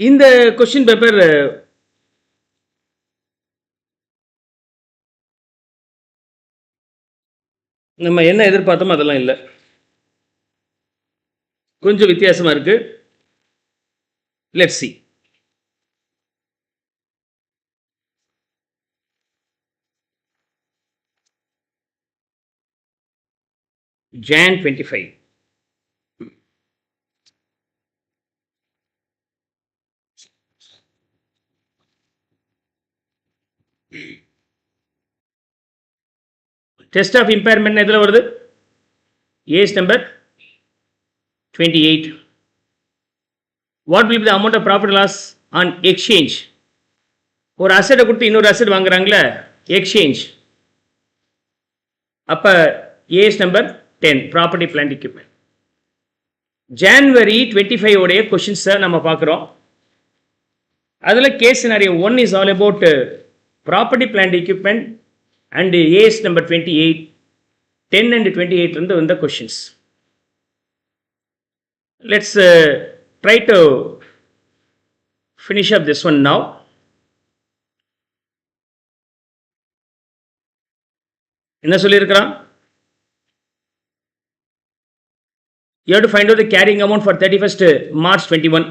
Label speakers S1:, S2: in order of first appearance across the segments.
S1: இந்த question paper நம்ம என்ன எதிர்பார்த்தோமோ அதெல்லாம் இல்லை, கொஞ்சம் வித்தியாசமா இருக்கு. Let's see. Jan 25. Test of impairment எதில் வருது? AS number 28. What will be the amount of profit loss on exchange? ஒரு அசெட்டை கொடுத்து இன்னொரு அசெட் வாங்குறாங்களே, எக்ஸ்சேஞ்ச். அப்போ AS number 10, property plant equipment. January 25 உடைய கொஷின்ஸை நம்ம பார்க்குறோம். அதில் case scenario 1 is all about property plant equipment and AS number 28, 10 and 28 இருந்து வந்த questions. Let's try to finish up this one now. என்ன சொல்லியிருக்கிறான்? You have to find out the carrying amount for 31st March 21.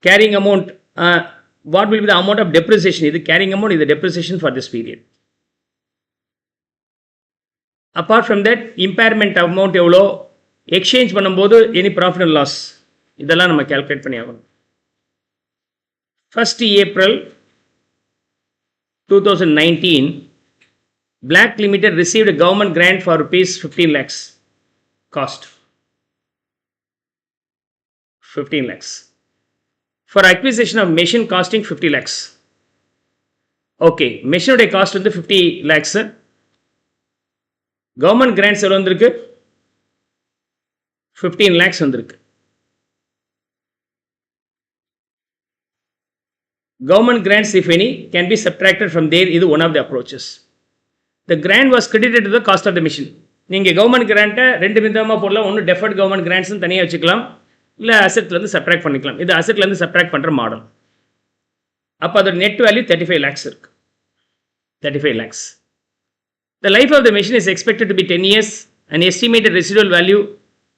S1: Carrying amount, what will be the amount of depreciation? This carrying amount is the depreciation for this period. Apart from that, impairment amount எவ்வளோ, exchange பண்ணும்போது any profit and loss, இதெல்லாம் நம்ம calculate பண்ணி ஆகணும். 1st April 2019, Black Limited received a government grant for rupees 15 lakhs. Cost 15 lakhs for acquisition of machine costing 50 lakhs. Okay, machine உடைய cost வந்து 50 lakhs. Government grants எவ்வளோ வந்திருக்கு? 15 lakhs வந்திருக்கு. Government grants, if any, can be subtracted from there. இது one of the approaches. The grant was credited to the cost of the machine. நீங்கள் government கிராண்ட்டை ரெண்டு விதமாக போடலாம். ஒன்று டெஃபர்ட் கவர்மெண்ட் கிராண்ட்ஸ்னு தனியாக வச்சுக்கலாம், இல்லை அசெட்லேருந்து சப்ட்ராக்ட் பண்ணிக்கலாம். இது அசெட்லேருந்து சப்ட்ராக்ட் பண்ணுற மாடல். அப்போ அதோட நெட் வேல்யூ 35 lakhs இருக்கு. 35 lakhs. The life of the machine is expected to be 10 years and estimated residual value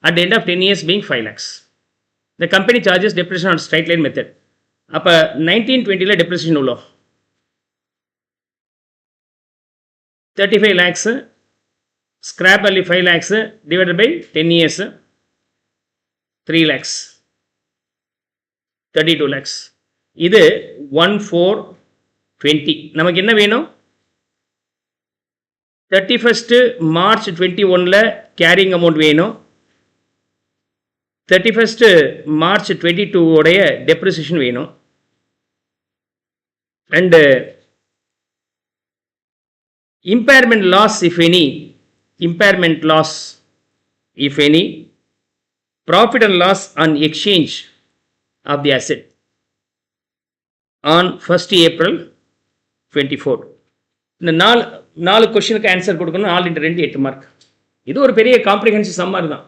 S1: at the end of 10 years being 5 lakhs. The company charges depreciation on straight line method. அப்போ 1920 depreciation எவ்வளோ? 35 lakhs. Scrap value 5 lakhs divided by 10 years, 3 lakhs, 32 lakhs. இது 1420. நமக்கு என்ன வேணும்? 31st March 21 carrying amount வேணும். 31st March 22 உடைய depreciation வேணும். And impairment loss, if any, impairment loss, if any, profit and loss on exchange of the asset on 1st April 24. இந்த நாலு கொஸ்டினுக்கு ஆன்சர் கொடுக்கணும். 4 into 2 8 மார்க். இது ஒரு பெரிய காம்ப்ரிஹென்சிவ் சம்மர் தான்.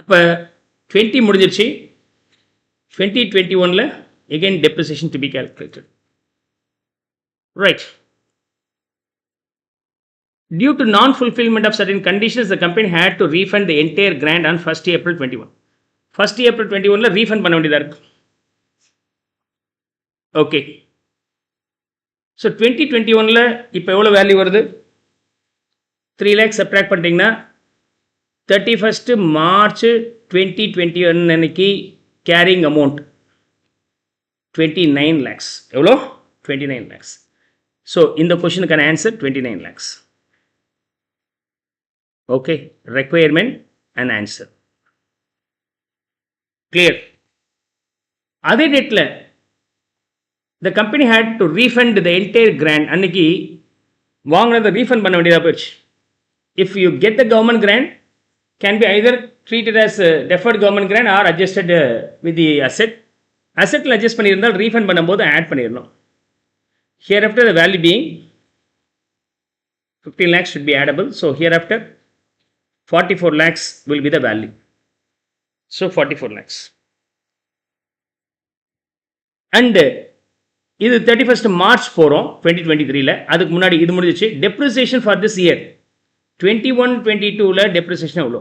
S1: அப்போ 20 முடிஞ்சிருச்சு. 2021 again depreciation to be calculated. Right. Due to non-fulfillment of certain conditions, the company had to refund the entire grant on 1st April 21. 1st April 21 refund பண்ண வேண்டியதாக இருக்கு. ஓகே, ஸோ 2021 இப்போ எவ்வளோ வேல்யூ வருது? 3 lakhs subtract பண்ணிட்டீங்கன்னா 31st March 2021 அன்னைக்கு carrying amount 29 lakhs. எவ்வளோ? 29 lakhs. So இந்த கொஷனுக்கான answer 29 lakhs. Okay, requirement and answer clear. அதே டேட்டில் the company had to refund the entire grant. அன்னைக்கு வாங்கினதை ரீஃபண்ட் பண்ண வேண்டியதாக போயிடுச்சு. If you get the government grant, can be either treated as a deferred government grant or adjusted with the asset. Assetல adjust பண்ணியிருந்தால் refund பண்ணும்போது add பண்ணிடணும். Hereafter the value being 15 lakhs should be addable. So hereafter 44 lakhs will be the value. So 44 lakhs. And இது 31st March போகிறோம் 2023ல. அதுக்கு முன்னாடி இது முடிஞ்சிச்சு. டெப்ரிசியேஷன் ஃபார் திஸ் இயர் 21-22ல டெப்ரிசியேஷன் எவ்வளோ?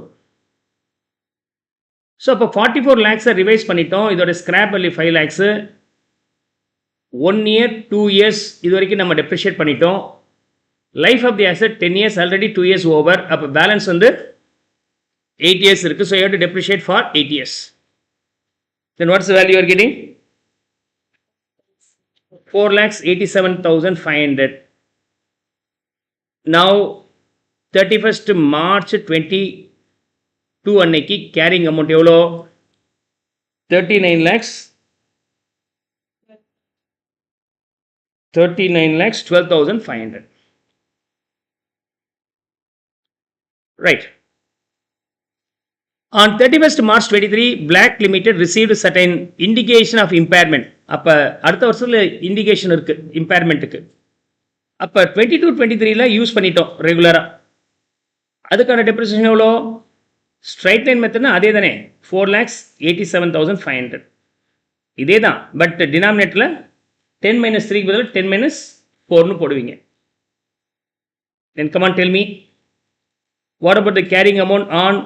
S1: ஸோ அப்போ 44 லேக்ஸை ரிவைஸ் பண்ணிட்டோம். இதோட scrap value 5 lakhs. 1 year 2 years இது வரைக்கும் நம்ம டெப்ரிஷியேட் பண்ணிட்டோம். Life of the asset 10 years, already 2 years over. அப்போ பேலன்ஸ் வந்து 8 இயர்ஸ் இருக்குது. So you have to depreciate for 8 years. Then what's the value you are getting? 4,87,500. Now 31st March 22 அன்னைக்கு carrying amount எவ்வளோ? 39,12,500. Right. On 31st March 23, Black Limited received certain indication of impairment. அப்போ அடுத்த வருஷத்தில் indication இருக்குது இம்பேர்மெண்ட்டுக்கு. அப்போ 22-23ல use பண்ணிட்டோம் ரெகுலராக. அதுக்கான டெப்ரிசியேஷன் எவ்வளோ? ஸ்ட்ரைட் லைன் மெத்தட்னா அதே தானே, 4,87,500. இதே தான். பட் டினாமினேட்டரில் 10 - 3க்கு பதில் 10 - 4னு போடுவீங்க. Then come on tell me, what about the carrying amount on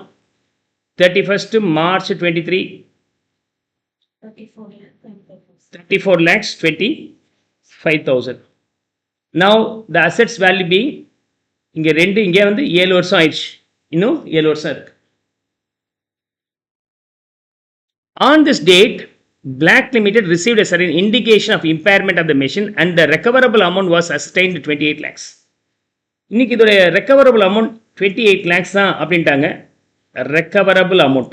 S1: 31st March 23? 34,25,000. Now the assets value being இங்கே 2, இங்கே வந்து 7 வருஷம் ஆயிடுச்சு, இன்னும் 7 வருஷம் இருக்கு. On this date, Black Limited received a certain indication of impairment of the machine and the recoverable amount was ascertained 28 lakhs. இன்னைக்கு இதோட recoverable amount 28 lakhs தான் அப்படின்ட்டாங்க. Recoverable amount.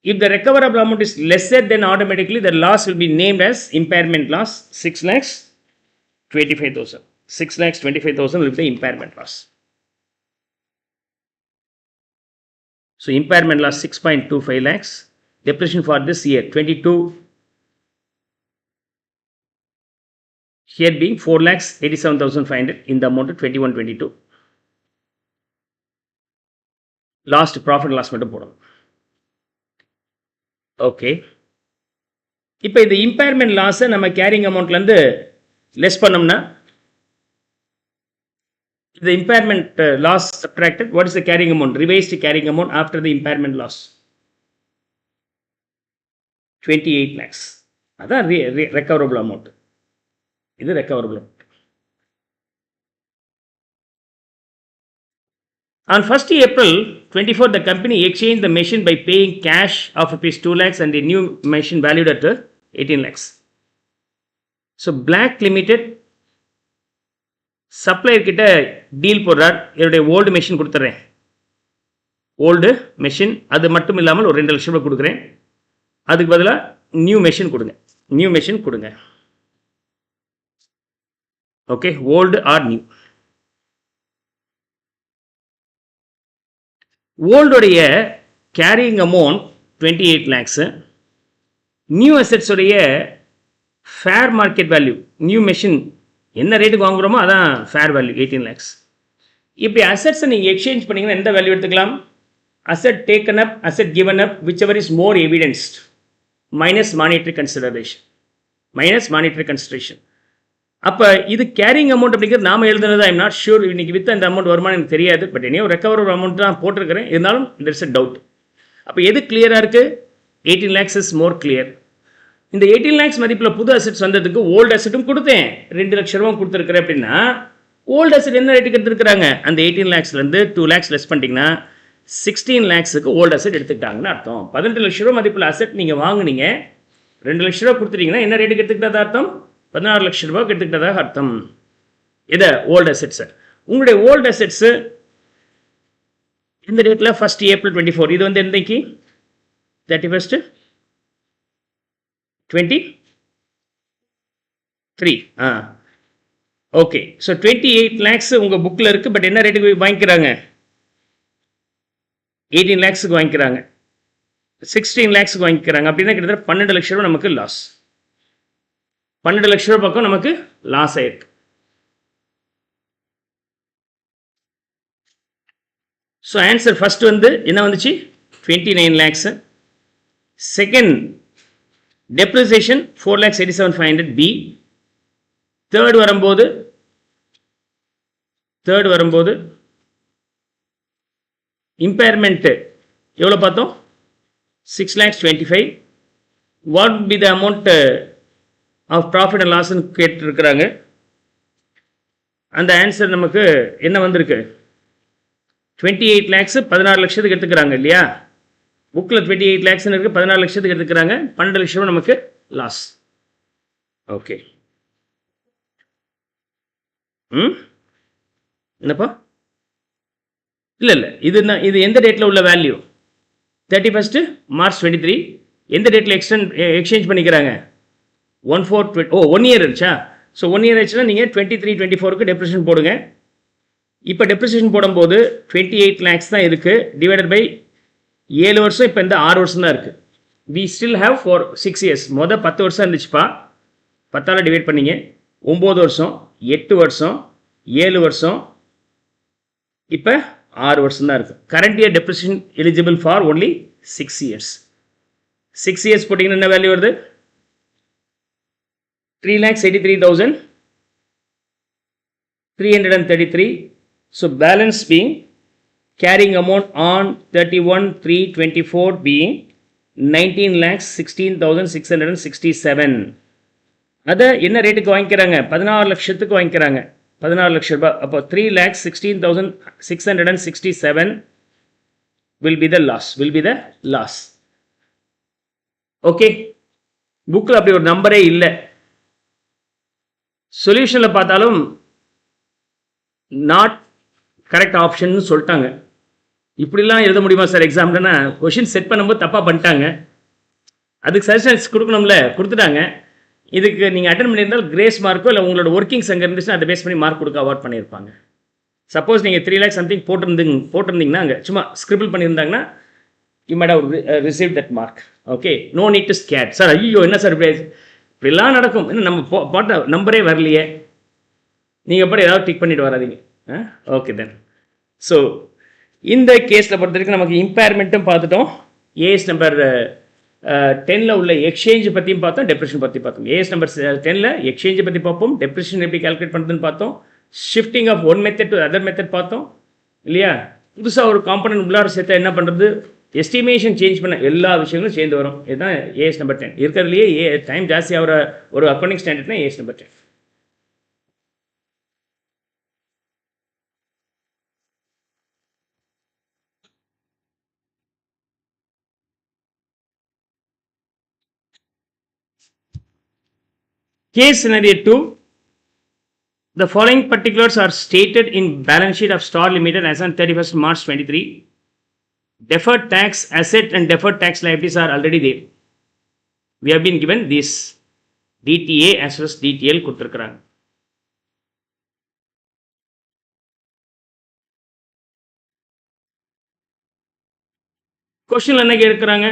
S1: If the recoverable amount is lesser, then automatically the loss will be named as impairment loss. 6,25,000. 6,25,000 will be the impairment loss. So impairment loss 6.25 lakhs. Depreciation for this year 22. Here being 4,87,500 in the amount of 21-22. Last profit loss மட்டும் போடணும். Okay, இப்போ இந்த impairment லாஸை நம்ம carrying அமௌண்ட்லேருந்து less பண்ணோம்னா, இந்த impairment loss subtracted, what is the carrying amount? Revised carrying amount after the impairment loss 28 lakhs. அதான் recoverable amount. இது recoverable amount. On 1st April 24, the company exchanged the machine by paying cash of rupees 2 lakhs and a new machine valued at 18 lakhs. So Black Limited supplier கிட்ட deal போடுறார். என்னுடைய old machine கொடுத்துட்றேன், old machine, அது மட்டும் இல்லாமல் ஒரு 2 லட்சம் ரூபாய் கொடுக்குறேன், அதுக்கு பதிலாக நியூ மெஷின் கொடுங்க, நியூ மெஷின் கொடுங்க. Okay, old or new. ஓல்டுடைய கேரிங் அமௌண்ட் 28 lakhs. நியூ அசெட்ஸுடைய fair market value, new machine என்ன ரேட்டுக்கு வாங்குகிறோமோ அதான் ஃபேர் வேல்யூ 18 lakhs. இப்படி அசெட்ஸை நீங்கள் எக்ஸ்சேஞ்ச் பண்ணிங்கன்னா எந்த வேல்யூ எடுத்துக்கலாம்? Asset taken up, asset given up, whichever is more evidenced, minus monetary consideration, minus monetary consideration. அப்போ இது கேரிங் அமௌண்ட் அப்படிங்கிறது நாம எழுதுனது. ஐம் நாட் ஷூர் இன்னைக்கு வித்த இந்த அமௌண்ட் வருமானம் எனக்கு தெரியாது. பட் என்னையோ ரெக்கவரபிள் அமௌண்ட் தான் போட்டிருக்கிறேன். இருந்தாலும் there's a டவுட். அப்போ எது கிளியராக இருக்குது? 18 lakhs இஸ் மோர் கிளியர். இந்த 18 lakhs மதிப்பில் புது அசெட்ஸ் வந்ததுக்கு ஓல்டு அசெட்டும் கொடுத்தேன், 2 லட்சம் ரூபா கொடுத்துருக்குறேன். அப்படின்னா ஓல்டு அசெட் என்ன ரேட்டுக்கு எடுத்துருக்காங்க? அந்த 18 lakhsலேருந்து 2 lakhs லெஸ் பண்ணிட்டீங்கன்னா 16 lakhsக்கு ஓல்டு அசெட் எடுத்துக்கிட்டாங்கன்னு அர்த்தம். 18 லட்ச ரூபா மதிப்பில் அசெட் நீங்கள் வாங்குனீங்க, 2 லட்ச ரூபா கொடுத்துட்டீங்கன்னா என்ன ரேட்டுக்கு எடுத்துக்கிட்டதா அர்த்தம்? 16 லட்சம் ரூபாய்க்கு எடுத்துக்கிட்டதாக அர்த்தம். இதை ஓல்டு அசெட்ஸு. உங்களுடைய ஓல்டு அசெட்ஸு இந்த டேட்டில் 1st April 24, இது வந்து என்னைக்கு? 31st 23. ஓகே, ஸோ 28 lakhs உங்கள் புக்கில் இருக்குது. பட் என்ன ரேட்டுக்கு வாங்கிக்கிறாங்க? 18 lakhsக்கு வாங்கிக்கிறாங்க, 16 lakhsக்கு வாங்கிக்கிறாங்க. அப்படின்னா கிட்டத்தட்ட 12 லட்ச ரூபா நமக்கு லாஸ். 12 லட்ச ரூபா பக்கம் நமக்கு லாஸ் ஆயிருக்கு. ஸோ ஆன்சர் ஃபர்ஸ்ட் வந்து என்ன வந்துச்சு? 29 lakhs. Second depreciation 4,87,500 B. third வரும்போது impairment எவ்வளோ பார்த்தோம் 6,25,000. what would be the amount of profit and loss கேட்டிருக்கிறாங்க. அந்த ஆன்சர் நமக்கு என்ன வந்திருக்கு 28 lakhs 16 லட்சத்துக்கு எடுத்துக்கிறாங்க இல்லையா. புக்கில் 28 lakhs இருக்குது, 16 லட்சத்துக்கு எடுத்துக்கிறாங்க, 12 லட்சம் நமக்கு லாஸ். ஓகே என்னப்பா இல்லை இது எந்த டேட்டில் உள்ள வேல்யூ 31st March 23. எந்த டேட்டில் எக்ஸ்சேஞ்ச் பண்ணிக்கிறாங்க 1/4 1 இயர் இருந்துச்சா. ஸோ 1 இயர் ஆச்சுன்னா நீங்கள் 23-24க்கு டெப்ரிசியேஷன் போடுங்க. இப்போ டெப்ரிசியேஷன் போடும்போது 28 lakhs தான் இருக்குது, டிவைடட் பை 7 வருஷம். இப்போ இந்த 6 வருஷம் தான் இருக்குது. We still have for 6 years. 10 வருஷம் இருந்துச்சுப்பா, 10ஆல் டிவைட் பண்ணிங்க 9 வருஷம், 8 வருஷம், 7 வருஷம், இப்போ 6 வருஷம் தான் இருக்குது. Current year depreciation eligible for only 6 years. 6 years போட்டிங்கன்னா என்ன வேல்யூ வருது 3,83,333. So balance being carrying amount on 31/3/24 being 19,16,667. அதை என்ன ரேட்டுக்கு வாங்கிக்கிறாங்க 16 லட்சத்துக்கு வாங்கிக்கிறாங்க, 16 லட்சம் ரூபாய். அப்போ 3,16,667 will be the loss. Okay, புக்கில் அப்படி ஒரு நம்பரே இல்லை. சொல்யூஷனில் பார்த்தாலும் நாட் கரெக்ட் ஆப்ஷன் சொல்லிட்டாங்க. இப்படிலாம் எழுத முடியுமா சார் எக்ஸாம்லன்னா கொஷின் செட் பண்ணும்போது தப்பாக பண்ணிட்டாங்க. அதுக்கு சஜஷன்ஸ் கொடுக்கணும்ல, கொடுத்துட்டாங்க. இதுக்கு நீங்கள் அட்டன் பண்ணியிருந்தால் கிரேஸ் மார்க்கோ இல்லை உங்களோட ஒர்க்கிங்ஸ் அங்கே இருந்துச்சுன்னா அதை பேஸ் பண்ணி மார்க் கொடுக்க அவார்ட் பண்ணியிருப்பாங்க. சப்போஸ் நீங்கள் 3 lakhs சம்திங் போட்டிருந்தீங்கன்னா அங்கே சும்மா ஸ்கிரிபிள் பண்ணியிருந்தாங்கன்னா you might have received that mark. Okay, no need to scared. Sir ஐயோ என்ன சார் இப்படிலாம் நடக்கும், இன்னும் நம்ம போட்ட நம்பரே வரலையே, நீங்கள் எப்படி ஏதாவது டிக் பண்ணிட்டு வராதிங்க. Okay then. ஸோ இந்த கேஸில் பொறுத்த வரைக்கும் நமக்கு இம்பேர்மெண்ட்டும் பார்த்துட்டோம், ஏஎஸ் நம்பர் 10ல் உள்ள எக்ஸ்சேஞ்சு பற்றியும் பார்த்தோம், டெப்ரிஷன் பற்றி பார்த்தோம். ஏஎஸ் நம்பர் 10ல் எக்ஸ்சேஞ்சை பற்றி பார்ப்போம், டெப்ரிஷன் எப்படி கால்குலேட் பண்ணுறதுன்னு பார்த்தோம், shifting of one method to other method பார்த்தோம் இல்லையா. புதுசாக ஒரு காம்பனன்ட் உள்ளார சேர்த்தா என்ன பண்ணுறது, எஸ்டிமேஷன் சேஞ்ச் பண்ண எல்லா விஷயங்களும் சேர்ந்து வரும். இதுதான் ஏஎஸ் நம்பர் 10. இருக்கிறதுலையே டைம் ஜாஸ்தி ஆகிற ஒரு அக்கௌண்டிங் ஸ்டாண்டர்ட்னா AS number 10. Case scenario 2. The following particulars are stated in balance sheet of Star Limited as on 31st March 23. Deferred tax asset and deferred tax liabilities are already there. We have been given this DTA as well as DTL கொடுத்திருக்கிறாங்க. கொஸ்டின்ல என்ன கேட்கிறாங்க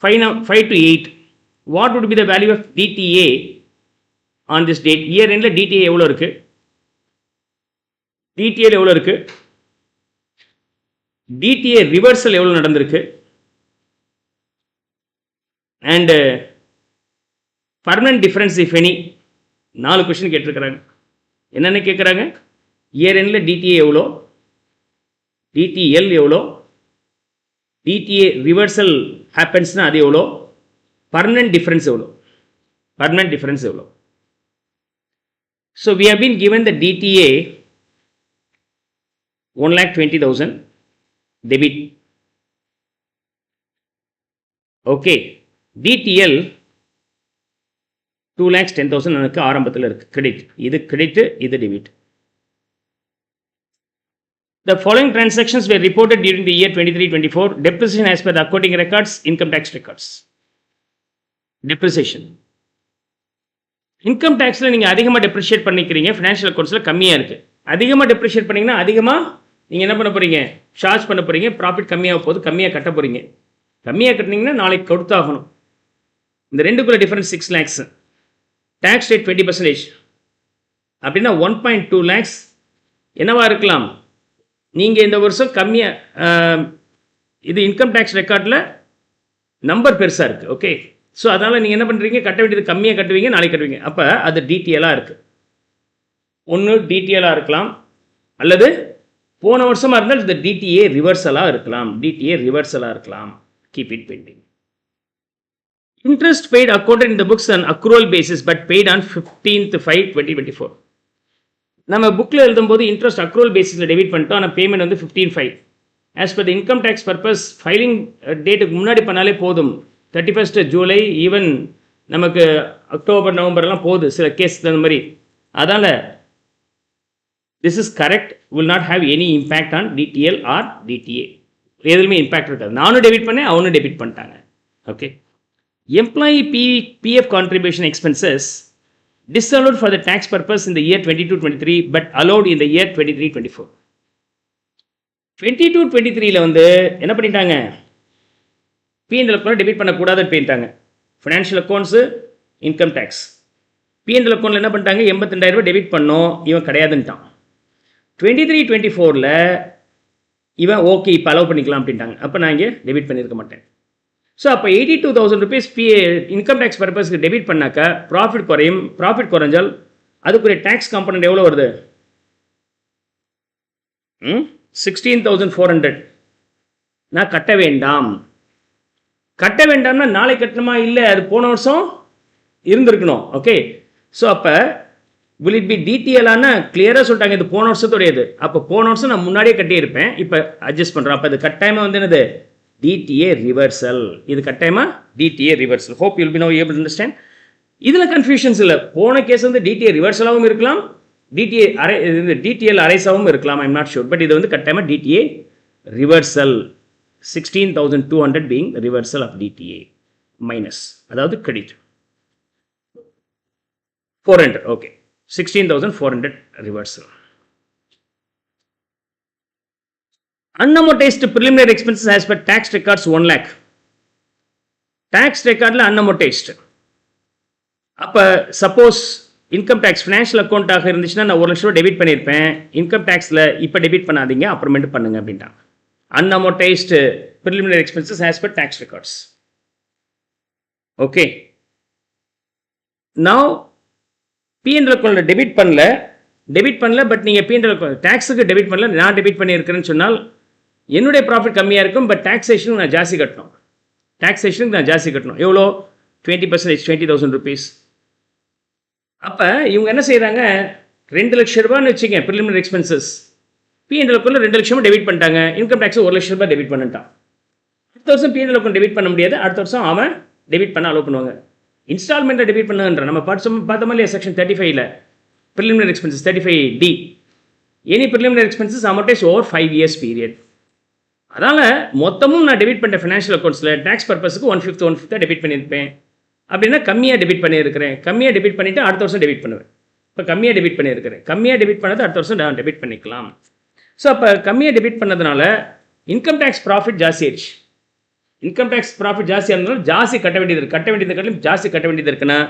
S1: 5 to 8. What would be the value of DTA on this date? Year endல DTA எவ்வளோ இருக்கு, DTL எவ்வளோ இருக்கு, DTA reversal எவ்வளோ நடந்திருக்கு, and permanent difference if any. 4 question கேட்டிருக்கிறாங்க. என்னென்ன கேட்குறாங்க, இயர் எண்டில் DTA எவ்வளோ, DTL எவ்வளோ, DTA ரிவர்சல் ஹேப்பன்ஸ்னா அது எவ்வளோ, பர்மனன்ட் டிஃபரன்ஸ் எவ்வளோ. So we have been given the DTA 1,20,000 debit. Okay, DTL 2,10,000 எனக்கு ஆரம்பத்தில் இருக்கு கிரெடிட். இது கிரெடிட், இது debit. The following transactions were reported during the year 23-24. Depreciation as per the accounting records, income tax records. Depreciation. Income டேக்ஸில் நீங்கள் அதிகமாக depreciate பண்ணிக்கிறீங்க, financial அக்கௌண்ட்ஸில் கம்மியாக இருக்குது. அதிகமாக டெப்ரிஷியேட் பண்ணிங்கன்னா அதிகமாக நீங்கள் என்ன பண்ண போகிறீங்க, சார்ஜ் பண்ண போகிறீங்க. ப்ராஃபிட் கம்மியாக போகுது, கம்மியாக கட்ட போகிறீங்க. கம்மியாக கட்டினீங்கன்னா நாளைக்கு கொடுத்தாகணும். இந்த ரெண்டுக்குள்ள டிஃபரன்ஸ் 6 lakhs. Tax rate 20%. அப்படின்னா 1.2 lakhs என்னவா இருக்கலாம். நீங்கள் இந்த வருஷம் கம்மியாக இது இன்கம் டேக்ஸ் ரெக்கார்டில் நம்பர் பெருசாக இருக்குது. ஓகே, ஸோ அதனால் நீங்கள் என்ன பண்ணுறீங்க, கட்ட வேண்டியது கம்மியாக கட்டுவீங்க, நாளைக்கு கட்டுவீங்க. அப்போ அது டிடிஎலாக இருக்குது. ஒன்று டிடிஎலாக இருக்கலாம், அல்லது போன வருஷமாக இருந்தால் இந்த டிடிஏ ரிவர்சலாக இருக்கலாம். டிடிஏ ரிவர்சலாக இருக்கலாம். Keep it pending. Interest paid accounted in the books on accrual basis but paid on 15/5/2024. நம்ம புக்கில் எழுதும்போது இன்ட்ரெஸ்ட் அக்ரூவல் பேசிஸில் டெபிட் பண்ணிட்டோம், ஆனால் பேமெண்ட் வந்து 15/5. As per the income tax purpose filing டேட்டுக்கு முன்னாடி பண்ணாலே போதும். 31st ஜூலை ஈவன் நமக்கு அக்டோபர் நவம்பர்லாம் போகுது சில கேஸ் அந்த மாதிரி. அதனால் this is correct, will not have any impact on DTL or DTA. எதுவுமே இம்பேக்ட் இருக்காது. நானும் டெபிட் பண்ணேன், அவனும் டெபிட் பண்ணிட்டாங்க. Okay, employee PF contribution expenses disallowed for the tax purpose in the year 22-23 but allowed in the year 23-24. 22-23ல வந்து என்ன பண்ணிட்டாங்க, P&L account debit பண்ணக்கூடாதுன்னு போயிட்டாங்க. Financial accounts, income tax. P&L அக்கௌண்ட்டில் என்ன பண்ணிட்டாங்க, 82,000 டெபிட் பண்ணோம், இவன் கிடையாதுன்ட்டான். 23-24ல் இவன் ஓகே இப்போ அலோவ் பண்ணிக்கலாம் அப்படின்ட்டாங்க. அப்போ நான் இங்கே டெபிட் பண்ணியிருக்க மாட்டேன். ஸோ அப்போ 82,000 rupees இன்கம் டேக்ஸ் பர்பஸ்க்கு டெபிட் பண்ணாக்கா ப்ராஃபிட் குறையும். ப்ராஃபிட் குறைஞ்சால் அதுக்குரிய டேக்ஸ் காம்பனண்ட் எவ்வளோ வருது, 16,400. நான் கட்ட வேண்டாம். கட்ட வேண்டாம்னா நாளை கட்டணுமா, இல்லை அது போன வருஷம் இருந்திருக்கணும். ஓகே, ஸோ அப்போ வில் இட் பி டிடிஎலான கிளியராக சொல்லிட்டாங்க, இது போன வருஷத்துடையது. அப்போ போன வருஷம் நான் முன்னாடியே கட்டியிருப்பேன், இப்போ அட்ஜஸ்ட் பண்ணுறோம். அப்போ அது கட்டாயமாக வந்து என்னது, டிடிஏ ரிவர்சல். இது கட்டாயமாக DTA reversal. Hope you'll be no able to understand. இதில் கன்ஃபியூஷன்ஸ் இல்லை. போன கேஸ் வந்து டிடிஏ ரிவர்சலாகவும் இருக்கலாம், டிடிஎல் அரைஸாகவும் இருக்கலாம். I'm not sure. பட் இது வந்து கட்டாயமாக DTA reversal. 16,200 being reversal of DTA minus, அதாவது credit 400. Okay, 16,400 reversal. Unamortized preliminary expenses as per tax records 1 lakh. Tax recordல unamortized. அப்போ சப்போஸ் இன்கம் டேக்ஸ் ஃபினான்ஷியல் அக்கௌண்ட்டாக இருந்துச்சுன்னா நான் 1 லட்ச ரூபா டெபிட் பண்ணியிருப்பேன். இன்கம் டேக்ஸில் இப்போ டெபிட் பண்ணாதீங்க, அப்புறமேட்டு பண்ணுங்க அப்படின்ட்டாங்க. Unamortized preliminary expenses as per tax records. Okay, now P&L அக்கௌண்ட்டில் டெபிட் பண்ணல, பட் நீங்கள் P&L டேக்ஸுக்கு டெபிட் பண்ணல, நான் டெபிட் பண்ணியிருக்கிறேன்னு சொன்னால் என்னுடைய ப்ராஃபிட் கம்மியாக இருக்கும். பட் டாக்ஸேஷனுக்கு நான் ஜாஸ்தி கட்டணும். எவ்வளோ, 20%, 20,000 rupees. அப்போ இவங்க என்ன செய்கிறாங்க, 2 லட்ச ரூபான்னு வச்சுக்கேன் ப்ரிலிமினரி எக்ஸ்பென்சஸ். P&L அக்கௌண்ட்டில் 2 லட்சமாக டெபிட் பண்ணிட்டாங்க. இன்கம் டேக்ஸ் 1 லட்ச ரூபாய் டெபிட் பண்ணிட்டான். அடுத்த வருஷம் P&L அக்கௌண்ட் டெபிட் பண்ண முடியாது. அடுத்த வருஷம் அவன் டெபிட் பண்ண அலோவ் பண்ணுவாங்க. இன்ஸ்டால்மெண்ட்டை டெபிட் பண்ணுன்ற நம்ம பார்த்தோமா இல்லையா, section 35ல் preliminary expenses 35D. Any preliminary expenses amortized over 5 years period. அதனால் மொத்தமும் நான் டெபிட் பண்ணுற ஃபினான்ஷியல் அக்கௌண்ட்ஸில் டேக்ஸ் பர்பஸுக்கு 1/5 டெபிட் பண்ணியிருப்பேன். அப்படின்னா கம்மியாக டெபிட் பண்ணியிருக்கிறேன். கம்மியாக டெபிட் பண்ணிவிட்டு அடுத்த வருஷம் டெபிட் பண்ணுவேன். இப்போ கம்மியாக டெபிட் பண்ணியிருக்கிறேன். கம்மியாக டெபிட் பண்ணது அடுத்த வருஷம் நான் டெபிட் பண்ணிக்கலாம். ஸோ அப்போ கம்மியாக டெபிட் பண்ணதுனால இன்கம் டேக்ஸ் ப்ராஃபிட் ஜாஸ்தி ஆயிடுச்சு. இன்கம் டேக்ஸ் ப்ராஃபிட் ஜாஸ்தி ஆனதுனால ஜாஸ்தி கட்ட வேண்டியது ஜாஸ்தி கட்ட வேண்டியது இருக்குன்னா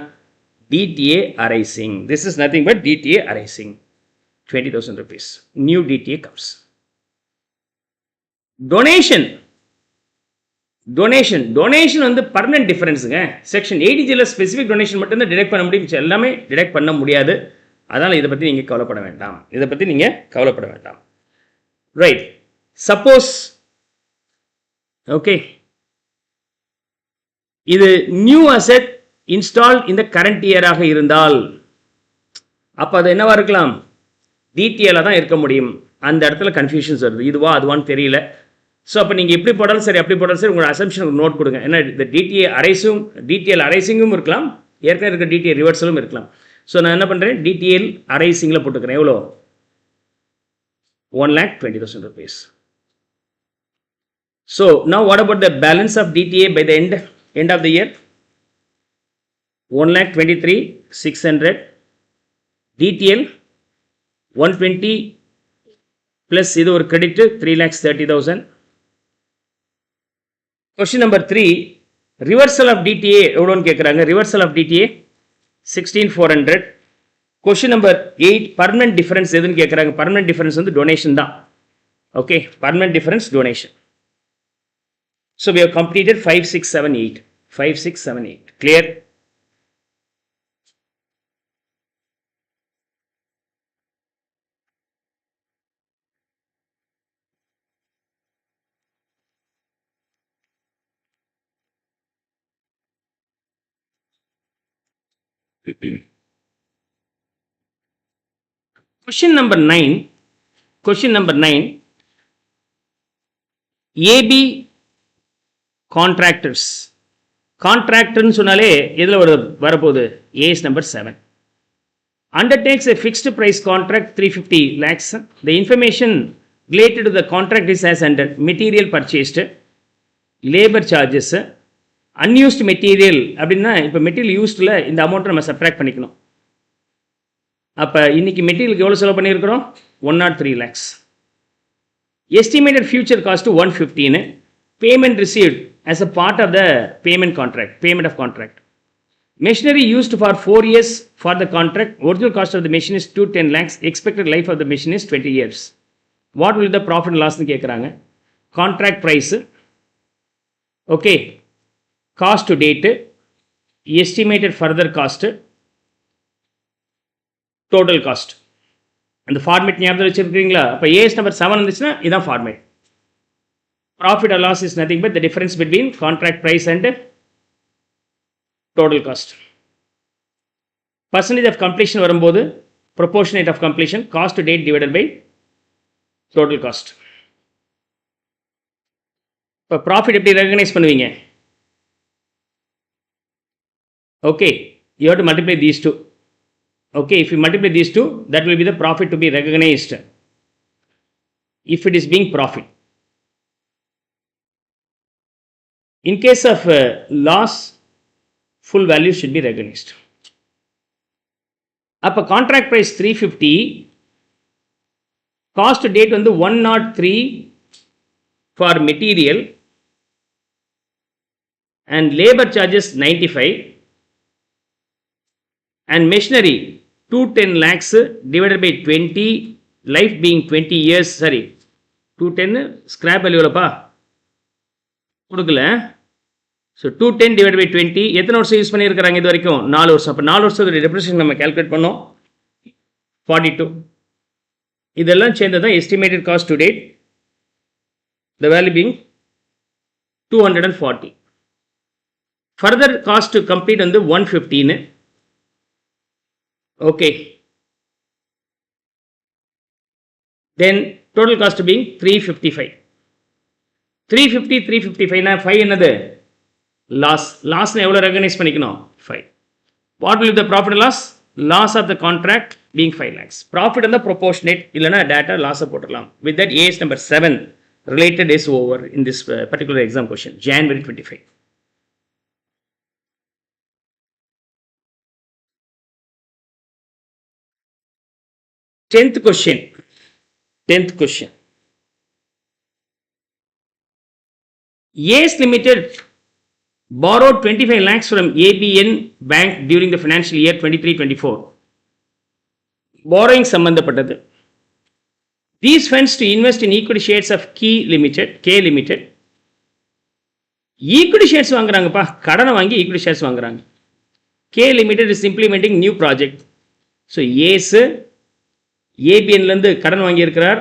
S1: DTA arising. This is nothing but DTA arising. 20,000 rupees. New DTA comes. Donation வந்து பர்மனன்ட் டிஃபரன்ஸுங்க. செக்ஷன் 80Gல ஸ்பெசிஃபிக் டொனேஷன் மட்டும்தான் டிடெக்ட் பண்ண முடியும், எல்லாமே டிடெக்ட் பண்ண முடியாது. அதனால் இதை பற்றி நீங்கள் கவலைப்பட வேண்டாம். ரைட், சப்போஸ் ஓகே இது நியூ அசெட் இன்ஸ்டால் இந்த கரண்ட் இயராக இருந்தால் அப்போ அது என்னவா இருக்கலாம், டிடிஎலாக தான் இருக்க முடியும். அந்த இடத்துல கன்ஃபியூஷன்ஸ் வருது, இதுவா அதுவான்னு தெரியல. ஸோ அப்போ நீங்கள் இப்படி போட்டாலும் சரி அப்படி போட்டாலும் சரி உங்களோட அசம்ஷனுக்கு நோட் கொடுங்க. ஏன்னா இந்த டிடிஎல் அரைசிங்கும் இருக்கலாம், ஏற்கனவே இருக்க டிடிஏ ரிவர்சலும் இருக்கலாம். ஸோ நான் என்ன பண்ணுறேன், டிடிஎல் அரைசிங்கில் போட்டுக்கிறேன். எவ்வளோ, 1,20,000 rupees. So now what about the balance of DTA by the end of the year? 1,23,600. DTL 120 plus இது ஒரு credit 3,30,000. Question number 3, reversal of DTA எவ்வளோன்னு கேட்குறாங்க. reversal of DTA 16,400. Question number 8, permanent difference எதுன்னு கேட்குறாங்க. permanent difference வந்து donation தான். Okay, permanent difference donation. So we have completed 5, 6, 7, 8. 5, 6, 7, 8. Clear? Question number 9. Question number 9. AB contractors. Contractor சொன்னாலே எதுல வரப்போகுது? A is number 7. Undertakes a fixed price contract 350 lakhs. The information related to the contract is as under: material purchased, labor charges, unused material. அப்படின்னா இப்போ material யூஸ்டில் இந்த அமௌண்ட்டை நம்ம subtract பண்ணிக்கணும். அப்போ இன்னைக்கு மெட்டீரியலுக்கு எவ்வளோ செலவு பண்ணியிருக்கிறோம்? 103 lakhs. Estimated future cost to 115. Payment received as a part of the payment of contract. Machinery used for 4 years for the contract. Original cost of the machine is 210 lakhs. Expected life of the machine is 20 years. What will the profit and loss னு கேட்குறாங்க. Contract price, okay, cost to date, estimated further cost, total cost. அந்த format ஞாபகம் வச்சிருக்கீங்களா? அப்போ as number 7 இருந்துச்சுன்னா இதான் format. Profit or loss is nothing but the difference between contract price and total cost. Percentage of completion வரும்போது proportionate of completion, cost to date divided by total cost. இப்போ profit எப்படி recognise பண்ணுவீங்க? Okay, you have to multiply these two. Okay, if you multiply these two, that will be the profit to be recognized if it is being profit. In case of loss, full value should be recognized. அப்போ contract price 350, cost date வந்து 103 for material and labor charges 95 and machinery 210 lakhs divided by 20, life being 20 years. Sorry, 210 scrap value எவ்வளோப்பா கொடுக்கல. So 210 divide by 20 எத்தனை வருஷம் use பண்ணியிருக்கிறாங்க இது வரைக்கும்? 4 வருஷம். அப்போ 4 வருஷத்துடைய டெப்ரிசியேஷன் நம்ம கால்குலேட் பண்ணோம் 42. இதெல்லாம் சேர்ந்து தான் estimated cost to date, the value being 240. Further cost to complete வந்து 115. Okay, then total cost being 355. 355னா 5 என்னது? லாஸ். லாஸ்னா எவ்வளோ ரெகனைஸ் பண்ணிக்கணும்? 5. What will the profit loss? Loss of the contract being 5 lakhs. Profit இருந்தால் ப்ரொபோர்ஷனேட், இல்லைனா டேட்டா லாஸை போட்டுடலாம். With that AS number 7 related is over in this particular exam question, January 25. Tenth question. AS Limited borrowed 25 lakhs from ABN Bank during the financial year 23-24. Borrowing சம்பந்தப்பட்டது. These funds to invest in equity shares of K Limited. Equity shares வாங்குறாங்கப்பா, கடனை வாங்கி equity shares வாங்குறாங்க. K Limited is implementing new project. So AS ABNலேருந்து கடன் வாங்கியிருக்கிறார்,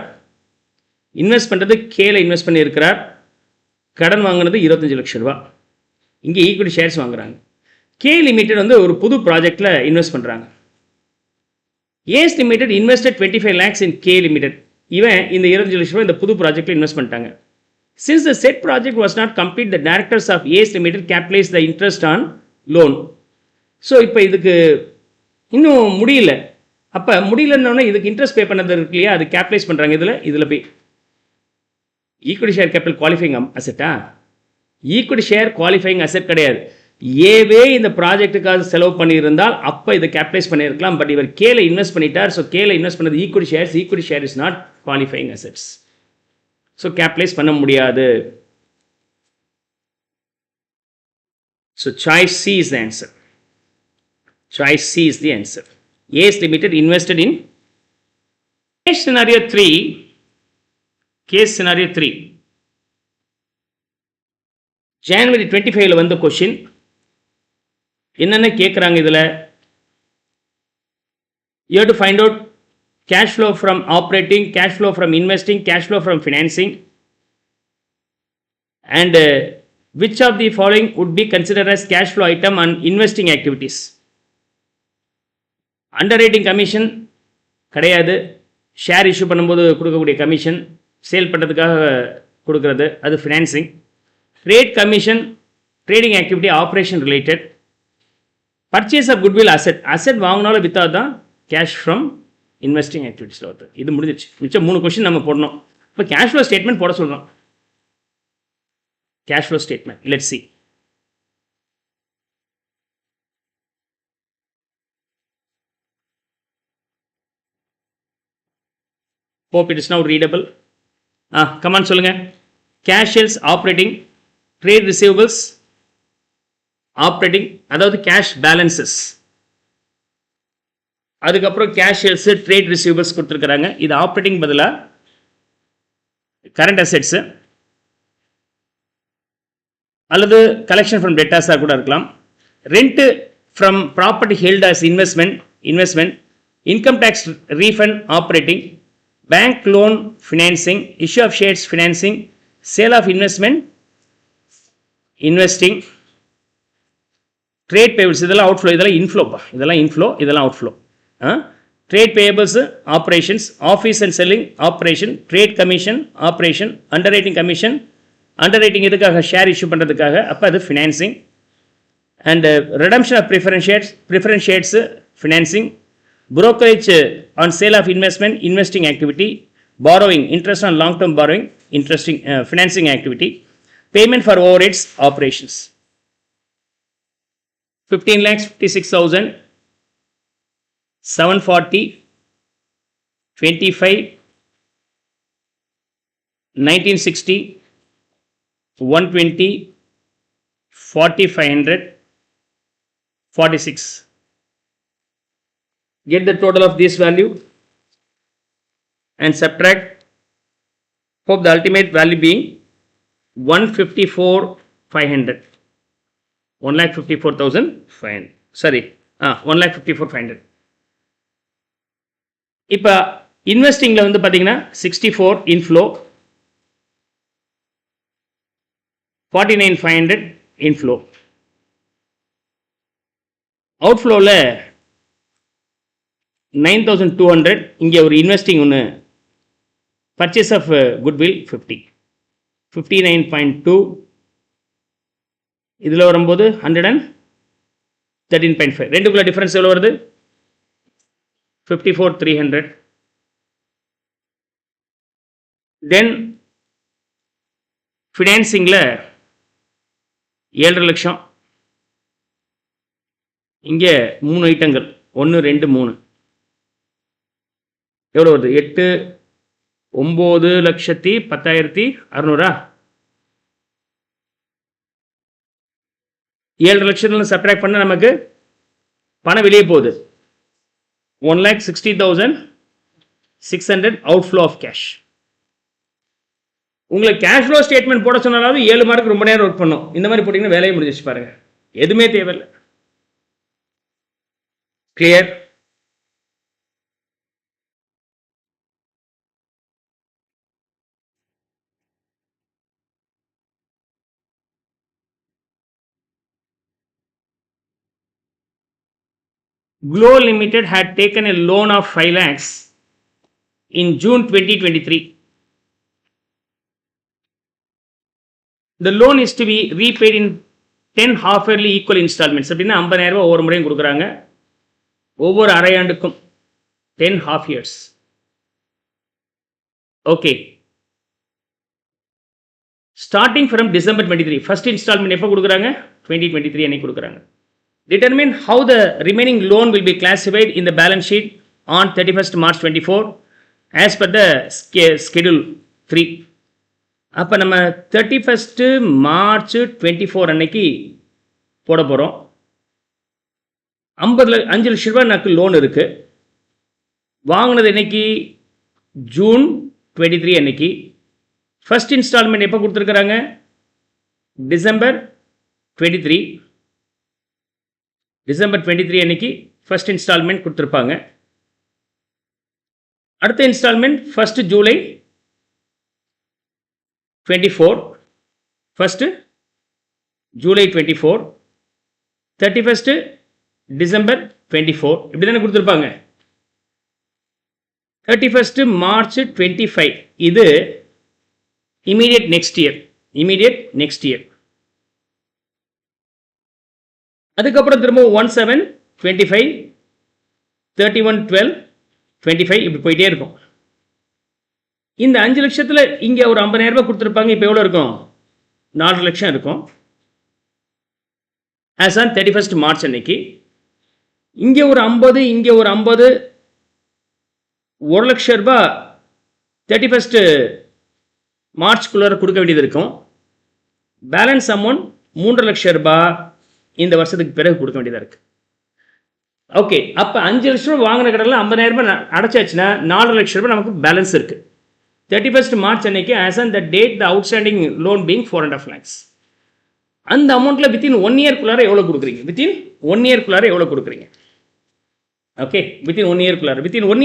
S1: invest பண்ணுறது கேல invest பண்ணியிருக்கிறார், கடன் வாங்கினது 25 லட்சம் ரூபா. இங்கே ஈக்விட்டி ஷேர்ஸ் வாங்குறாங்க. கே லிமிடெட் வந்து ஒரு புது ப்ராஜெக்டில் இன்வெஸ்ட் பண்ணுறாங்க. ஏஸ் லிமிடெட் இன்வெஸ்டட் 25 lakhs இன் கே லிமிடெட். இவன் இந்த 25 லட்சம் ரூபா இந்த புது ப்ராஜெக்டில் இன்வெஸ்ட் பண்ணிட்டாங்க. Since the said project was not complete, the directors of AS limited capitalise the interest on loan. So இப்போ இதுக்கு இன்னும் முடியல. அப்போ முடியலன்னொன்னே இதுக்கு இன்ட்ரெஸ்ட் பே பண்ணது இருக்கு இல்லையா, அது கேபிட்டலைஸ் பண்ணுறாங்க. இதில் போய் ஈக்விட்டி ஷேர் கேபிட்டல் குவாலிஃபைங் அசெட்டா? ஈக்விட்டி ஷேர் குவாலிஃபைங் அசெட் கிடையாது. ஏவே இந்த ப்ராஜெக்ட்டுக்காக செலவு பண்ணியிருந்தால் அப்போ இதை கேபிட்டலைஸ் பண்ணியிருக்கலாம். பட் இவர் கேல இன்வெஸ்ட் பண்ணிட்டார். ஸோ கேல இன்வெஸ்ட் பண்ணது equity share is not qualifying assets. So capitalise பண்ண முடியாது. So choice C is the answer. Choice C is the answer. AS Limited invested in case scenario 3. Case scenario 3. January 25ல வந்த question என்னென்ன கேட்குறாங்க இதில்? You have to find out cash flow from operating, cash flow from investing, cash flow from financing, and which of the following would be considered as cash flow item on investing activities? Underwriting commission கிடையாது. Share issue பண்ணும்போது கொடுக்கக்கூடிய commission, sale பண்ணுறதுக்காக கொடுக்கறது, அது financing. Trade commission, trading activity, operation related. Purchase of goodwill asset, asset வாங்கினாலும் வித்தா தான் cash from investing ஆக்டிவிட்டீஸில் வருது. இது முடிஞ்சிச்சு. மிச்சம் 3 கொஸ்டின் நம்ம போடணும். இப்போ கேஷ் ஃப்ளோ ஸ்டேட்மெண்ட் போட சொல்கிறோம். Cash flow statement. Let's see. Hope it is now readable. Come on, சொல்லுங்க. Cash sales operating, trade receivables operating, அதாவது cash balances. அதுக்கப்புறம் cash sales, trade receivables கொடுத்துருக்காங்க. இது ஆப்ரேட்டிங் பதிலாக கரண்ட் அசெட்ஸ் அல்லது கலெக்ஷன் ஃப்ரம் டெட்டாஸாக கூட இருக்கலாம். Rent from property held as investment, income tax refund operating, bank loan financing, issue of shares financing, sale of investing, trade payables இதெல்லாம் outflow, இதெல்லாம் இன்ஃப்ளோப்பா, இதெல்லாம் இன்ஃப்ளோ, இதெல்லாம் outflow. Trade payables operations, office and selling operation, trade commission operation, under commission, underwriting எதுக்காக? Share issue பண்ணுறதுக்காக, அப்போ அது financing. And redemption of preference shares financing, brokerage on sale of investing activity, borrowing, interest on long term borrowing, financing activity, payment for overheads operations. 15,56,000, 740, 25, 1960, 120, 4,500, 46. Get the total of this value and subtract. Hope the ultimate value being 154,500. 1,54,500. Sorry, 1,54,500. இப்போ இன்வெஸ்டிங்கில் வந்து பார்த்தீங்கன்னா 64 inflow, 49,500 inflow. அவுட்ஃப்ளோவில் 9,200. இங்கே ஒரு investing ஒன்று, purchase of goodwill 50, 59.2. இதில் வரும்போது 113.5. ரெண்டுக்குள்ள difference எவ்வளோ வருது? 54,300. தென் ஃபினான்சிங்கில் 7.5 லட்சம். இங்கே 3 ஐட்டங்கள், 1, 2, 3. எவ்வளோ வருது? 8, 9,10,600. 7 லட்சத்தில் சப்ட்ராக்ட் பண்ண நமக்கு பணம் வெளியே போகுது. 1,60,600 அவுட்ஃப்ளோ ஆஃப் கேஷ். உங்களுக்கு கேஷ் ஃப்ளோ ஸ்டேட்மெண்ட் போட சொன்னாலும் 7 மார்க் ரொம்ப நேரம் ஒர்க் பண்ணும். இந்த மாதிரி போட்டிங்கன்னா வேலையை முடிஞ்சிச்சு பாருங்க. எதுவுமே தேவையில்லை. Clear? Glow Limited had taken a loan of 5 lakhs in June 2023. The loan is to be repaid in 10 half-yearly equal installments. அப்படின்னா 50,000 ரூபாய் ஒவ்வொரு முறையும் கொடுக்குறாங்க, ஒவ்வொரு அரையாண்டுக்கும் 10 half years. Okay, starting from December 23. First instalment எப்போ கொடுக்குறாங்க? 2023 அன்னைக்கு கொடுக்குறாங்க. Determine how the remaining loan will be classified in the balance sheet on 31st March 24 as per the schedule 3. அப்போ நம்ம 31st March 24 அன்னைக்கு போட போகிறோம். 5 லட்ச ரூபாய் எனக்கு லோன் இருக்குது. வாங்கினது என்னைக்கு? June 23 அன்னைக்கு. ஃபர்ஸ்ட் இன்ஸ்டால்மெண்ட் எப்போ கொடுத்துருக்குறாங்க? டிசம்பர் 23 அன்னைக்கு ஃபர்ஸ்ட் இன்ஸ்டால்மெண்ட் கொடுத்துருப்பாங்க. அடுத்த இன்ஸ்டால்மெண்ட் 1 ஜூலை 24, 1 ஜூலை 24, 31 டிசம்பர் 24, இப்படி தானே கொடுத்துருப்பாங்க. 31 மார்ச் 25 இது immediate next year. அதுக்கப்புறம் திரும்ப 17/25, 31/12/25 இப்படி போயிட்டே இருக்கும். இந்த 5 லட்சத்தில் இங்கே ஒரு 50,000 ரூபாய் கொடுத்துருப்பாங்க. இப்போ எவ்வளோ இருக்கும்? 4 லட்சம் இருக்கும். as on 31st மார்ச் அன்னைக்கு இங்கே ஒரு 50, இங்கே ஒரு 50, 1 லட்சம் ரூபாய் 31st மார்ச்குள்ளார கொடுக்க வேண்டியது இருக்கும். பேலன்ஸ் அமௌண்ட் 3 லட்சம் ரூபாய் இந்த வருஷத்துக்கு பிறகு கொடுக்க வேண்டியதாக இருக்குது. ஓகே, அப்போ 5 லட்சம் ரூபாய் வாங்கின கடனில் 50,000 ரூபாய் அடைச்சாச்சுன்னா 4 லட்சம் ரூபாய் நமக்கு பேலன்ஸ் இருக்குது. 31st மார்ச் அன்னைக்கு as on the date the outstanding loan being 4.5 lakhs. அந்த அமௌண்ட்டில் வித்தின் 1 இயர்க்குள்ளார எவ்வளோ கொடுக்குறீங்க? வித்தின் 1 இயர்க்குள்ளார எவ்வளோ கொடுக்குறீங்க? ஓகே, வித்தின் 1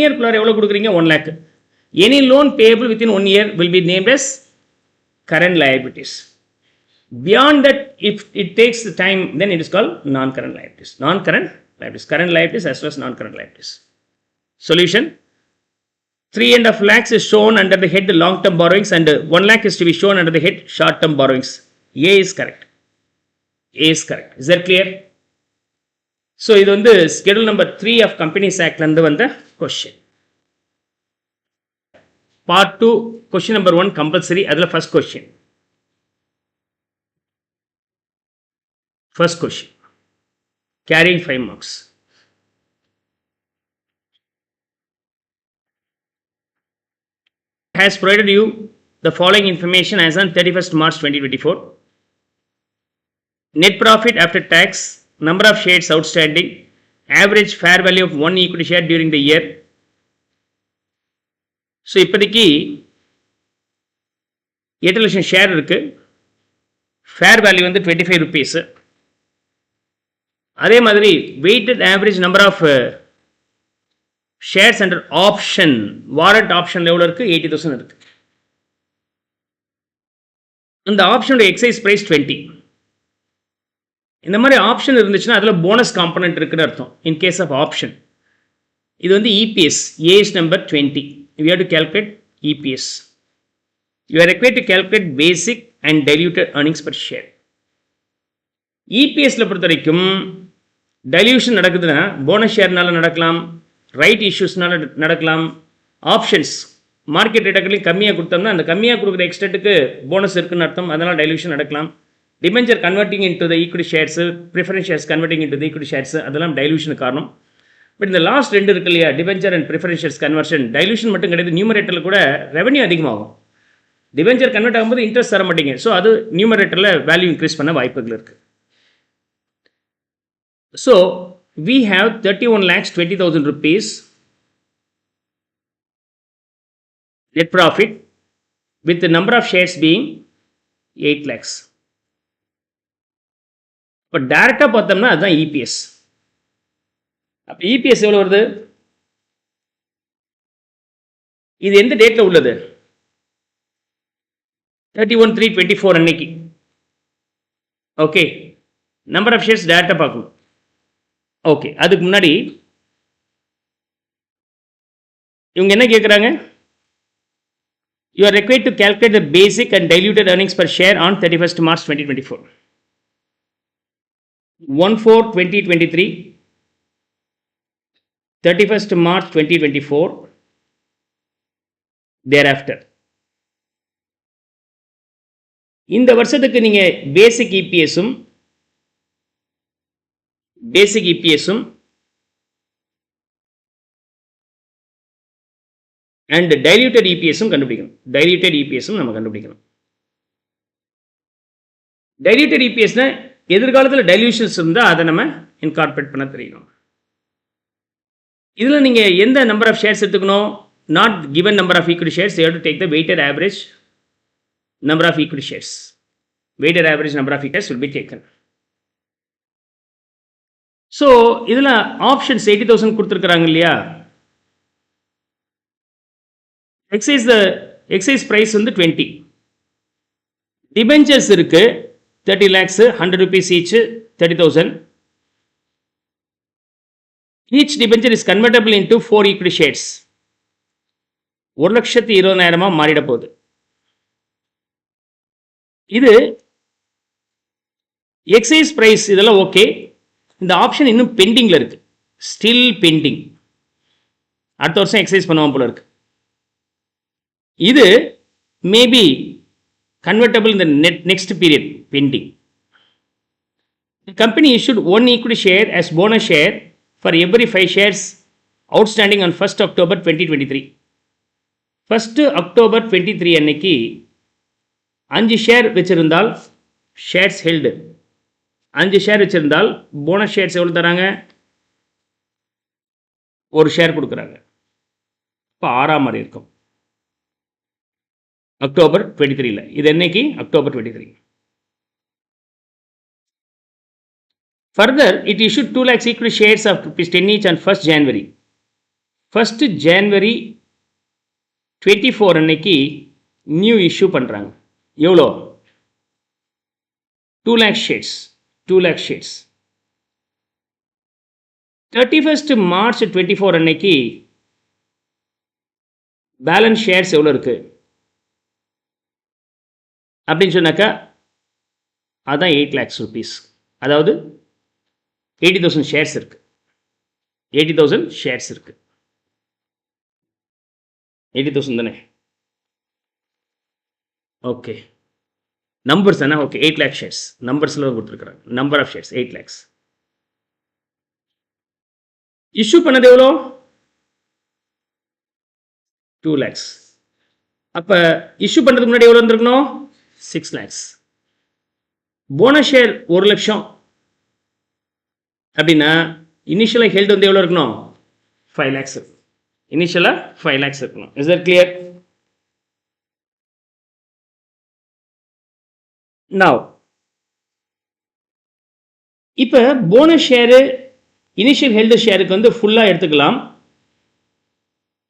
S1: இயர்க்குள்ளார எவ்வளோ கொடுக்குறீங்க? 1 lakh. Any loan payable within 1 year will be named as current liabilities. Beyond that, if it takes time, then it is called non-current liabilities. Current liabilities as well as non-current liabilities. Solution: 3.5 lakhs is shown under the head long-term borrowings and 1 lakh is to be shown under the head short-term borrowings. A is correct. Is that clear? So, இது வந்து schedule number 3 of Companies Act ல இருந்து வந்த question. Part 2, question number 1 compulsory. அதில் first question. Carrying 5 marks. Has provided you the following information as on 31st March 2024. Net profit after tax, number of shares outstanding, average fair value of one equity share during the year. So இப்போதைக்கு 8 லட்சம் share இருக்குது. Fair value வந்து 25 rupees. அதே மாதிரி weighted average number of shares under option, warrant option எவ்வளோ இருக்குது? 80,000 இருக்குது. அந்த ஆப்ஷனோட எக்ஸைஸ் ப்ரைஸ் 20. இந்த மாதிரி ஆப்ஷன் இருந்துச்சுன்னா அதில் போனஸ் காம்பனன்ட் இருக்குன்னு அர்த்தம். இன் கேஸ் ஆஃப் ஆப்ஷன் இது வந்து EPS, age number 20. You have to calculate EPS. You are required to calculate basic and diluted earnings per share. EPSல பொறுத்த வரைக்கும் டைல்யூஷன் நடக்குதுன்னா போனஸ் ஷேர்னால நடக்கலாம், ரைட் இஷ்யூஸ்னால நடக்கலாம், ஆப்ஷன்ஸ் மார்க்கெட் ரேட்டுகளையும் கம்மியாக கொடுத்தோம்னா அந்த கம்மியாக கொடுக்குற எக்ஸ்டென்ட்டுக்கு போனஸ் இருக்குன்னு அர்த்தம், அதனால் டைல்யூஷன் நடக்கலாம். Debenture converting into the equity shares, preference shares converting into the equity shares, அதெல்லாம் டைல்யூஷனுக்கு காரணம். பட் இந்த லாஸ்ட் 2 இருக்கு இல்லையா, debenture and preference shares conversion, dilution மட்டும் கிடையாது, நியூமரேட்டரில் கூட ரெவன்யூ அதிகமாகும். டிபெஞ்சர் கன்வெர்ட் ஆகும்போது இன்ட்ரெஸ்ட் தர மாட்டீங்க, ஸோ அது நியூமரேட்டரில் வேல்யூ இன்க்ரீஸ் பண்ண வாய்ப்புகள் இருக்குது. So we have 31,20,000 rupees net profit with the number of shares being 8 lakhs. இப்போ டைரக்டாக பார்த்தோம்னா அதுதான் EPS. அப்போ EPS எவ்வளோ வருது? இது எந்த டேட்டில் உள்ளது? 31/3/24 அன்னைக்கு. ஓகே, நம்பர் ஆஃப் ஷேர்ஸ் டைரக்டாக பார்க்கணும். ஓகே, அதுக்கு முன்னாடி இவங்க என்ன கேட்குறாங்க? You are required to calculate the basic and diluted earnings per share on 31st March 2024. 1/4/2023, 31st March 2024, thereafter. இந்த வருஷத்துக்கு நீங்கள் பேசிக் இபிஎஸும் அண்ட் டைல்யூட்டட் இபிஎஸும் கண்டுபிடிக்கணும். நம்ம கண்டுபிடிக்கணும். டைல்யூட்டட் இபிஎஸ்னா எதிர்காலத்தில் டைல்யூஷன்ஸ் இருந்தால் அதை நம்ம இன்கார்பரேட் பண்ண தெரியணும். இதில் நீங்கள் எந்த நம்பர் ஆஃப் ஷேர்ஸ் எடுத்துக்கணும்? Not given number of equity shares, you have to take the weighted average number of equity shares. weighted average number of shares will be taken. So இதில் ஆப்ஷன்ஸ் 80,000 கொடுத்துருக்குறாங்க இல்லையா, exercise price வந்து 20, debentures இருக்கு 30 lakhs, 100 rupees each, 30,000. Each debenture is convertible into 4 equity shares. 1,20,000 மாறிட போகுது. இது exercise price இதெல்லாம் okay. இந்த ஆப்ஷன் இன்னும் பெண்டிங்ல இருக்கு, ஸ்டில் பெண்டிங். அடுத்த வருஷம் எக்ஸைஸ் பண்ணுவோம் போல இருக்கு. இது maybe convertible in the next period, pending. The company issued 1 equity share as bonus share for every 5 shares outstanding on 1st October 2023. 1st October 23 அன்னைக்கு 5 ஷேர் வச்சிருந்தால், ஷேர்ஸ் ஹெல்டு 5 ஷேர் வச்சிருந்தால் bonus shares எவ்வளோ தராங்க, 1 share கொடுக்குறாங்க. இப்போ 6ஆம் மாதிரி இருக்கும் அக்டோபர் 23ல. இது என்னைக்கு, October 23. Further, it issued 2 lakhs equity shares of ₹10 each on 1st January. 1st January 24 அன்னைக்கு நியூ இஷ்யூ பண்ணுறாங்க. எவ்வளோ, 2 lakh shares. 2 lakh shares. 31st March 24 அன்னைக்கு பேலன்ஸ் ஷேர்ஸ் எவ்வளோ இருக்குது அப்படின்னு சொன்னாக்கா அதான் 8 lakhs rupees. அதாவது 80,000 ஷேர்ஸ் இருக்கு. 80,000 ஷேர்ஸ் இருக்கு. 80,000 தானே, ஓகே. நம்பர்ஸ் தானே, ஓகே. 8 lakh ஷேர்ஸ் நம்பர்ஸில் கொடுத்துருக்குறாங்க. Number of shares 8 lakhs. Issue பண்ணது எவ்வளோ, 2 lakhs. அப்போ இஷ்யூ பண்ணுறதுக்கு முன்னாடி எவ்வளோ வந்துருக்கணும், 6 lakhs. போனஸ் ஷேர் 1 லட்சம் அப்படின்னா இனிஷியலாக ஹெல்ட் வந்து எவ்வளோ இருக்கணும், 5 lakhs இருக்கும். இனிஷியலாக 5 lakhs இருக்கணும். Is that clear? நவ் இப்போ போனஸ் ஷேரு இனிஷியல் ஹெல்டு ஷேருக்கு வந்து ஃபுல்லாக எடுத்துக்கலாம்.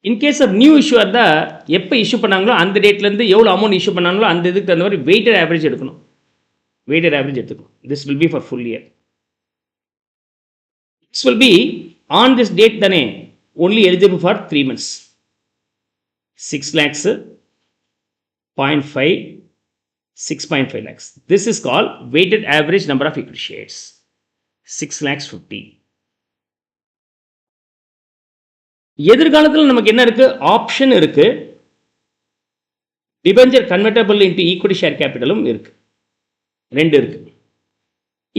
S1: இன்கேஸ் ஆஃப் நியூ இஷ்யூ இருந்தால் எப்போ இஷ்யூ பண்ணாங்களோ அந்த டேட்லேருந்து எவ்வளோ அமௌண்ட் இஷ்யூ பண்ணாங்களோ அந்த இதுக்கு தகுந்த மாதிரி வெயிட்டட் ஆவரேஜ் எடுக்கணும். வெயிட்டட் ஆவரேஜ் எடுத்துக்கணும். This will be for full year. This will be on this date தானே, only eligible for 3 months. 6 lakhs, 0.5, 6.5 lakhs. This is called weighted average number of equity shares. 6 lakhs 50. எதிர்காலத்தில் நமக்கு என்ன இருக்கு, option இருக்கு, debenture convertible into equity share கேபிட்டலும் இருக்கு, 2 இருக்கு.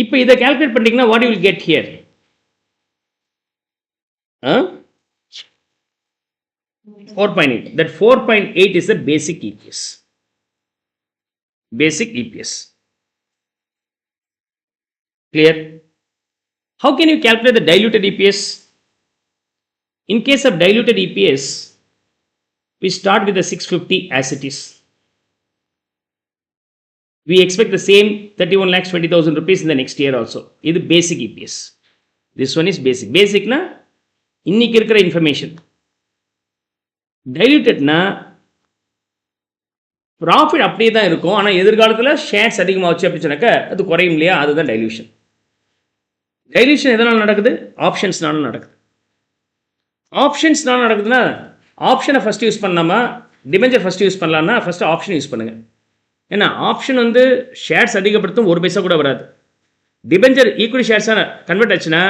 S1: இப்போ இதை கால்குலேட் பண்ணிட்டீங்கன்னா what you will get here, 4.8. That 4.8 is the basic EPS. Basic EPS. Clear? How can you calculate the diluted EPS? In case of diluted EPS, we start with the 650 as it is. We expect the same 31,20,000 rupees in the next year also. This is basic EPS. This one is basic. Basic na இன்னைக்கு இருக்கிற information. டைல்யூட்டட்னா profit அப்படியே தான் இருக்கும், ஆனால் எதிர்காலத்தில் shares அதிகமாகச்சு அப்படின்னு சொன்னாக்க அது குறையும் இல்லையா, அதுதான் டைல்யூஷன். டைல்யூஷன் எதனால் நடக்குது, ஆப்ஷன்ஸ்னால நடக்குது. ஆப்ஷன்ஸ்னால நடக்குதுன்னா ஆப்ஷனை ஃபஸ்ட்டு யூஸ் பண்ணாமல் டிபெஞ்சர் ஃபஸ்ட்டு யூஸ் பண்ணலான்னா ஃபஸ்ட்டு ஆப்ஷன் யூஸ் பண்ணுங்கள். ஏன்னா ஆப்ஷன் வந்து ஷேர்ஸ் அதிகப்படுத்தும், 1 பைசா கூட வராது. டிபெஞ்சர் ஈக்விட்டி ஷேர்ஸாக கன்வெர்ட் ஆச்சுன்னா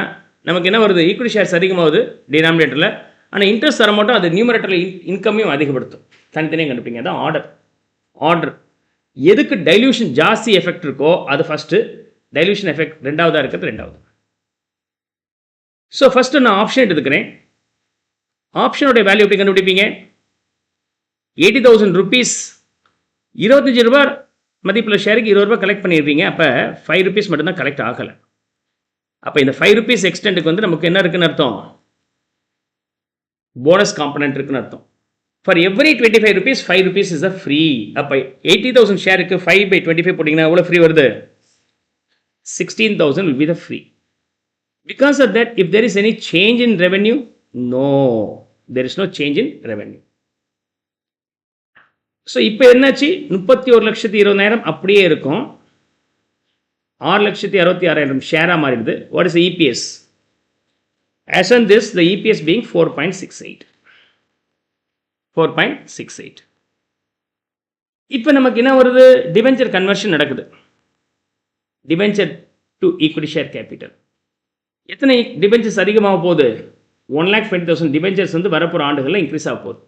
S1: நமக்கு என்ன வருது, ஈக்விட்டி ஷேர்ஸ் அதிகமாகுது டினாமினேட்டரில், ஆனால் இன்ட்ரெஸ்ட் தர மாட்டோம், அது நியூமரேட்டரில் இன்கமையும் அதிகப்படுத்தும். தனித்தனியாக கண்டுபிடிங்க. அதான் ஆர்டர். எதுக்கு டைல்யூஷன் ஜாஸ்தி எஃபெக்ட் இருக்கோ அது ஃபஸ்ட்டு, டைல்யூஷன் எஃபெக்ட் ரெண்டாவதாக இருக்கிறது ரெண்டாவது. ஸோ ஃபஸ்ட்டு நான் ஆப்ஷன் எடுத்துக்கிறேன். ஆப்ஷனுடைய வேல்யூ எப்படி கண்டுபிடிப்பீங்க, 80,000 rupees, 25 ரூபாய் மதிப்புள்ள ஷேருக்கு 20 ரூபாய் கலெக்ட் பண்ணியிருப்பீங்க. அப்போ 5 rupees மட்டும்தான் கலெக்ட் ஆகலை. அப்போ இந்த 5 rupees எக்ஸ்டெண்டுக்கு வந்து நமக்கு என்ன இருக்குன்னு அர்த்தம், போனஸ் காம்பனன்ட் இருக்குன்னு அர்த்தம். For every 25 rupees, 5 rupees is a free. அப்போ 80,000 ஷேருக்கு 5/25 போட்டிங்கன்னா எவ்வளோ ஃப்ரீ வருது? 16,000 will be the free. Because of that, if there is any change in revenue, no, there is no change in revenue. So இப்போ என்னாச்சு? 31,20,000 அப்படியே இருக்கும். 6,66,000 ஷேராக மாறிடுது. What is EPS? As on this, the EPS being 4.68. 4.68. இப்போ நமக்கு என்ன வருது? Debenture conversion நடக்குது. Debenture to equity share capital. எத்தனை டிபெஞ்சர்ஸ் அதிகமாக போகுது? 1,20,000 டிபெஞ்சர்ஸ் வந்து வரப்போகிற ஆண்டுகளில் இன்க்ரீஸ் ஆக போகுது.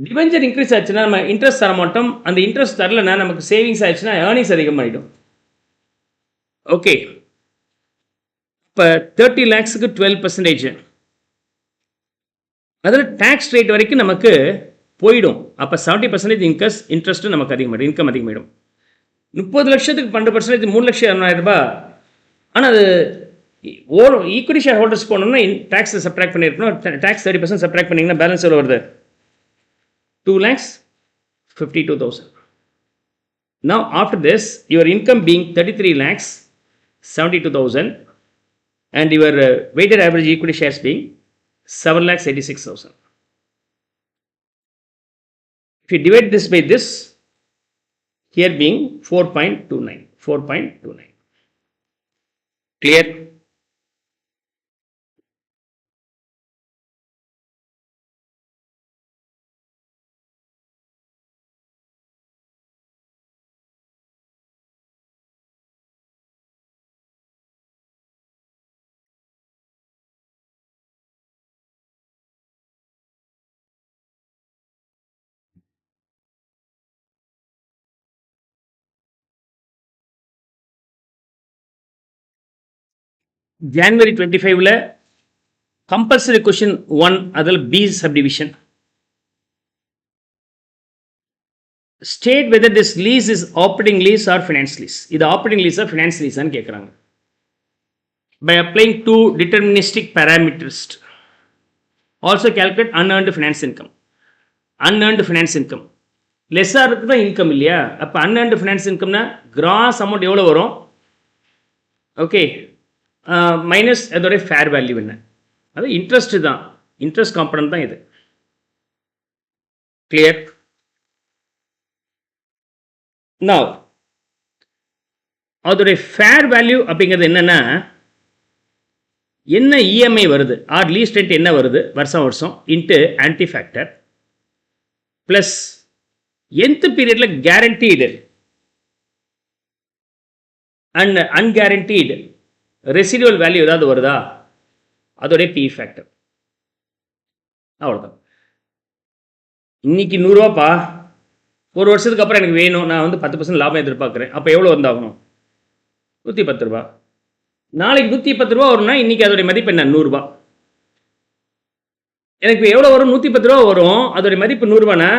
S1: டிபெஞ்சர் இன்க்ரீஸ் ஆச்சுன்னா நம்ம இன்ட்ரெஸ்ட் தர மாட்டோம். அந்த இன்ட்ரெஸ்ட் தரலன்னா நமக்கு சேவிங்ஸ் ஆச்சுன்னா ஏர்னிங்ஸ் அதிகமாகிடும். ஓகே, இப்போ 30 lakhsக்கு 12%. அதில் டேக்ஸ் ரேட் வரைக்கும் நமக்கு போயிடும். அப்போ 70% இன்ட்ரெஸ்ட்டு நமக்கு அதிகமாகிடும், இன்கம் அதிகமாகிடும். 30 லட்சத்துக்கு 12%, 3,60,000 ஆனால் அது ஈக்விட்டி ஷேர் ஹோல்டர்ஸ் போனோம்னா டேக்ஸ் சப்ட்ராக்ட் பண்ணியிருக்கணும். டேக்ஸ் 30% சப்ட்ராக்ட் பண்ணிங்கன்னா பேலன்ஸ் எவ்வளோ வருது? 2,52,000. Now after this, your income being 33,72,000 and your weighted average equity shares being 7,86,000. If you divide this by this, here being 4.29. 4.29. Clear? January 25ல compulsory question 1, அதில் B subdivision. State whether this lease is operating lease or finance lease. இது operating லீஸா finance லீஸான்னு கேட்குறாங்க. By applying 2 deterministic parameters also calculate unearned finance income. Unearned finance income லெஸ்ஸாக இருக்குது தான் income இல்லையா? அப்போ அன்ஏர்ன்டு ஃபினான்ஸ் இன்கம்னா கிராஸ் அமௌண்ட் எவ்வளோ வரும்? ஓகே, மைனஸ் அதோடைய ஃபேர் வேல்யூ என்ன? அது இன்ட்ரெஸ்ட் தான், இன்ட்ரெஸ்ட் காம்பனன்ட் தான் இது. கிளியர்? நவ் அதோடைய ஃபேர் வேல்யூ அப்படிங்கிறது என்னன்னா, என்ன இஎம்ஐ வருது ஆர் லீஸ் ரெண்ட் என்ன வருது வருஷம் வருஷம் இன்ட்டு ஆன்டி ஃபேக்டர் ப்ளஸ் எந்த பீரியடில் கேரண்டீடு அண்ட் அன்கேரண்டீடு ரெசிடுவல் வேல்யூ ஏதாவது வருதா, அதோடைய பி ஃபேக்டர். அவ்வளோதான். இன்னைக்கு 100 ரூபாப்பா, ஒரு வருஷத்துக்கு அப்புறம் எனக்கு வேணும், நான் வந்து 10% லாபம் எதிர்பார்க்குறேன். அப்போ எவ்வளோ வந்தாகணும்? 110 ரூபா. நாளைக்கு 110 ரூபா வரும்னா இன்னைக்கு அதோடைய மதிப்பு என்ன? 100 ரூபா. எனக்கு எவ்வளோ வரும்? 110 ரூபா வரும். அதோடைய மதிப்பு 100 ரூபானா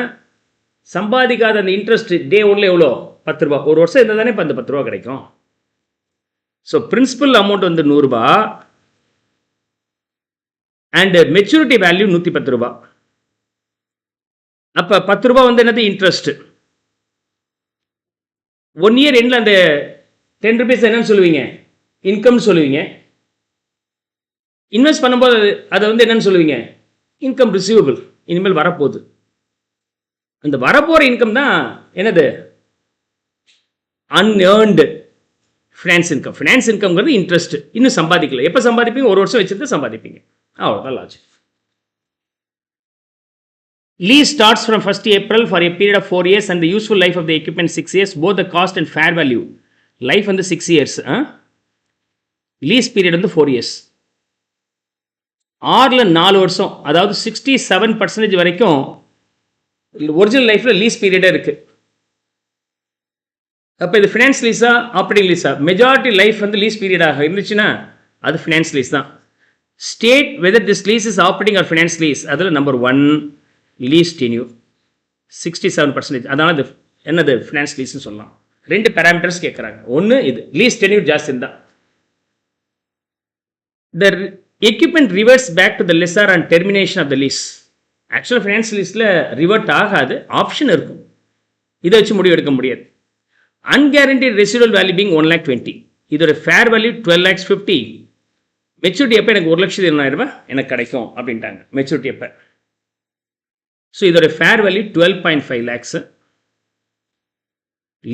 S1: சம்பாதிக்காத அந்த இன்ட்ரெஸ்ட் டே ஒன்ல எவ்வளோ? 10 ரூபா. ஒரு வருஷம் இருந்தால் தானே இப்போ அந்த 10 ரூபா கிடைக்கும். ஸோ பிரின்சிபல் அமௌண்ட் வந்து 100 ரூபா அண்ட் மெச்சூரிட்டி வேல்யூ 110 ரூபா. அப்போ 10 ரூபா வந்து என்னது? இன்ட்ரெஸ்ட். 1 இயர் எண்டில் அந்த 10 rupees என்னன்னு சொல்லுவீங்க? இன்கம் சொல்லுவீங்க. இன்வெஸ்ட் பண்ணும்போது அதை வந்து என்னன்னு சொல்லுவீங்க? Income receivable. இனிமேல் வரப்போகுது. அந்த வரப்போகிற இன்கம் தான் என்னது? Unearned finance income. ஃபினான்ஸ் இன்கம்ங்கிறது இன்ட்ரெஸ்ட். இன்னும் சம்பாதிக்கல. எப்போ சம்பாதிப்பீங்க? ஒரு வருஷம் வச்சுருந்து சம்பாதிப்பீங்க. அவ்வளோதான் logic. Lease starts from 1st April for a period of 4 years and the useful life of the equipment 6 years. Both the cost and fair value. Life வந்து 6 years. லீஸ் பீரியட் வந்து 4 years. 6ல் 4 வருஷம், அதாவது 67% வரைக்கும் ஒரிஜினல் லைஃப்பில் lease பீரியடே இருக்குது. அப்போ இது finance லீஸா ஆப்ரேட்டிங் லீஸா? மெஜாரிட்டி லைஃப் வந்து லீஸ் பீரியடாக இருந்துச்சுன்னா அது ஃபினான்ஸ் லீஸ் தான். State whether this lease is operating or finance lease. அதில் நம்பர் 1 லீஸ் டென்யூர் 67%. அதனால் இது என்னது? ஃபினான்ஸ் லீஸ்ன்னு சொல்லலாம். 2 பேராமீட்டர்ஸ் கேட்குறாங்க. ஒன்று இது லீஸ் டென்யூர் ஜாஸ்தி தான். The equipment reverts back to the lessor on termination of the lease ஆக்சுவலாக ஃபினான்ஸ் லிஸ்ட்டில் ரிவர்ட் ஆகாது, ஆப்ஷன் இருக்கும். இதை வச்சு முடிவு எடுக்க முடியாது. அன்கேரண்டிட் ரெசிடுவல் வேல்யூ பீங் 1,20,000. இதோட ஃபேர் வேல்யூ 12,50,000. மெச்சூரிட்டி எப்போ எனக்கு 1,20,000 எனக்கு கிடைக்கும் அப்படின்ட்டாங்க மெச்சூரிட்டி எப்போ. ஸோ இதோட fair value 12.5 lakhs.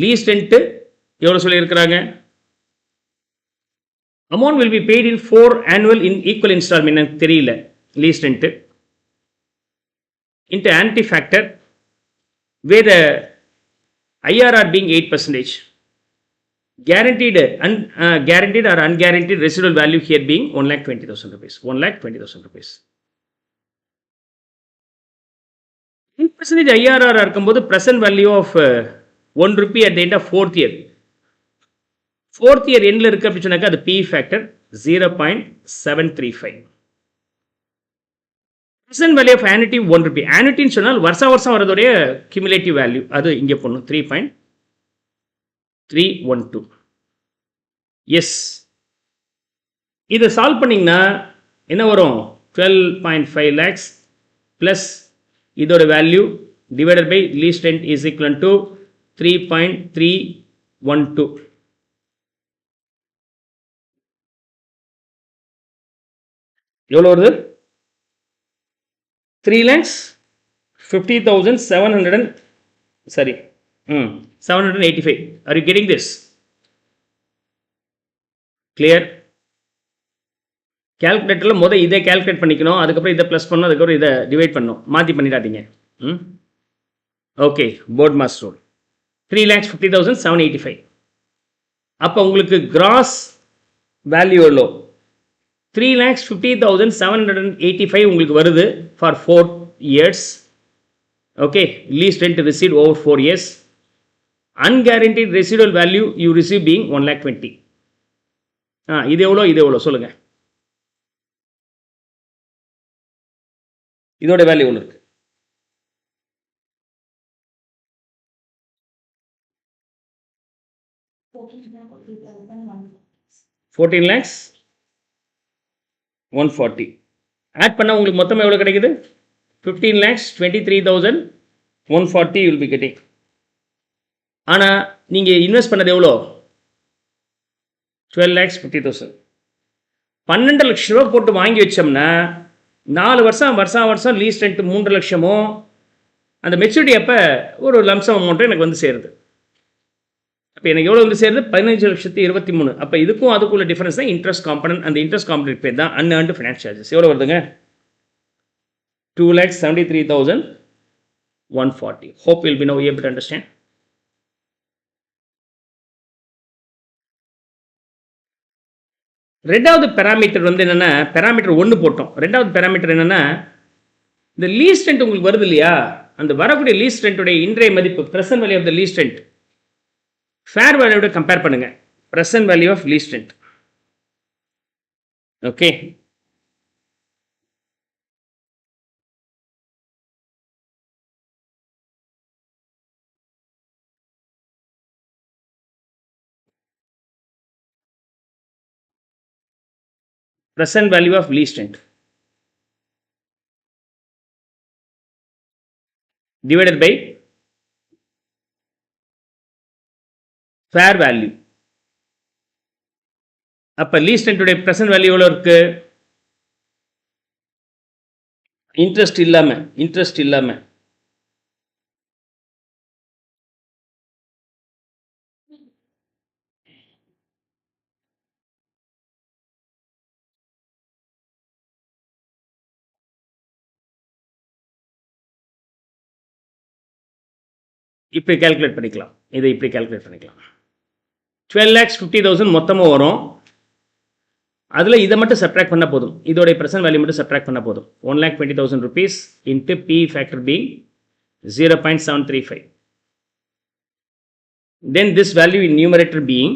S1: Lease rent எவ்வளோ சொல்லியிருக்கிறாங்க? Amount will be paid in 4 annual in equal installment. எனக்கு தெரியல lease rent into anti factor where the IRR being 8%. Guaranteed or unguaranteed residual value here being 1,20,000 rupees. 1,20,000 rupees. 8% IRR இருக்கும்போது present value of 1 rupee at the end of 4th year. 4th year எண்ணில் இருக்கு அப்படி சொன்னாக்கா அது P factor 0.735. present value of annuity 1 rupee. annuity சொன்னால் வருஷம் வரதோடைய cumulative value அது இங்கே போடணும் 3.312. எஸ், இதை சால்வ் பண்ணிங்கன்னா என்ன வரும்? 12.5 lakhs plus இதோட value divided by lease rent is equal to 3.312. எவ்வளோ வருது? 3,50,700 sorry 785. Are you getting this? Clear? கால்குலேட்டரில் முதல் இதை கால்குலேட் பண்ணிக்கணும், அதுக்கப்புறம் இதை ப்ளஸ் பண்ணணும், அதுக்கப்புறம் இதை டிவைட் பண்ணணும். மாற்றி பண்ணிடாதீங்க. ஓகே, போர்ட் மாஸ் ரூல் 3,50,785. அப்போ உங்களுக்கு கிராஸ் வேல்யூ எவ்வளோ? 3,50,785 உங்களுக்கு வருது for 4 years. Okay, lease rent receive over 4 years. Unguaranteed residual value you receive being 1,20,000. இது எவ்வளோ சொல்லுங்க. இதோட வேல்யூ எவ்வளோ இருக்கு? 14,140. ஆட் பண்ணால் உங்களுக்கு மொத்தம் எவ்வளோ கிடைக்குது? 15,23,140 will be getting. ஆனால் நீங்கள் இன்வெஸ்ட் பண்ணது எவ்வளோ? 12,50,000. 12 லட்ச ரூபா போட்டு வாங்கி வச்சோம்னா 4 வருஷம் லீஸ் ரெண்ட் 3 லட்சமோ, அந்த மெச்சூரிட்டி அப்போ ஒரு லம்சம் அமௌண்ட்டு எனக்கு வந்து சேருது. அப்போ எனக்கு எவ்வளோ வந்து சேருது? 15,23,000. அப்போ இதுக்கும் அதுக்குள்ள டிஃபரன்ஸ் தான் இன்ட்ரெஸ்ட் காம்பனன்ட். அந்த இன்ட்ரெஸ்ட் காம்பனன்ட் பேர் தான் அன்ஏர்ன்டு ஃபினான்ஸ் சார்ஜஸ். எவ்வளோ வருதுங்க? 2,73,140. Hope you'll be now able to understand. ரெண்டாவது பேராமீட்டர் வந்து என்னென்னா, பேராமீட்டர் 1 போட்டோம். ரெண்டாவது பேராமீட்டர் என்னென்னா, இந்த லீஸ் ரெண்ட் உங்களுக்கு வருது இல்லையா, அந்த வரக்கூடிய லீஸ் ரெண்ட்டுடைய இன்றைய மதிப்பு present value of the lease rent fair வேல்யூவோட கம்பேர் பண்ணுங்க. Present value of lease rent. Okay, present value of lease rent divided by fair value. அப்போ லீஸ் ரெண்ட்டுடைய present value எவ்வளோ இருக்கு? இன்ட்ரெஸ்ட் இல்லாமல் இப்படி கால்குலேட் பண்ணிக்கலாம். இதை இப்படி கால்குலேட் பண்ணிக்கலாம். 12,50,000 மொத்தமாக வரும். அதில் இதை மட்டும் சப்ட்ராக்ட் பண்ணால் போதும். இதோடைய ப்ரெசன்ட் வேல்யூ மட்டும் சப்ட்ராக்ட் பண்ணால் போதும். 1,20,000 rupees into P factor being 0.735. Then this value in numerator being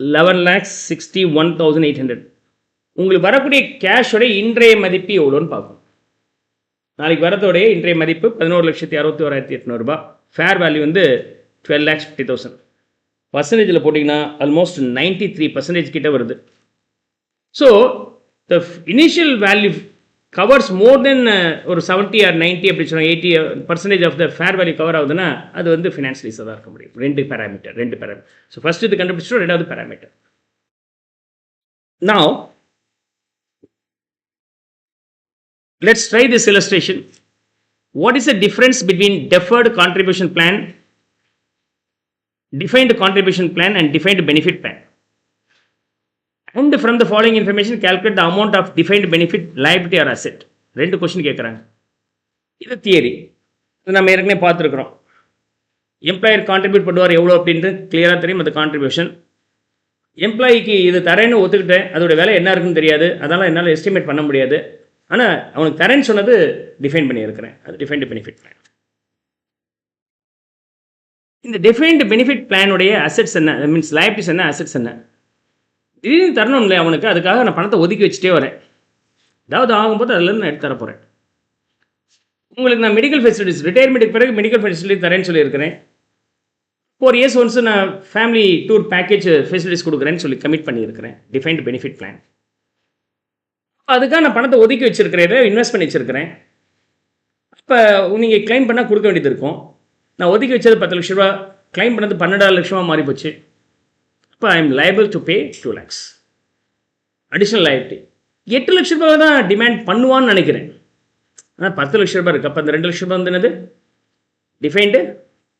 S1: 11,61,800. உங்களுக்கு வரக்கூடிய கேஷோட இன்றைய மதிப்பு எவ்வளோன்னு பார்க்கும். நாளைக்கு வரதோடைய இன்றைய மதிப்பு 11,61,800 ரூபாய். ஃபேர் வேல்யூ வந்து 12,50,000. பர்சன்டேஜில் போட்டிங்கன்னா ஆல்மோஸ்ட் 93% கிட்ட வருது. So the initial value covers more then ஒரு 70 ஆர் 90 அப்படி சொன்னால் 80% of the fair value cover ஆகுதுன்னா அது வந்து ஃபினான்ஸ் லீஸாக தான் இருக்க முடியும். ரெண்டு பேராமீட்டர். ஸோ ஃபர்ஸ்ட் இது கண்டுபிடிச்சிட்டோம், ரெண்டாவது parameter. Now, let's try this illustration. What is the difference between deferred contribution plan, defined contribution plan and defined benefit plan? And from the following information, calculate the amount of defined benefit liability or asset. ரெண்டு question கேட்குறாங்க. இது theory, இது நம்ம ஏற்கனவே பார்த்துருக்குறோம். Employer contribute பண்ணுவார் எவ்வளோ அப்படின்ட்டு கிளியராக தெரியும். அந்த கான்ட்ரிபியூஷன் எம்ப்ளாயிக்கு இது தரேன்னு ஒத்துக்கிட்டேன், அதோட வேலை என்ன இருக்குன்னு தெரியாது, அதனால் என்னால் எஸ்டிமேட் பண்ண முடியாது. ஆனால் அவனுக்கு தரேன்னு சொன்னது டிஃபைன் பண்ணியிருக்கிறேன், அது டிஃபைன்டு பெனிஃபிட் பிளான். இந்த டிஃபைன்டு பெனிஃபிட் பிளானுடைய அசெட்ஸ் என்ன, மீன்ஸ் லைபிலிட்டிஸ் என்ன, அசெட்ஸ் என்ன, திடீர்னு தரணும் இல்லை அவனுக்கு, அதுக்காக நான் பணத்தை ஒதுக்கி வச்சுட்டே வரேன். ஏதாவது ஆகும்போது அதுலேருந்து நான் எடுத்து தர போகிறேன். உங்களுக்கு நான் மெடிக்கல் ஃபெசிலிட்டிஸ் ரிட்டையர்மெண்ட்டுக்கு பிறகு மெடிக்கல் ஃபெசிலிட்டி தரேன்னு சொல்லியிருக்கிறேன். 4 years ஒன்ஸ் நான் ஃபேமிலி டூர் பேக்கேஜ் ஃபெசிலிட்டிஸ் கொடுக்குறேன்னு சொல்லி கமிட் பண்ணியிருக்கிறேன். Defined benefit plan. அதுக்காக நான் பணத்தை ஒதுக்கி வச்சிருக்கிறேன், இன்வெஸ்ட் பண்ணி வச்சிருக்கிறேன். இப்போ நீங்கள் கிளைம் பண்ணால் கொடுக்க வேண்டியது இருக்கும். நான் ஒதுக்கி வச்சது 10 லட்ச ரூபா, கிளைம் பண்ணது 12 லட்சமாக மாறி போச்சு. இப்போ I am liable to pay 2 lakhs additional liability. 8 லட்ச ரூபாய் தான் டிமாண்ட் பண்ணுவான்னு நினைக்கிறேன். ஆனால் 10 லட்ச ரூபாய் இருக்குது. அப்போ அந்த 2 லட்ச ரூபாய் வந்து என்னது, டிஃபைன்டு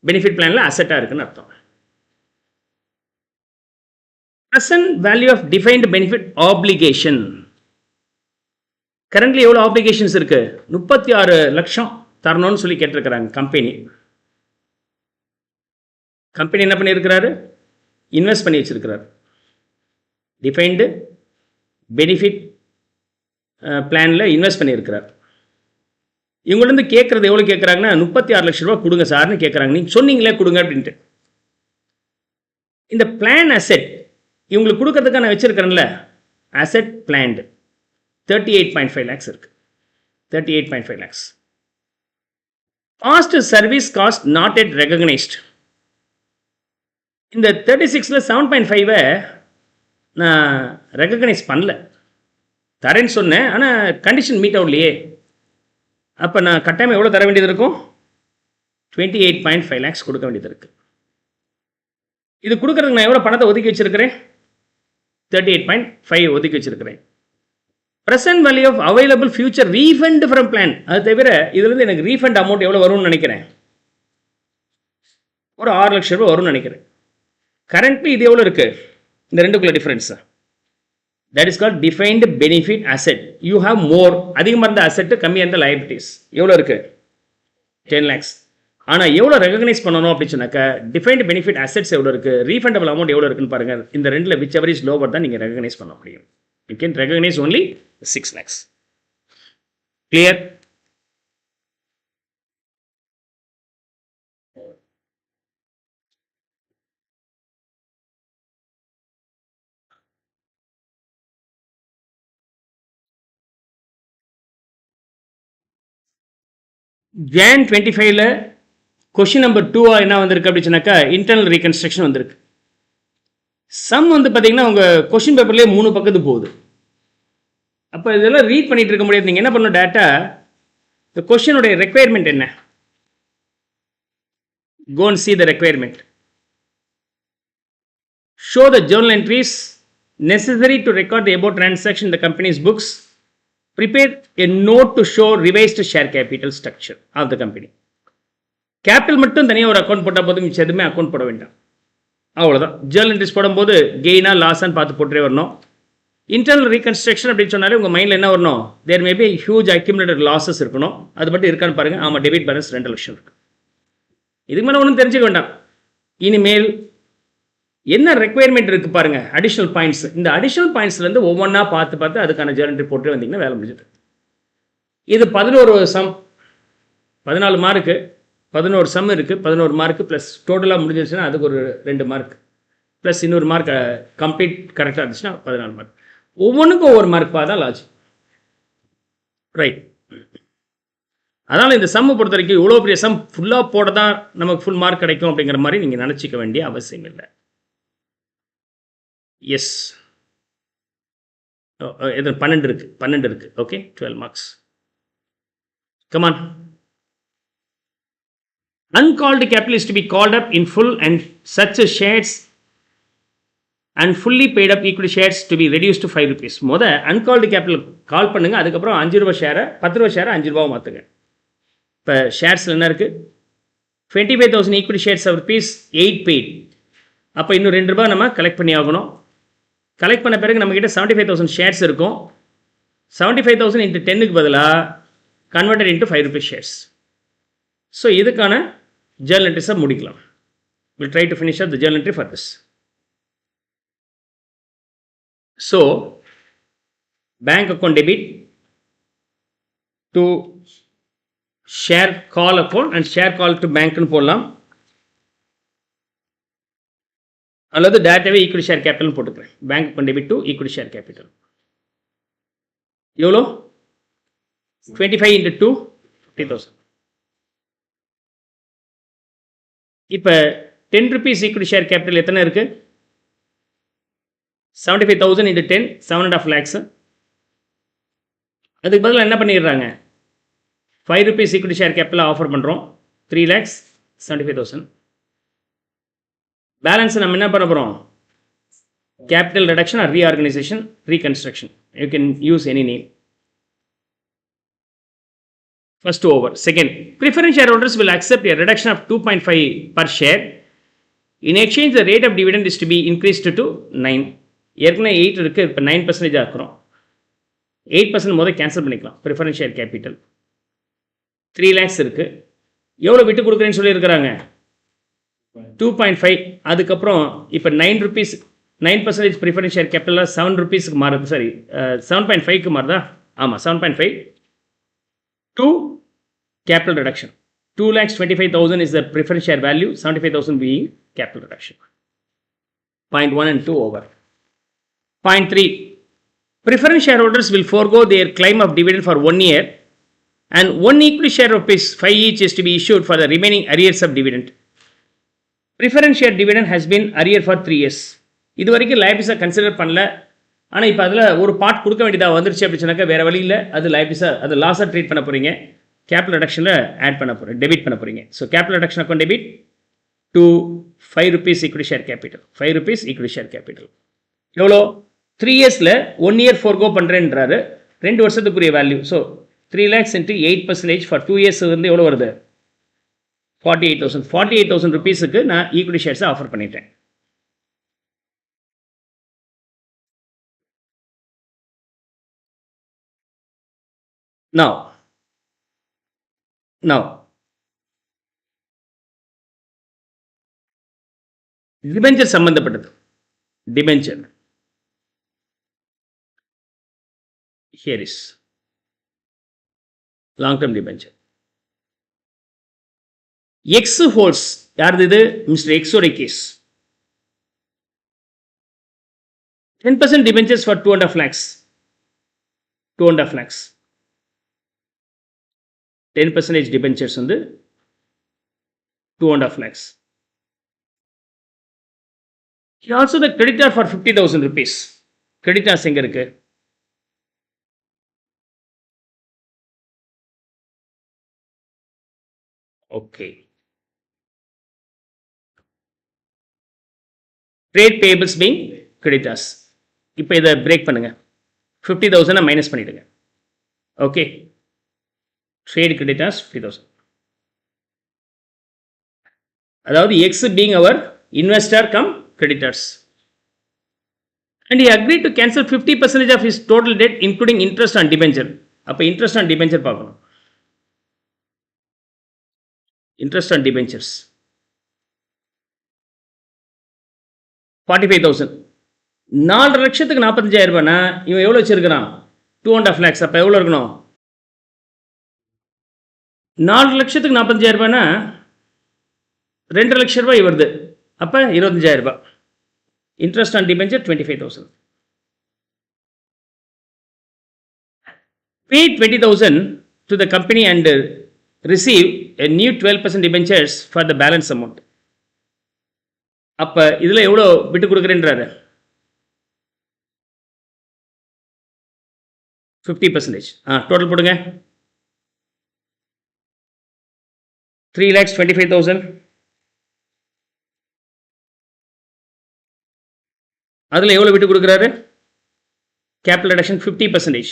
S1: பெனிஃபிட் பிளானில் அசெட்டாக இருக்குன்னு அர்த்தம். Present value of defined benefit application. Currently எவ்வளோ ஆப்ளிகேஷன்ஸ் இருக்குது, 36 லட்சம் தரணும்னு சொல்லி கேட்டிருக்கிறாங்க கம்பெனி. கம்பெனி என்ன பண்ணியிருக்கிறாரு, இன்வெஸ்ட் பண்ணி வச்சிருக்கிறார். டிஃபைன்டு பெனிஃபிட் பிளானில் இன்வெஸ்ட் பண்ணியிருக்கிறார். இவங்கள்ருந்து கேட்குறது எவ்வளோ கேட்குறாங்கன்னா, 36 லட்ச ரூபா கொடுங்க சார்னு கேட்குறாங்க. நீங்கள் சொன்னீங்களே கொடுங்க அப்படின்ட்டு. இந்த பிளான் அசெட் இவங்களுக்கு கொடுக்கறதுக்காக நான் வச்சுருக்கிறேன்ல, அசெட் பிளான்டு 38.5 lakhs இருக்குது. 38.5 lakhs. Past service cost not yet recognized. இந்த 36ல் 7.5 நான் ரெகக்னைஸ் பண்ணல, தரேன்னு சொன்னேன், ஆனால் கண்டிஷன் மீட் ஆகலையே. அப்போ நான் கட்டாயம் எவ்வளோ தர வேண்டியது இருக்கும், 28.5 lakhs கொடுக்க வேண்டியது இருக்குது. இது கொடுக்குறதுக்கு நான் எவ்வளோ பணத்தை ஒதுக்கி வச்சுருக்கிறேன், 38.5 ஒதுக்கி வச்சுருக்கிறேன். Present value of available future refund from plan. அது தவிர இதுலேருந்து எனக்கு ரீஃபண்ட் அமௌண்ட் எவ்வளோ வரும்னு நினைக்கிறேன், ஒரு 6 லட்ச ரூபா வரும்னு நினைக்கிறேன். கரண்ட்லி இது எவ்வளோ இருக்குது, இந்த ரெண்டுக்குள்ள difference, that is called defined benefit asset. You have more, அதிகமாக இருந்த அசெட்டு கம்மியாக இருந்த லைபிலிட்டிஸ். எவ்வளோ இருக்குது, 10 lakhs. ஆனால் எவ்வளோ ரெகக்னைஸ் பண்ணணும் அப்படின்னு சொன்னாக்கா, டிஃபைன்டு பெனிஃபிட் அசெட்ஸ் எவ்வளோ இருக்குது, ரீஃபண்டபிள் அமௌண்ட் எவ்வளோ இருக்குன்னு பாருங்கள். இந்த ரெண்டில் விச் எவர் இஸ் லோவர் தான் நீங்கள் ரெகக்னைஸ் பண்ண முடியும். You can recognize only 6 lakhs. Clear? Jan 25ல கொஸ்டின் நம்பர் 2 என்ன வந்திருக்கு அப்படின்னு சொன்னாக்கா, இன்டர்னல் ரீகன்ஸ்ட்ரக்ஷன் வந்திருக்கு. சம் வந்து பார்த்தீங்கன்னா உங்கள் கொஸ்டின் பேப்பர்லேயே 3 பக்கத்து போகுது. அப்போ இதெல்லாம் ரீட் பண்ணிட்டு இருக்க முடியாது. நீங்கள் என்ன பண்ணணும், டேட்டா இந்த கொஸ்டினுடைய ரெக்குயர்மெண்ட் என்ன, go and see the requirement. Show the journal entries necessary to record the above transaction in the company's books. Prepare a note to show revised share capital structure of the company. Capital மட்டும் தனியாக ஒரு account போட்டால் போதும், மிச்சம் எதுவுமே account போட வேண்டாம். அவ்வளோதான். ஜேர்னல் என்ட்ரிஸ் போடும்போது கெயினாக லாஸான்னு பார்த்து போட்டே வரணும். இன்டர்னல் ரீகன்ஸ்ட்ரக்ஷன் அப்படின்னு சொன்னாலே உங்கள் மைண்டில் என்ன வரணும், there may be huge accumulated losses இருக்கணும். அது மட்டும் இருக்கான்னு பாருங்கள். ஆமாம், டெபிட் பேலன்ஸ் 2 லட்சம் இருக்குது. இதுக்கு மேலே ஒன்றும் தெரிஞ்சுக்க வேண்டாம். இனிமேல் என்ன ரெக்குயர்மெண்ட் இருக்குது பாருங்கள், அடிஷ்னல் பாயிண்ட்ஸ். இந்த அடிஷ்னல் பாயிண்ட்ஸ்லேருந்து ஒவ்வொன்றா பார்த்து அதுக்கான ஜேர்னல் என்ட்ரி போட்டு வந்தீங்கன்னா வேலை முடிஞ்சது. இது 11 சம், 14 மார்க்கு, 11 சம் இருக்குது, 11 மார்க்கு ப்ளஸ் டோட்டலாக முடிஞ்சிருச்சுன்னா அதுக்கு ஒரு 2 மார்க் ப்ளஸ் இன்னொரு மார்க் கம்ப்ளீட் கரெக்டாக இருந்துச்சுன்னா 14 மார்க். ஒவ்வொன்றுக்கும் ஒவ்வொரு மார்க் பார்த்தா லாஜிக், ரைட். அதனால் இந்த சம்மை பொறுத்த வரைக்கும் இவ்வளோ பெரிய சம் ஃபுல்லாக போட தான் நமக்கு ஃபுல் மார்க் கிடைக்கும் அப்படிங்கிற மாதிரி நீங்கள் நினச்சிக்க வேண்டிய அவசியம் இல்லை. எஸ், இது 12 இருக்குது. Okay, 12 marks. Come on. Uncalled capital is to be called up in full and such shares and fully paid up equity shares to be reduced to 5 rupees. மொத uncalled capital கால் பண்ணுங்க, அதுக்கப்புறம் 5 ரூபாய் ஷேரை 10 ரூபாய் ஷேரை 5 ரூபாய் மாற்றுங்க. இப்போ ஷேர்ஸில் என்ன இருக்குது? 25,000 equity shares of rupees 8 paid. அப்போ இன்னும் 2 ரூபாய் நம்ம கலெக்ட் பண்ணி ஆகணும். கலெக்ட் பண்ண பிறகு நம்மக்கிட்ட 75,000 ஷேர்ஸ் இருக்கும். 75,000 into 10க்கு பதிலாக converted into 5 rupees shares. So இதுக்கான journal entries முடிக்கலாம். We'll try to finish up the journal entry for this. So, bank account debit to share call account and share call to bank னு போடலாம். அல்லது டேட்டாவே equity share capital போட்டுக்கிறேன். Bank account debit to equity share capital எவ்வளோ? 25 into 2 50,000. இப்போ 10 rupees equity share capital எத்தனை இருக்கு? 75,000 into 10 7.5 lakhs. அதுக்கு பதிலாக என்ன பண்ணிடுறாங்க? 5 rupees equity share capital offer பண்ணுறோம். 3,75,000. பேலன்ஸ் நம்ம என்ன பண்ண போகிறோம்? Capital reduction or reorganisation, reconstruction, you can use any name. First over. Second, preference shareholders will accept a reduction of 2.5 per share. In exchange, the rate of dividend is to be increased to 9. ஏற்கனவே 8 இருக்குது, இப்போ 9% ஆக்குறோம். 8% முதல் cancel பண்ணிக்கலாம். Preference share capital 3 lakhs இருக்குது. எவ்வளோ விட்டு கொடுக்குறேன்னு சொல்லியிருக்கிறாங்க? 2.5. அதுக்கப்புறம் இப்போ 9 rupees 9% ப்ரிஃபரன்ஸ் ஷேர் கேபிட்டலாக 7 rupeesக்கு மாறுது. சாரி 7.5க்கு மாறுதா? ஆமாம் 7.5. 2 capital reduction. 2,25,000 is the preference share value, 75,000 being capital reduction. Point 1 and 2 over. Point 3. Preference shareholders will forego their claim of dividend for 1 year and 1 equity share of rupees 5 each is to be issued for the remaining arrears of dividend. Preference share dividend has been arrear for 3 years. இது வரைக்கும் லைபிஸாக consider பண்ணல. ஆனால் இப்போ அதில் ஒரு part கொடுக்க வேண்டியதாக வந்துருச்சு அப்படின்னாக்கா வேறு வழியில் அது லைபிஸாக அது லாஸாக ட்ரீட் பண்ண போகிறீங்க. கேபிட்டல் ரிடக்ஷனில் ஆட் பண்ண போகிறீங்க, டெபிட் பண்ண போகிறீங்க. So capital reduction account debit to 5 rupees equity share capital. 5 rupees equity share capital எவ்வளோ? 3 yearsல 1 year forgo பண்ணுறேன்றாரு, 2 வருஷத்துக்குரிய value. So 3 lakhs into 8% for 2 years வந்து எவ்வளோ வருது? 48,000. 48,000 rupeesக்கு நான் ஈக்விட்டி ஷேர்ஸை ஆஃபர் பண்ணிட்டேன். Now, டிபெஞ்சர் சம்பந்தப்பட்டது. Debenture here is long term debenture. X holes யாருது? இது மிஸ்டர் எக்ஸோட case. 10% debentures for 2.5 lakhs. 2.5 lakhs. 10% debentures வந்து 2.5 lakhs. He also the creditor for 50,000 rupees. Creditors எங்க இருக்கு? Okay. Trade payables being creditors. இப்போ இதை பிரேக் பண்ணுங்க. 50,000 மைனஸ் பண்ணிடுங்க. Okay, trade creditors 50,000. அதாவது X being our investor cum creditors. And he agreed to cancel 50% of his total debt including interest on debenture. அப்போ interest on debenture பார்க்கணும். Interest on debentures 45,000. 4,45,000 ரூபாய்னா இவன் எவ்வளோ வச்சிருக்கிறான்? 2.5 lakhs. அப்போ எவ்வளோ இருக்கணும்? 4,45,000 ரூபாய்னா 2 லட்சம் ரூபாய் வருது. அப்போ 25,000 ரூபாய். Interest on debenture 25,000. Pay 20,000 to the company and receive a new 12% debentures for the balance amount. அப்போ இதில் எவ்வளோ விட்டு கொடுக்குறேன்றாரு? 50%. டோட்டல் போடுங்க. 3,25,000. அதில் எவ்வளோ விட்டு கொடுக்குறாரு? Capital reduction 50%.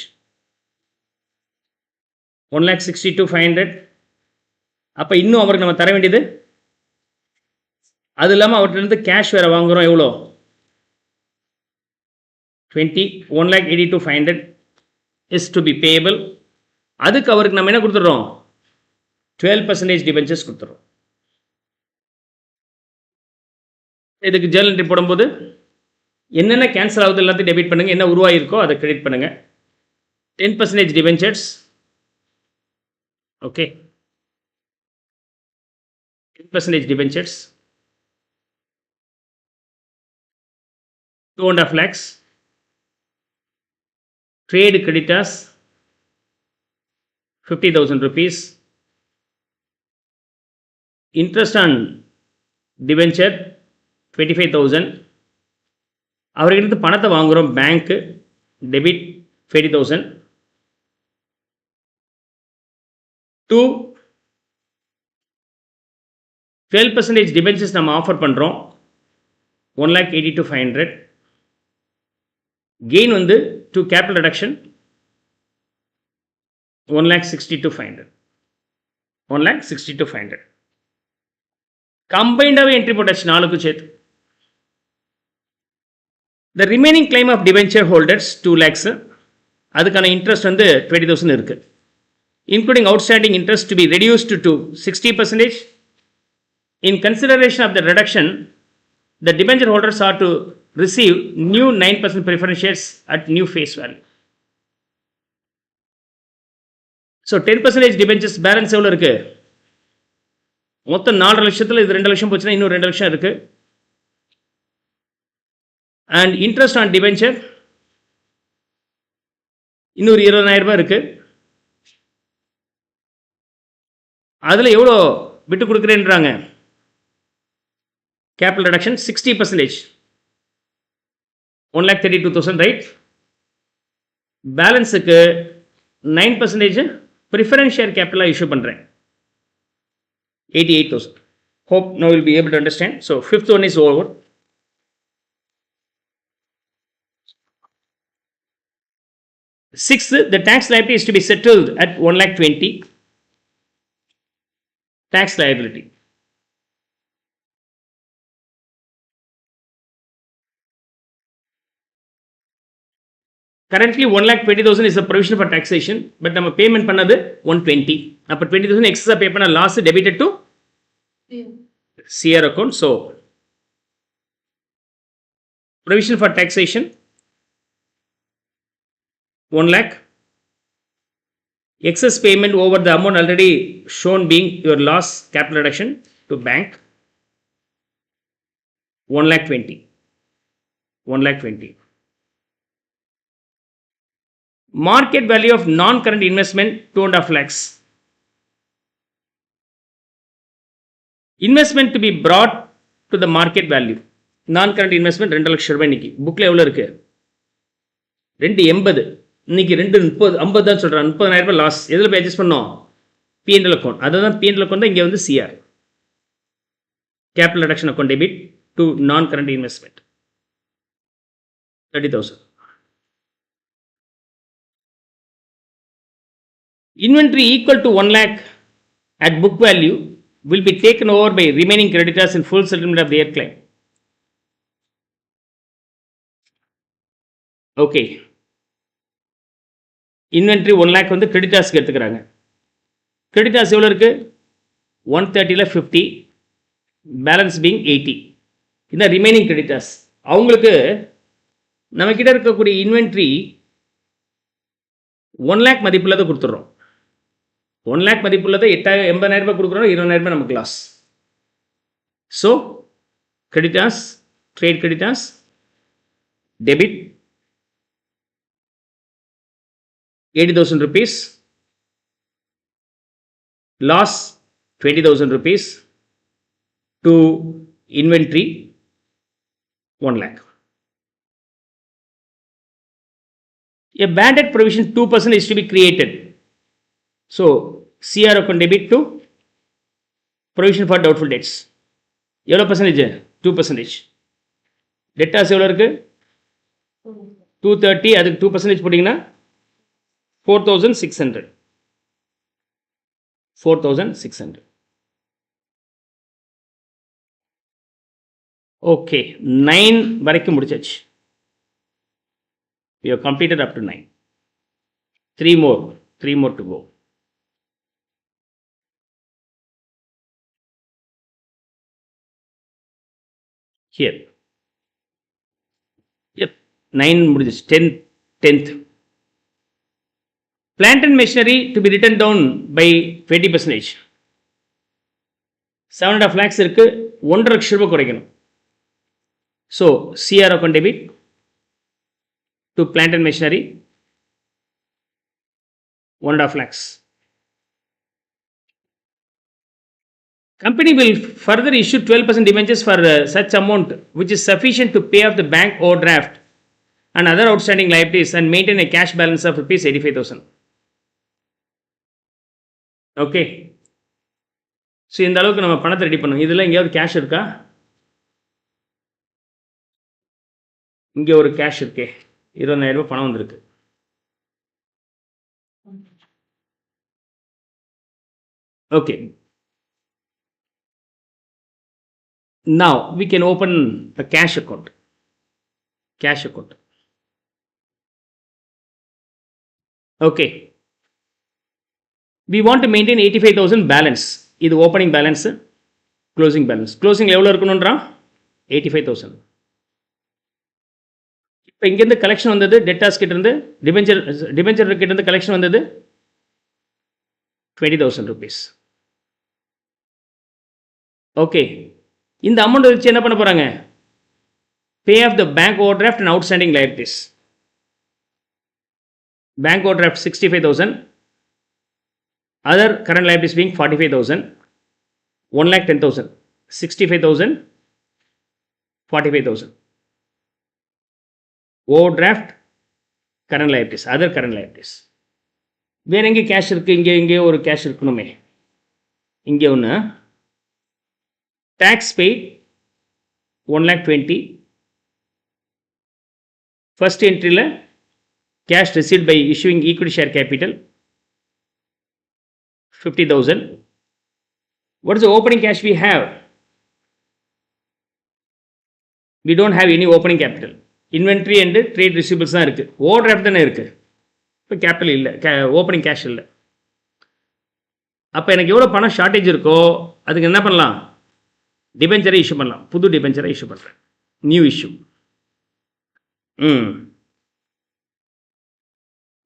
S1: 1,62,500. அப்போ இன்னும் அவருக்கு நம்ம தர வேண்டியது, அது இல்லாமல் அவர்கிட்ட கேஷ் வேறு வாங்குகிறோம். எவ்வளோ? 1,82,500 is to be payable. அதுக்கு அவருக்கு நம்ம என்ன கொடுத்துட்றோம்? 12% டிபென்ச்சர்ஸ் கொடுத்துட்றோம். இதுக்கு ஜேர்னல் என்ட்ரி போடும்போது என்னென்ன கேன்சல் ஆகுது எல்லாத்தையும் டெபிட் பண்ணுங்கள், என்ன உருவாயிருக்கோ அதை கிரெடிட் பண்ணுங்கள். 10% debentures. Okay, 10% debentures, 2.5 lakhs, trade creditors 50,000 rupees, interest on debenture 25,000. அவர்கிட்ட பணத்தை வாங்குகிறோம், பேங்க்கு டெபிட் 50,000. 2 12% debentures நம்ம ஆஃபர் பண்ணுறோம், 1,82,500. கெயின் வந்து to capital reduction 1,62,500. 1,62,500. கம்பைண்டாகவே என்ட்ரி போட்டாச்சு 4க்கு சேர்த்து. The remaining claim of debenture holders 2 lakhs. அதுக்கான இன்ட்ரெஸ்ட் வந்து 20,000 இருக்கு, including outstanding interest to be reduced to 60%. In consideration of the reduction, the debenture holders are to receive new 9% preference shares at new face value. So 10% debentures balance எவ்வளோ இருக்கு? மொத்தம் 4 லட்சத்தில் இது 2 லட்சம் போச்சுன்னா இன்னும் 2 லட்சம் இருக்கு. அண்ட் இன்ட்ரெஸ்ட் ஆன் டிபென்ச்சர் இன்னொரு 20,000 ரூபாய் இருக்கு. அதில் எவ்வளோ விட்டு கொடுக்குறேன்றாங்க? Capital reduction 60%, 1,32,000, right? பேலன்ஸுக்கு 9% ப்ரிஃபரன்ஸ் ஷேர் கேபிட்டலாக இஷ்யூ பண்ணுறேன், 88,000. Hope now will be able to understand. So fifth one is over. Sixth, the tax liability is to be settled at 1,20,000. Tax liability. Currently 1,20,000 is the provision for taxation, but நம்ம payment பண்ணது 120. அப்போ 20,000 extra pay பண்ண loss debited to CR account. So provision for taxation 1 lakh. Excess payment over the amount already shown being your loss, capital reduction to bank 1,20,000. 1,20,000. Market value of non-current investment 2.5 lakhs. Investment to be brought to the market value. Non-current investment 2 லட்சம் ரூபாய். இன்னைக்கு புக்கில் எவ்வளோ இருக்கு? 280. இன்னைக்கு 230, 50 தான் சொல்கிறேன். 30,000 ரூபாய் லாஸ். எதில் போய் அட்ஜஸ்ட் பண்ணோம்? P&L account. அதுதான் P&L அக்கௌண்ட் தான் இங்கே வந்து CR, capital reduction account debit to நான் current investment 30,000. Inventory equal to 1 lakh at book value will be taken over by remaining creditors in full settlement of their claim. Okay. Inventory 1 lakh வந்து creditors எடுத்துக்கிறாங்க. Creditors எவ்வளோ இருக்கு? 130ல 50, balance being 80. இந்த remaining creditors அவங்களுக்கு நம்ம கிட்ட இருக்கக்கூடிய inventory 1 lakh மதிப்புள்ளதை கொடுத்துட்றோம். 1 lakh மதிப்புள்ளதை 80,000 ரூபாய் கொடுக்குறோம், 20,000 ரூபாய் நமக்கு லாஸ். So creditors, trade creditors, debit 80,000 rupees, loss 20,000 rupees to inventory 1 lakh. A bad debt provision 2% is to be created. So CR account debit to provision for doubtful dates எவ்வளோ percentage? 2%. Debtors எவ்வளோ இருக்குது? 230. அதுக்கு 2% போட்டிங்கன்னா 4,600. 4,600. ஓகே, 9 வரைக்கும் முடிச்சாச்சு. We have completed up to 9. 3 more to go. Here. Yep, 9 முடிஞ்சிச்சு. 10th. Plant and machinery to be written down by 20%. 7.5 lakhs இருக்கு, 1.5 லட்சம் ரூபாய் குறைக்கணும். So CR account debit to plant and machinery 1.5 lakhs. Company will further issue 12% debentures for such amount which is sufficient to pay off the bank overdraft and other outstanding liabilities and maintain a cash balance of rupees 85,000. Okay, so இந்த அளவுக்கு நம்ம பணத்தை ready பண்ணணும். இதில் எங்கேயாவது cash இருக்கா? இங்கே ஒரு கேஷ் இருக்கே, 20,000 ரூபாய் பணம் வந்திருக்கு. Okay, now we can open a cash account. Okay, we want to maintain 85,000 balance. இது opening balance, closing balance. Closing எவ்வளோ இருக்கணுன்றான்? 85,000. இப்போ இங்கேருந்து கலெக்ஷன் வந்தது, டெட்டாஸ் கிட்டேருந்து, டிபெஞ்சர் கிட்டேருந்து கலெக்ஷன் வந்தது 20,000 rupees. ஓகே, இந்த அமௌண்ட் வச்சு என்ன பண்ண போகிறாங்க? Pay off the bank overdraft and outstanding liabilities. Bank overdraft 65,000, other current liabilities being 45,000, 1,10,000, 65,000, 45,000. Overdraft, current liabilities, other current liabilities. வேறு எங்கே கேஷ் இருக்குது? இங்கே ஒரு கேஷ் இருக்கணுமே. இங்கே ஒன்று. Tax paid 1,20,000. ஃபர்ஸ்ட் என்ட்ரியில் cash received by issuing equity share capital 50,000. What is the opening cash we have? We don't have any opening capital. Inventory and trade receivables தான் இருக்குது. ஓவர்டிராஃப்ட் தானே இருக்குது. இப்போ கேபிட்டல் இல்லை, ஓப்பனிங் கேஷ் இல்லை. அப்போ எனக்கு எவ்வளோ பணம் ஷார்ட்டேஜ் இருக்கோ அதுக்கு என்ன பண்ணலாம்? டிபெஞ்சரை இஷ்யூ பண்ணலாம். புது டிபெஞ்சரை இஷ்யூ பண்ணுறேன், new issue.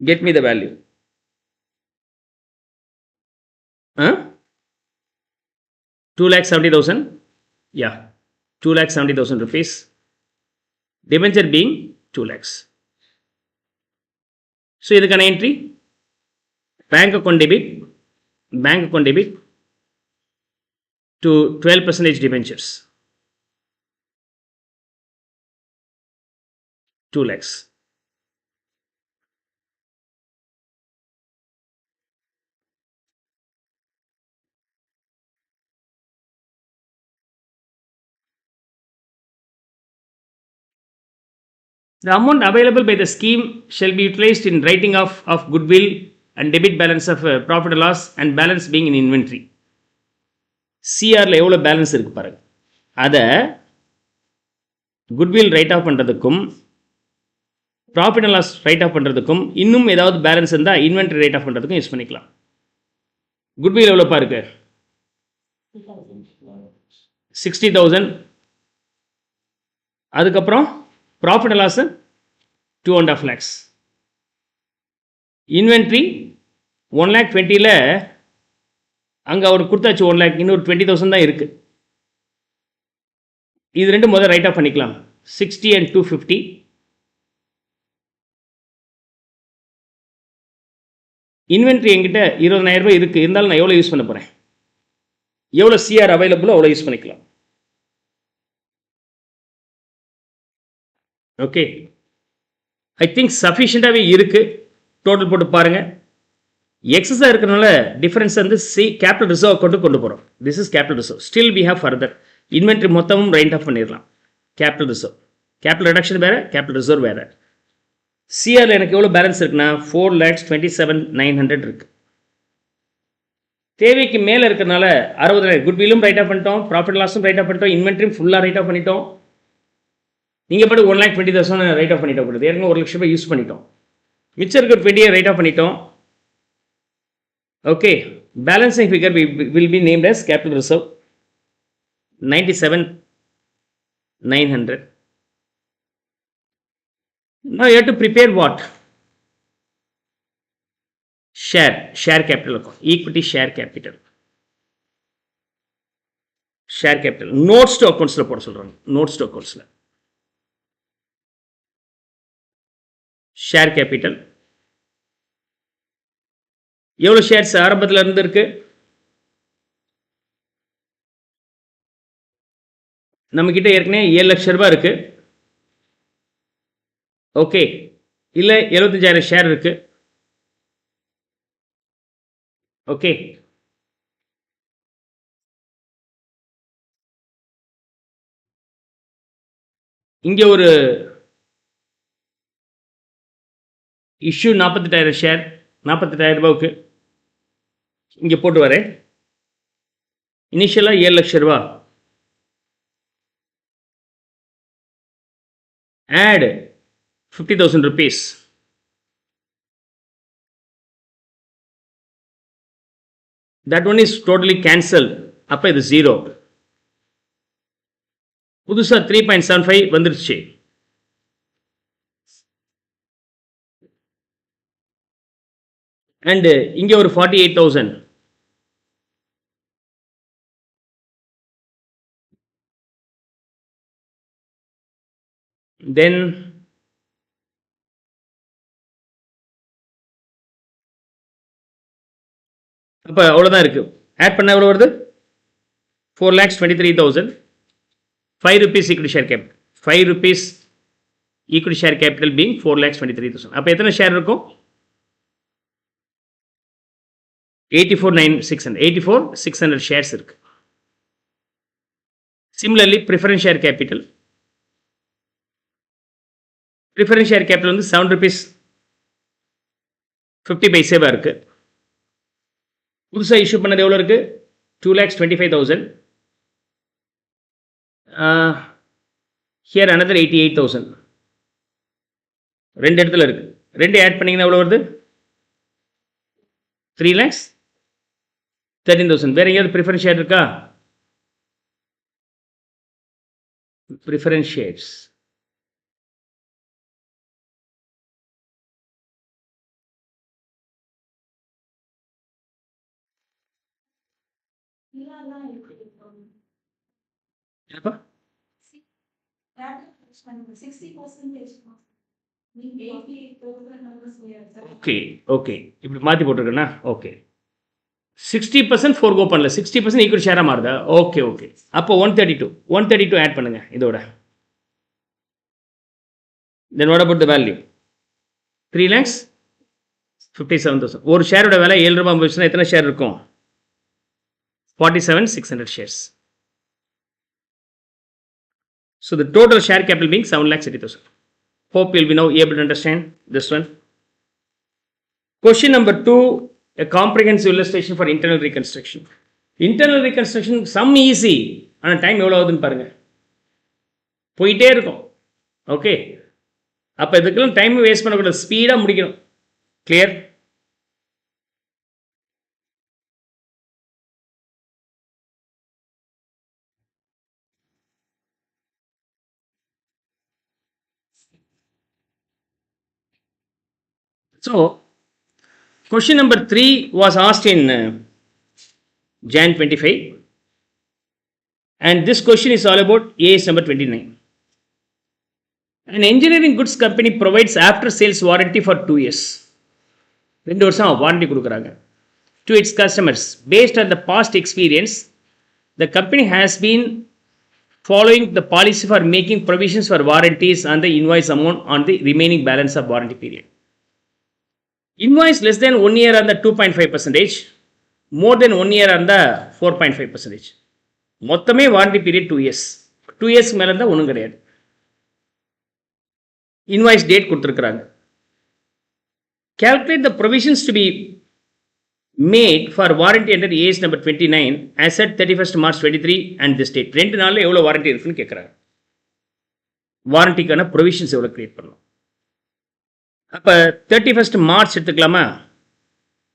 S1: Get me the value. 2,70,000. Yeah, 2,70,000 rupees. Debenture being 2 lakhs. So இதுக்கான entry bank account debit to 12% debentures 2 lakhs. The amount available by the scheme shall be utilized in writing off of goodwill and debit balance of profit or loss and balance being in inventory. சிஆரில் எவ்வளோ balance இருக்குது பாருங்க. அதை goodwill write off பண்ணுறதுக்கும் profit and loss write off பண்ணுறதுக்கும் இன்னும் ஏதாவது balance இருந்தால் இன்வென்ட்ரி ரைட் ஆஃப் பண்ணுறதுக்கும் யூஸ் பண்ணிக்கலாம். குட்வில் எவ்வளோப்பா இருக்கு? 60,000. அதுக்கப்புறம் profit and loss 2.5 lakhs. Inventory 1,20,000 அங்கே அவர் கொடுத்தாச்சு 1 lakh, இன்னொரு 20,000 தான் இருக்குது. இது ரெண்டு முதல் ரைட் ஆஃப் பண்ணிக்கலாம். 60 and 250. இன்வென்ட்ரி என்கிட்ட 20,000 ரூபாய் இருக்குது, இருந்தாலும் நான் எவ்வளோ யூஸ் பண்ண போகிறேன்? எவ்வளோ சிஆர் அவைலபிளோ அவ்வளோ யூஸ் பண்ணிக்கலாம். ஓகே, ஐ திங்க் சஃபிஷியண்ட்டாகவே இருக்குது. டோட்டல் போட்டு பாருங்கள். எக்ஸஸாக இருக்கிறனால டிஃபரன்ஸ் வந்து கேபிட்டல் ரிசர்வ் கொண்டு போகிறோம். This is capital reserve. Still we have further inventory மொத்தமும் ரைட் ஆஃப் பண்ணிடலாம். கேபிட்டல் ரிசர்வ், கேபிட்டல் ரிடக்ஷன் வேறு, கேபிட்டல் ரிசர்வ் வேறு. சிஆரில் எனக்கு எவ்வளோ பேலன்ஸ் இருக்குன்னா 4,27,900 இருக்குது. தேவைக்கு மேலே இருக்கிறனால 60,000 குட்வில்லும் ரைட் ஆஃப் பண்ணிட்டோம், ப்ராஃபிட் லாஸும் ரைட் ஆஃப் பண்ணிட்டோம், இன்வென்ட்ரியும் ஃபுல்லாக ரைட் ஆஃப் பண்ணிட்டோம். நீங்கள் பாட்டு 1,20,000 ரைட் ஆஃப் பண்ணிட்டோம் கூடாது, ஏற்கனவே 1,00,000 ரூபாய் யூஸ் பண்ணிட்டோம். மிச்சம் இருக்கிற 20 ரைட் ஆஃப் பண்ணிட்டோம். Okay, balancing figure will be named as capital reserve 97,900. Now you have to prepare what? Share capital account, equity share capital. Share capital. Notes to accounts போட சொல்றாங்க. Notes to accounts. Share capital. எவ்வளவு shares ஆரம்பத்தில் இருந்து இருக்கு? நம்ம கிட்ட ஏற்கனவே 7 லட்சம் ரூபாய் இருக்கு. ஓகே, இல்ல 75,000 ஷேர் இருக்கு. ஓகே, இங்க ஒரு இஷ்யூ 48,000 ஷேர், 48,000 ரூபாய்க்கு இங்க போட்டு வரேன். இனிஷியலா 7 லட்சம் ரூபாய். add 50,000 rupees. That one is totally cancelled. அப்போ இது 0. புதுசா 3.75 வந்துருச்சு. அண்ட் இங்க ஒரு 48,000. தென் அப்போ அவ்வளோதான் இருக்கு. ஆட் பண்ண எவ்வளோ வருது? 4,23,000. 5 rupees equity share capital. 5 rupees equity share capital being 4,23,000. அப்போ எத்தனை ஷேர் இருக்கும்? 84,600 ஷேர்ஸ் இருக்கு. Similarly, preference share capital. Preference share capital வந்து 7 rupees 50 பைசேவா இருக்கு. புதுசாக இஷ்யூ பண்ணது எவ்வளோ இருக்கு? 2,25,000. Here another 88,000. ரெண்டு இடத்துல இருக்கு. ரெண்டு ஆட் பண்ணீங்கன்னா எவ்வளோ வருது? 3,13,000. வேற எங்கேயாவது ப்ரிஃபரன்ஸ் ஷேர் இருக்கா? ப்ரிஃபரன்ஸ் ஷேர்ஸ் ஓகே ஓகே, இப்படி மாற்றி போட்டிருக்கேன்னா ஓகே. 60% ஃபோர்கோ பண்ணல, 60% ஈக்குவல் ஷேராக மாறுதா? Okay okay. அப்போ 132 ஆட் பண்ணுங்க இதோட. Then what about the value? 3,57,000. ஒரு ஷேரோட விலை 7 ரூபாய் போச்சுன்னா எத்தனை ஷேர் இருக்கும்? 47,600 shares. So the total share capital being 7,30,000. Hope you'll be now able to understand this one. Question number 2, a comprehensive illustration for internal reconstruction. Internal reconstruction some easy, ஆனால் time எவ்வளோ ஆகுதுன்னு பாருங்க, போயிட்டே இருக்கும். ஓகே, அப்போ இதுக்கெல்லாம் time waste பண்ணக்கூடாது, ஸ்பீடாக முடிக்கணும். Clear? So, question number 3 was asked in Jan 25, and this question is all about AS number 29. An engineering goods company provides after sales warranty for 2 years. 2 வருஷம் வாரண்டி கொடுக்குறாங்க to its customers. Based on the past experience, the company has been following the policy for making provisions for warranties on the invoice amount on the remaining balance of warranty period. Invoice less than 1 year அந்த 2.5%, more than 1 year அந்த 4.5%. மொத்தமே warranty period 2 years. 2 இயர்ஸ்க்கு மேலே இருந்தால் ஒன்றும் கிடையாது. Invoice date கொடுத்துருக்குறாங்க. Calculate the provisions to be made for warranty under AS number 29 as at 31st March 23 and this date. 2 நாளில் எவ்வளோ வாரண்டி இருக்குன்னு கேட்குறாங்க. வாரண்டிக்கான ப்ரொவிஷன்ஸ் எவ்வளோ கிரியேட் பண்ணலாம். அப்போ 31st மார்ச் எடுத்துக்கலாமா?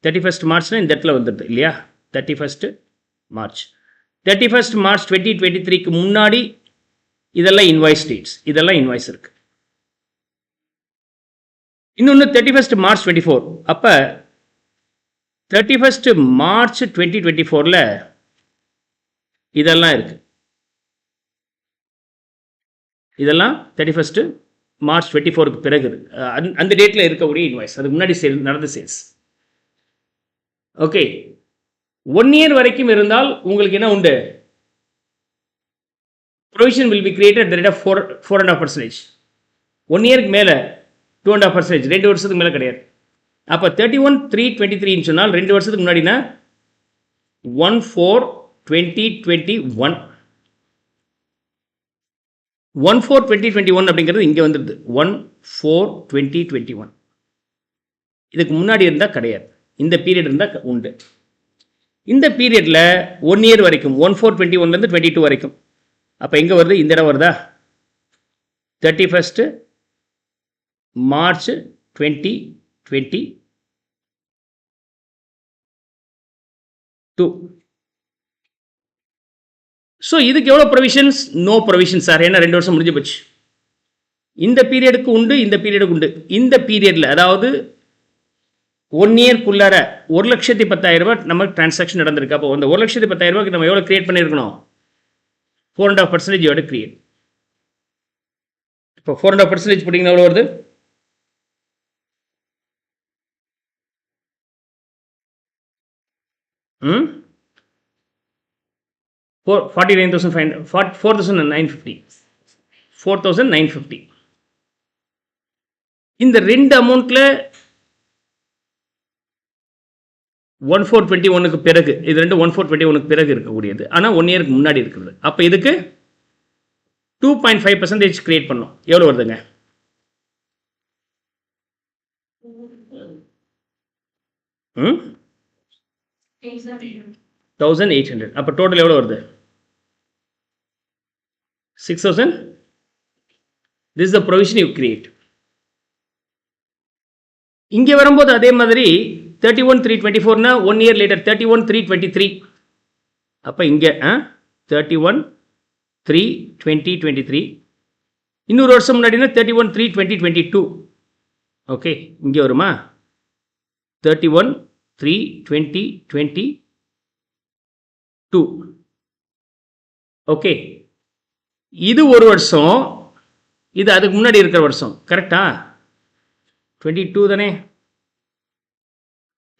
S1: 31st மார்ச்னா இந்த இடத்துல வந்துடுது இல்லையா? 31st மார்ச் 31st மார்ச் 2023க்கு முன்னாடி இதெல்லாம் இன்வாய்ஸ் டேட்ஸ், இதெல்லாம் இன்வாய்ஸ் இருக்கு. இன்னொன்று 31st மார்ச் 24. அப்போ 31st மார்ச் 2024ல் இதெல்லாம் இருக்கு. இதெல்லாம் 31st மார்ச் 24க்கு பிறகு அந்த டேட்டில் இருக்கக்கூடிய இன்வாய்ஸ், அதுக்கு முன்னாடி நடந்த சேல்ஸ். ஓகே, 1 இயர் வரைக்கும் இருந்தால் உங்களுக்கு என்ன உண்டு? Provision will be created at the rate of 4.5%. 1 இயருக்கு மேலே 2.5%, 2 வருஷத்துக்கு மேலே கிடையாது. அப்போ 31/3/23 சொன்னால் 2 வருஷத்துக்கு முன்னாடினா 1/4/2021. 1/4/2021 அப்படிங்கிறது இங்கே வந்துடுது. 1/4/2021. இதுக்கு முன்னாடி இருந்தால் கிடையாது, இந்த பீரியட் இருந்தால் உண்டு. இந்த பீரியடில் 1 இயர் வரைக்கும் 1/4/21லேருந்து 22 வரைக்கும். அப்போ எங்கே வருது? இந்த இடம் வருதா? 31st March 2022. ஸோ இதுக்கு எவ்வளோ ப்ரொவிஷன்ஸ்? நோ ப்ரொவிஷன் சார், ஏன்னா 2 வருஷம் முடிஞ்சு போச்சு. இந்த பீரியடுக்கு உண்டு, இந்த பீரியடுக்கு உண்டு. இந்த பீரியடில் அதாவது 1 இயர்க்குள்ளார 1,10,000 நமக்கு டிரான்சாக்ஷன் நடந்திருக்கு. அப்போ அந்த 1,10,000 நம்ம எவ்வளோ கிரியேட் பண்ணியிருக்கணும்? 4.5% எவ்வளோ கிரியேட். இப்போ 4.5% போட்டிங்கன்னா எவ்வளோ வருது? ம் 49,500, 4,950. 4,950. இந்த ரெண்டு அமௌண்ட்டில் 1/4/21க்கு பிறகு, இது ரெண்டு 1/4/21க்கு பிறகு இருக்கக்கூடியது, ஆனால் 1 இயருக்கு முன்னாடி இருக்கிறது. அப்போ இதுக்கு 2.5% கிரியேட் பண்ணோம். எவ்வளோ வருதுங்க? ம் 1,800. அப்போ டோட்டல் எவ்வளோ வருது? 6,000. This is the provision you create. இங்கே வரும்போது அதே மாதிரி 31/3/24னா 1 இயர் லேட்டர் 31/3/23. அப்போ இங்கே 31/3/2023. இன்னொரு வருஷம் முன்னாடினா 31/3/2022. ஓகே, இங்கே வருமா? 31/3/2022. ஓகே, இது ஒரு வருஷம், இது அதுக்கு முன்னாடி இருக்கிற வருஷம். கரெக்டா? 22 தானே?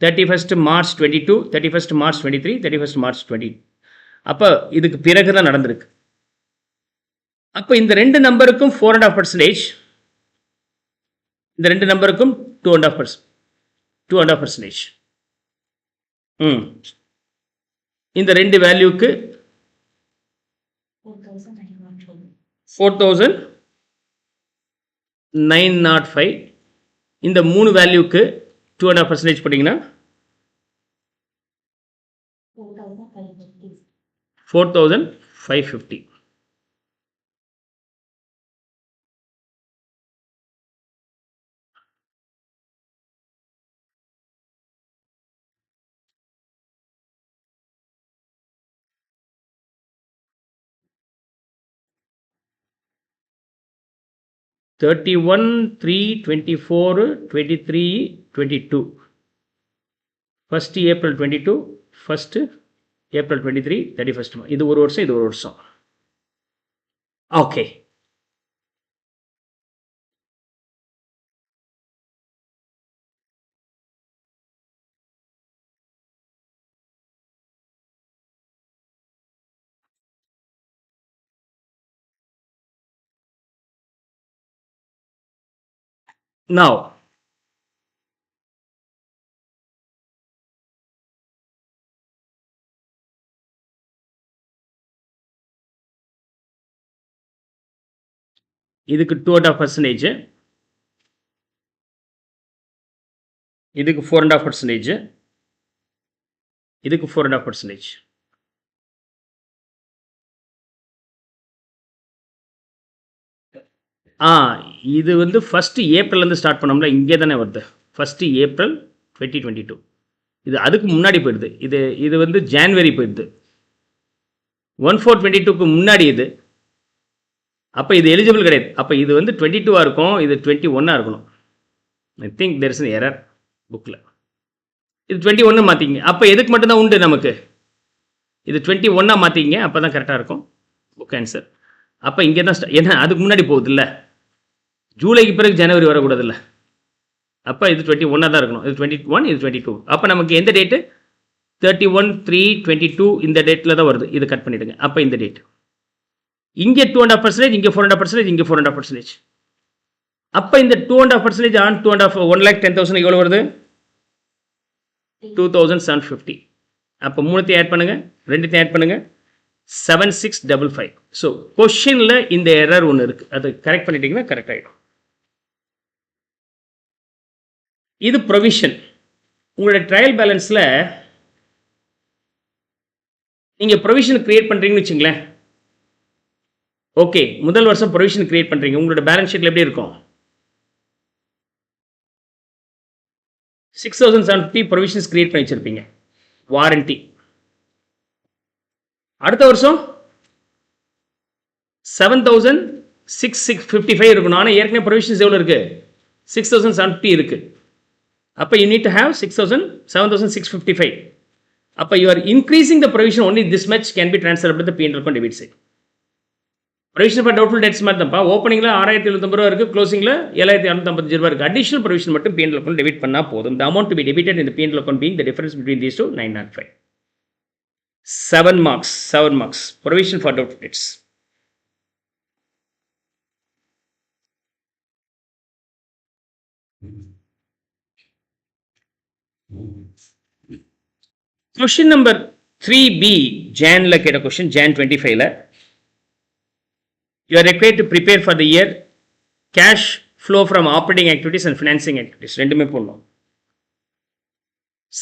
S1: 31st March 22, 31st March 23, 31st March 20. அப்போ இதுக்கு பிறகு தான் நடந்திருக்கு. அப்போ இந்த ரெண்டு நம்பருக்கும் 4.5%, இந்த ரெண்டு நம்பருக்கும் 2.5%. இந்த ரெண்டு வேல்யூக்கு 4,905. இந்த 3 வேல்யூக்கு 2.5% போட்டிங்கன்னா 4,550. Thirty-one, 3, 24, 23, 22. 1st April 22, 1st April 23, 31st. இது ஒரு வருஷம், இது ஒரு வருஷம். ஓகே, now இதுக்கு 2.5%, இதுக்கு 4.5%, இதுக்கு 4.5%. இது வந்து 1st ஏப்ரல்லேருந்து ஸ்டார்ட் பண்ணோம்ல, இங்கே தானே வருது. 1st April 2022. இது அதுக்கு முன்னாடி போயிடுது. இது வந்து ஜான்வரி போயிடுது. 1/4/22க்கு முன்னாடி இது. அப்போ இது எலிஜிபிள் கிடையாது. அப்போ இது வந்து 22 இருக்கும், இது 21 இருக்கணும். I think there is an error புக்கில். இது 21 மாற்றிங்க. அப்போ எதுக்கு மட்டும்தான் உண்டு நமக்கு? இது 21 மாற்றிங்க, அப்போ தான் கரெக்டாக இருக்கும் புக் ஆன்சர். அப்போ இங்கே தான் ஏன்னா அதுக்கு முன்னாடி போகுது இல்லை, ஜூலைக்கு பிறகு ஜனவரி வரக்கூடாதுல்ல. அப்போ இது 21 தான் இருக்கணும். இது 21, இது 22. அப்போ நமக்கு எந்த டேட்டு? 31/3/22 இந்த டேட்டில் தான் வருது. இது கட் பண்ணிவிடுங்க. அப்போ இந்த டேட் இங்கே 2.5%, இங்கே 4.5%, இங்கே 4.5%. அப்போ இந்த 2.5% ஆன் 1,10,000 எவ்வளோ வருது? 2,750. அப்போ 3 ஆட் பண்ணுங்க, 2 ஆட் பண்ணுங்க, 7655. ஸோ கொஷினில் இந்த எரர் ஒன்று இருக்குது, அது கரெக்ட் பண்ணிட்டீங்கன்னா கரெக்ட் ஆகிடும். இது ப்ரொவிஷன். உங்களோட ட்ரையல் பேலன்ஸில் நீங்கள் ப்ரொவிஷன் கிரியேட் பண்ணுறீங்கன்னு வச்சுங்களேன். ஓகே, முதல் வருஷம் ப்ரொவிஷன் கிரியேட் பண்ணுறீங்க. உங்களோட பேலன்ஸ் ஷீட்டில் எப்படி இருக்கும்? 6,750 ப்ரொவிஷன்ஸ் கிரியேட் பண்ணி வச்சுருப்பீங்க, வாரண்டி. அடுத்த வருஷம் 7,655 இருக்கணும். ஆனால் ஏற்கனவே ப்ரொவிஷன்ஸ் எவ்வளோ இருக்குது? 6,750 இருக்குது. அப்போ you need to have 7,655. அப்போ you are increasing the provision, only this much can be transferred to the P&L account debit side. Provision for doubtful debts மாதிரி தான்ப்பா. ஓப்பனிங்கில் 6,750 ரூபா இருக்குது, க்ளோசிங்கில் 7,255 ரூபா இருக்குது. அடிஷனல் ப்ரொவிஷன் மட்டும் P&L account டெபிட் பண்ணால் போதும். The amount to be debited in the P&L account being the difference between these two, 905. 7 marks. Provision for doubtful debts. Question number 3B, Jan கேட்ட question, Jan 25. You are required to prepare for the year cash flow from operating activities and financing activities. ரெண்டுமே போடணும்.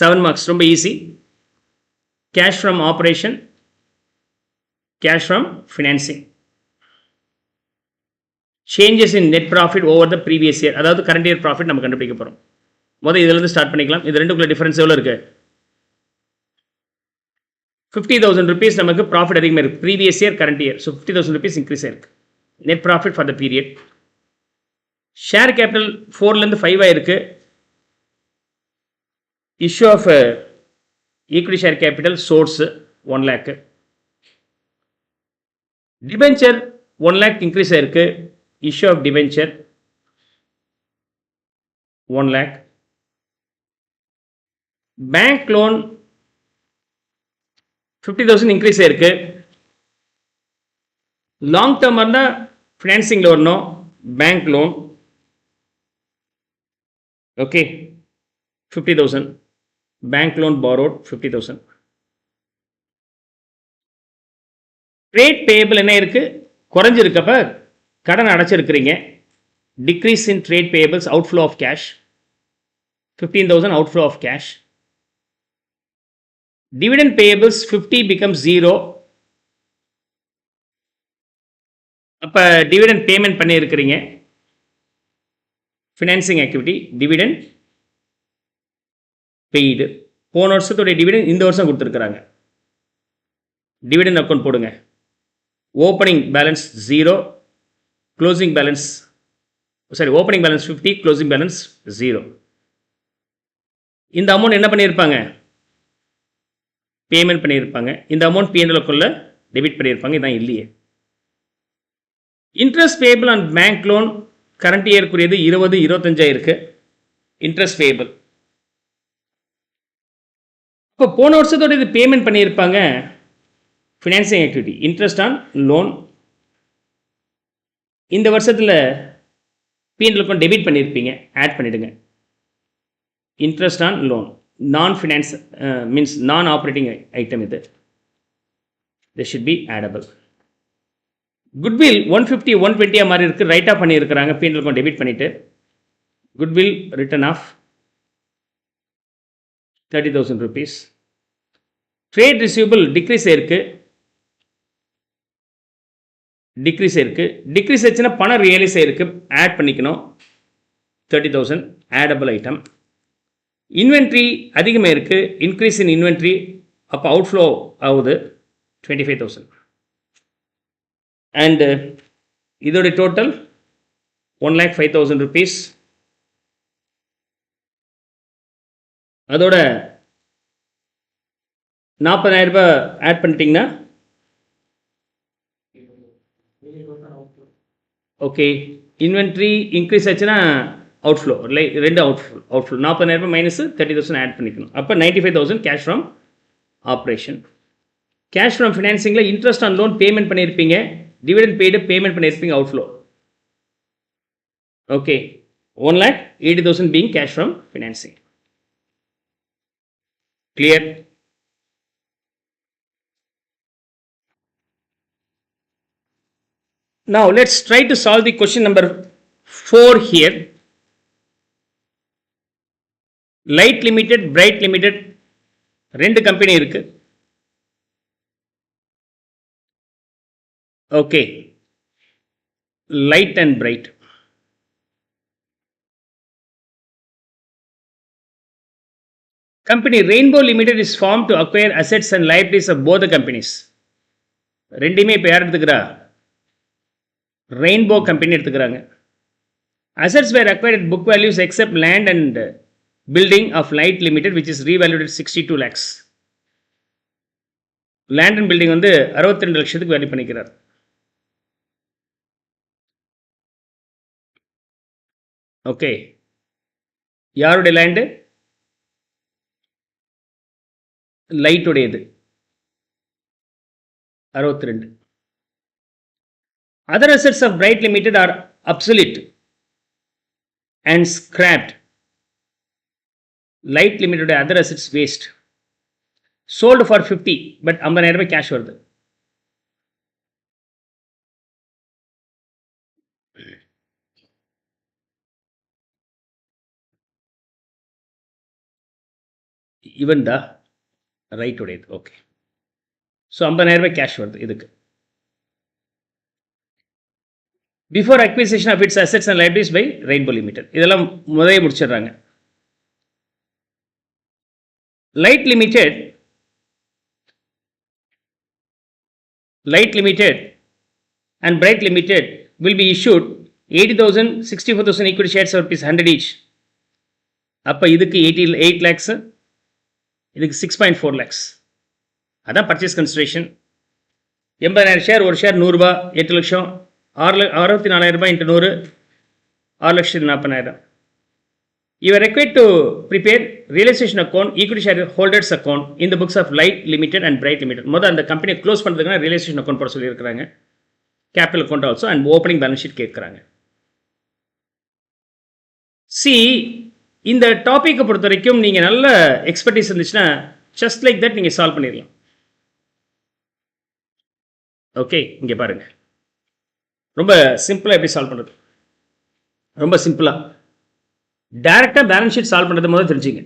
S1: 7 marks, ரொம்ப easy. Cash from operation, cash from financing. Changes in net profit over the previous year, அதாவது current year profit நம்ம கண்டுபிடிக்க போகிறோம். முதல் இதிலிருந்து start பண்ணிக்கலாம். இது ரெண்டுக்குள்ள டிஃபரன்ஸ் எவ்வளோ இருக்குது? 50,000 rupees நமக்கு ப்ராஃபிட் அதிகமாக இருக்குது previous year current year. So 50,000 rupees increase ஆயிருக்கு. Net profit for the period. Share capital 4லேருந்து 5 ஆயிருக்கு. Issue of equity share capital source 1 lakh. Debenture 1 lakh increase ஆயிருக்கு. Issue of debenture 1 lakh. Bank loan 50,000 increase ஆயிருக்கு. Long term இருந்தால் ஃபினான்சிங்கில் வரணும். Bank loan okay 50,000. Bank loan borrowed 50,000. Trade payable என்ன இருக்கு? குறைஞ்சிருக்கப்ப கடன் அடைச்சிருக்கிறீங்க. Decrease in trade payables, outflow of cash 15,000 outflow of cash. Dividend payables 50 becomes 0. அப்போ டிவிடெண்ட் பேமெண்ட் பண்ணி இருக்கிறீங்க. Financing activity dividend paid. போன வருஷத்துடைய டிவிடெண்ட் இந்த வருஷம் கொடுத்துருக்குறாங்க. டிவிடெண்ட் அக்கௌண்ட் போடுங்க. Opening balance 0, closing balance opening balance 50, closing balance 0. இந்த அமௌண்ட் என்ன பண்ணியிருப்பாங்க? பேமெண்ட் பண்ணியிருப்பாங்க. இந்த அமௌண்ட் P&L அக்கௌண்ட்ல டெபிட் பண்ணியிருப்பாங்க. இதான் இல்லையே. Interest payable on bank loan current இயர்க்குரியது 20, 25 ஆயிருக்கு. இன்ட்ரெஸ்ட் பேயபிள் இப்போ போன வருஷத்தோட இது பேமெண்ட் பண்ணியிருப்பாங்க. Financing activity interest on loan. இந்த வருஷத்தில் P&L அக்கௌண்ட் டெபிட் பண்ணியிருப்பீங்க, ஆட் பண்ணிவிடுங்க. Interest on loan non finance means non operating item. இது this should be addable. Goodwill 150 120 மாதிரி இருக்குது, ரைட் ஆஃப் பண்ணியிருக்கிறாங்க, P&L அக்கௌண்ட் டெபிட் பண்ணிவிட்டு. Goodwill written off 30,000 rupees. Trade receivable decrease ஆயிருக்கு, டிக்ரீஸ் ஆச்சுன்னா பணம் ரியலைஸ் ஆயிருக்கு, ஆட் பண்ணிக்கணும் 30,000 ஆடபிள் ஐட்டம். இன்வென்ட்ரி அதிகமாக இருக்குது, இன்க்ரீஸ் இன் இன்வென்ட்ரி, அப்போ அவுட்ஃப்ளோ ஆகுது 25,000. அண்டு இதோடைய டோட்டல் 1,05,000 rupees. அதோட 40,000 ரூபாய் ஆட் பண்ணிட்டீங்கன்னா ஓகே, இன்வென்ட்ரி இன்க்ரீஸ் ஆச்சுன்னா அவுட்ஃப்ளோ, ரெண்டு அவுட்ஃப்ளோ 40,000 ரூபாய் மைனஸ் 30,000 ஆட் பண்ணிக்கணும். அப்போ 95,000 cash from operation. Cash from ஃபினான்சிங்கில் இன்ட்ரெஸ்ட் ஆன் லோன் பேமெண்ட் பண்ணியிருப்பீங்க, டிவிடெண்ட் பெய்டு பேமெண்ட் பண்ணியிருப்பீங்க, outflow. Okay, 1,80,000 being cash from financing. Clear? Now let's try to solve the question number 4 here. Light Limited, Bright Limited ரெண்டு company இருக்கு. Okay, Light and Bright. Company Rainbow Limited is formed to acquire assets and liabilities of both the companies. ரெண்டுமே இப்போ யார் எடுத்துக்கிறா? Rainbow company எடுத்துக்கிறாங்க. Assets were acquired at book values except land and building of Light Limited which is revalued at 62 lakhs. Land and building வந்து 62 லட்சத்துக்கு value பண்ணிக்கிறார். Okay, யாருடைய land? லைட்டுடையது 62. Other assets of Bright Limited are obsolete and scrapped. Light Limited other assets waste. Sold for 50, but 50,000 ரூபாய் cash வருது. இவன் தான் right உடையது. Okay, so 50,000 ரூபாய் கேஷ் வருது இதுக்கு. Before acquisition of its assets and liabilities by Rainbow Limited. இதெல்லாம் முதலே முடிச்சிடுறாங்க. Light Limited and Bright Limited will be issued 80,000, 64,000 equity shares of rupees 100 each. அப்போ இதுக்கு 88 lakhs, இதுக்கு 6.4 lakhs. அதான் பர்ச்சேஸ் கன்சிடரேஷன். 80,000 ஷேர், ஒரு ஷேர் 100 ரூபாய், 8 லட்சம், 64,000 ரூபாய் into 100, 6,40,000. You are required to prepare realization account, equity share holders account in the books of Light Limited and Bright Limited. முதல்ல அந்த கம்பெனியை க்ளோஸ் பண்ணுறதுக்கான ரியலைசேஷன் அக்கௌண்ட் போட சொல்லியிருக்கிறாங்க. Capital account also and opening balance sheet கேட்குறாங்க. C, இந்த டாப்பிக்கை பொறுத்த வரைக்கும் நீங்கள் நல்ல எக்ஸ்பர்டீஸ் இருந்துச்சுன்னா ஜஸ்ட் லைக் தட் நீங்கள் சால்வ் பண்ணிடலாம். ஓகே, இங்கே பாருங்கள், ரொம்ப சிம்பிளாக எப்படி சால்வ் பண்ணுறது? ரொம்ப சிம்பிளாக டைரெக்டாக பேலன்ஸ் ஷீட் சால்வ் பண்ணுறது முதல்ல தெரிஞ்சுங்க.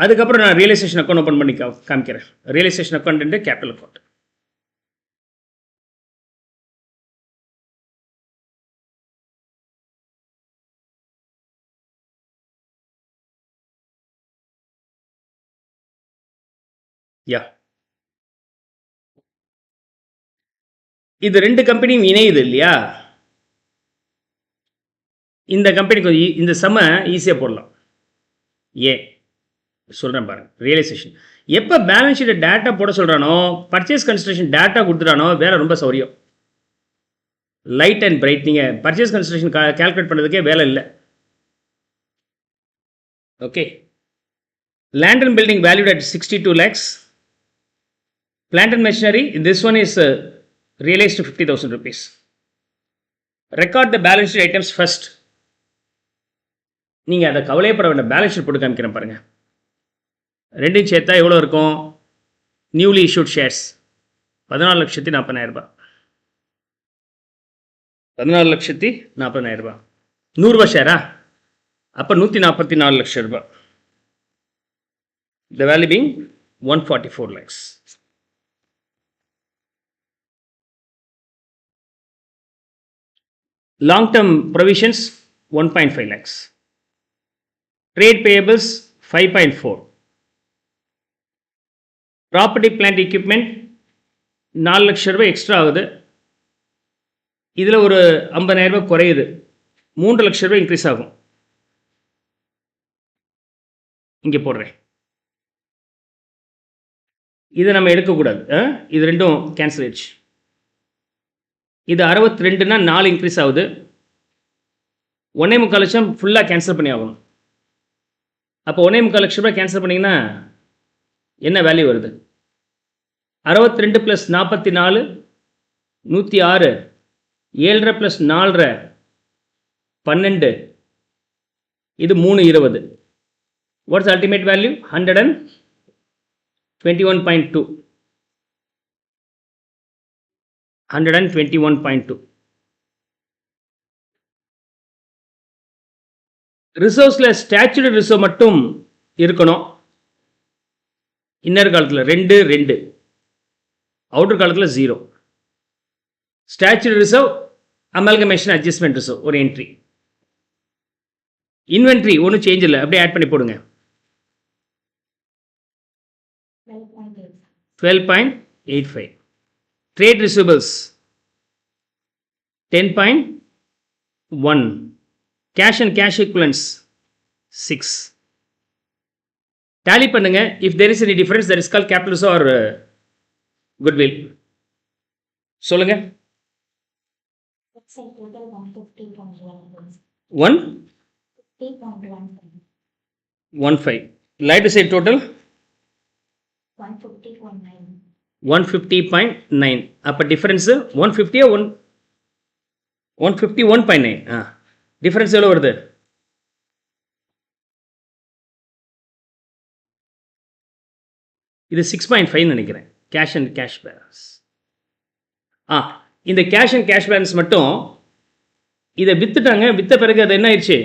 S1: அதுக்கப்புறம் நான் ரியலைசேஷன் அக்கௌண்ட் ஓப்பன் பண்ணி காமிக்கிறேன். Realisation account capital account. Yeah, இது ரெண்டு கம்பெனியும் இணையுது இல்லையா? இந்த கம்பெனி கொஞ்சம் இந்த சம ஈஸியாக போடலாம். ஏன் சொல்கிறேன் பாருங்க. ரியலைசேஷன் எப்போ பேலன்ஸ் ஷீட்டை டேட்டா போட சொல்கிறானோ, பர்ச்சேஸ் கன்சிடரேஷன் டேட்டா கொடுத்துட்டானோ வேலை ரொம்ப சௌரியம். லைட் அண்ட் பிரைட் நீங்கள் பர்ச்சேஸ் கன்சிடரேஷன் கால்குலேட் பண்ணுறதுக்கே வேலை இல்லை. Okay, land and building valued at 62 lakhs. Plant and machinery, this one is realized to 50,000 rupees. Record the balance sheet items first. நீங்கள் அதை கவலையப்பட வேண்டாம், balance sheet போட்டு காமிக்கிறேன் பாருங்கள். ரெண்டும் சேர்த்தா எவ்வளோ இருக்கும்? நியூலி இஷ்யூட் ஷேர்ஸ் 14,40,000 ரூபாய். 14,40,000 ரூபாய். 100 ரூபாய் ஷேரா? அப்போ 144 லட்சம் ரூபாய். The value being 144 lakhs. Long-term provisions 1.5 lakhs. Trade payables 5.4. Property plant equipment 4 லட்சம் ரூபாய் எக்ஸ்ட்ரா ஆகுது. இதில் ஒரு 50,000 ரூபாய் குறையுது. 3 லட்சம் ரூபாய் இன்க்ரீஸ் ஆகும். இங்கே போடுறேன். இதை நம்ம எடுக்கக்கூடாது. இது ரெண்டும் கேன்சல் ஆயிடுச்சு. இது 62னா 4 இன்க்ரீஸ் ஆகுது. 1.25 லட்சம் ஃபுல்லாக கேன்சல் பண்ணி ஆகணும். அப்போ 1.25 லட்சம் ரூபாய் கேன்சல் பண்ணிங்கன்னா என்ன வேல்யூ வருது? 62 + 44 106, 7.5 + 4.5 12, இது 320. What's the ultimate value? 121.2. 121.2. ரிசர்வ்ஸில் statutory reserve மட்டும் இருக்கணும். இன்னர் காலத்தில் 2 அவுட்டர் காலத்தில் 0. Statutory reserve, amalgamation adjustment reserve ஒரு என்ட்ரி. இன்வென்ட்ரி ஒன்றும் சேஞ்ச் இல்லை, அப்படியே ஆட் பண்ணி போடுங்க. 12.85. Trade receivables 10.1. Cash and cash equivalents 6. Tally பண்ணுங்க. If there is any difference, that is called capital or goodwill. சொல்லுங்க. 150.15. Like to say total 150.9. அப்போ difference 150 151.9. Difference எவ்வளோ வருது? இது 6.5 நினைக்கிறேன். Cash and cash balance. இந்த கேஷ் அண்ட் கேஷ் பேலன்ஸ் மட்டும் இதை வித்துட்டாங்க. வித்த பிறகு அது என்ன ஆயிடுச்சு?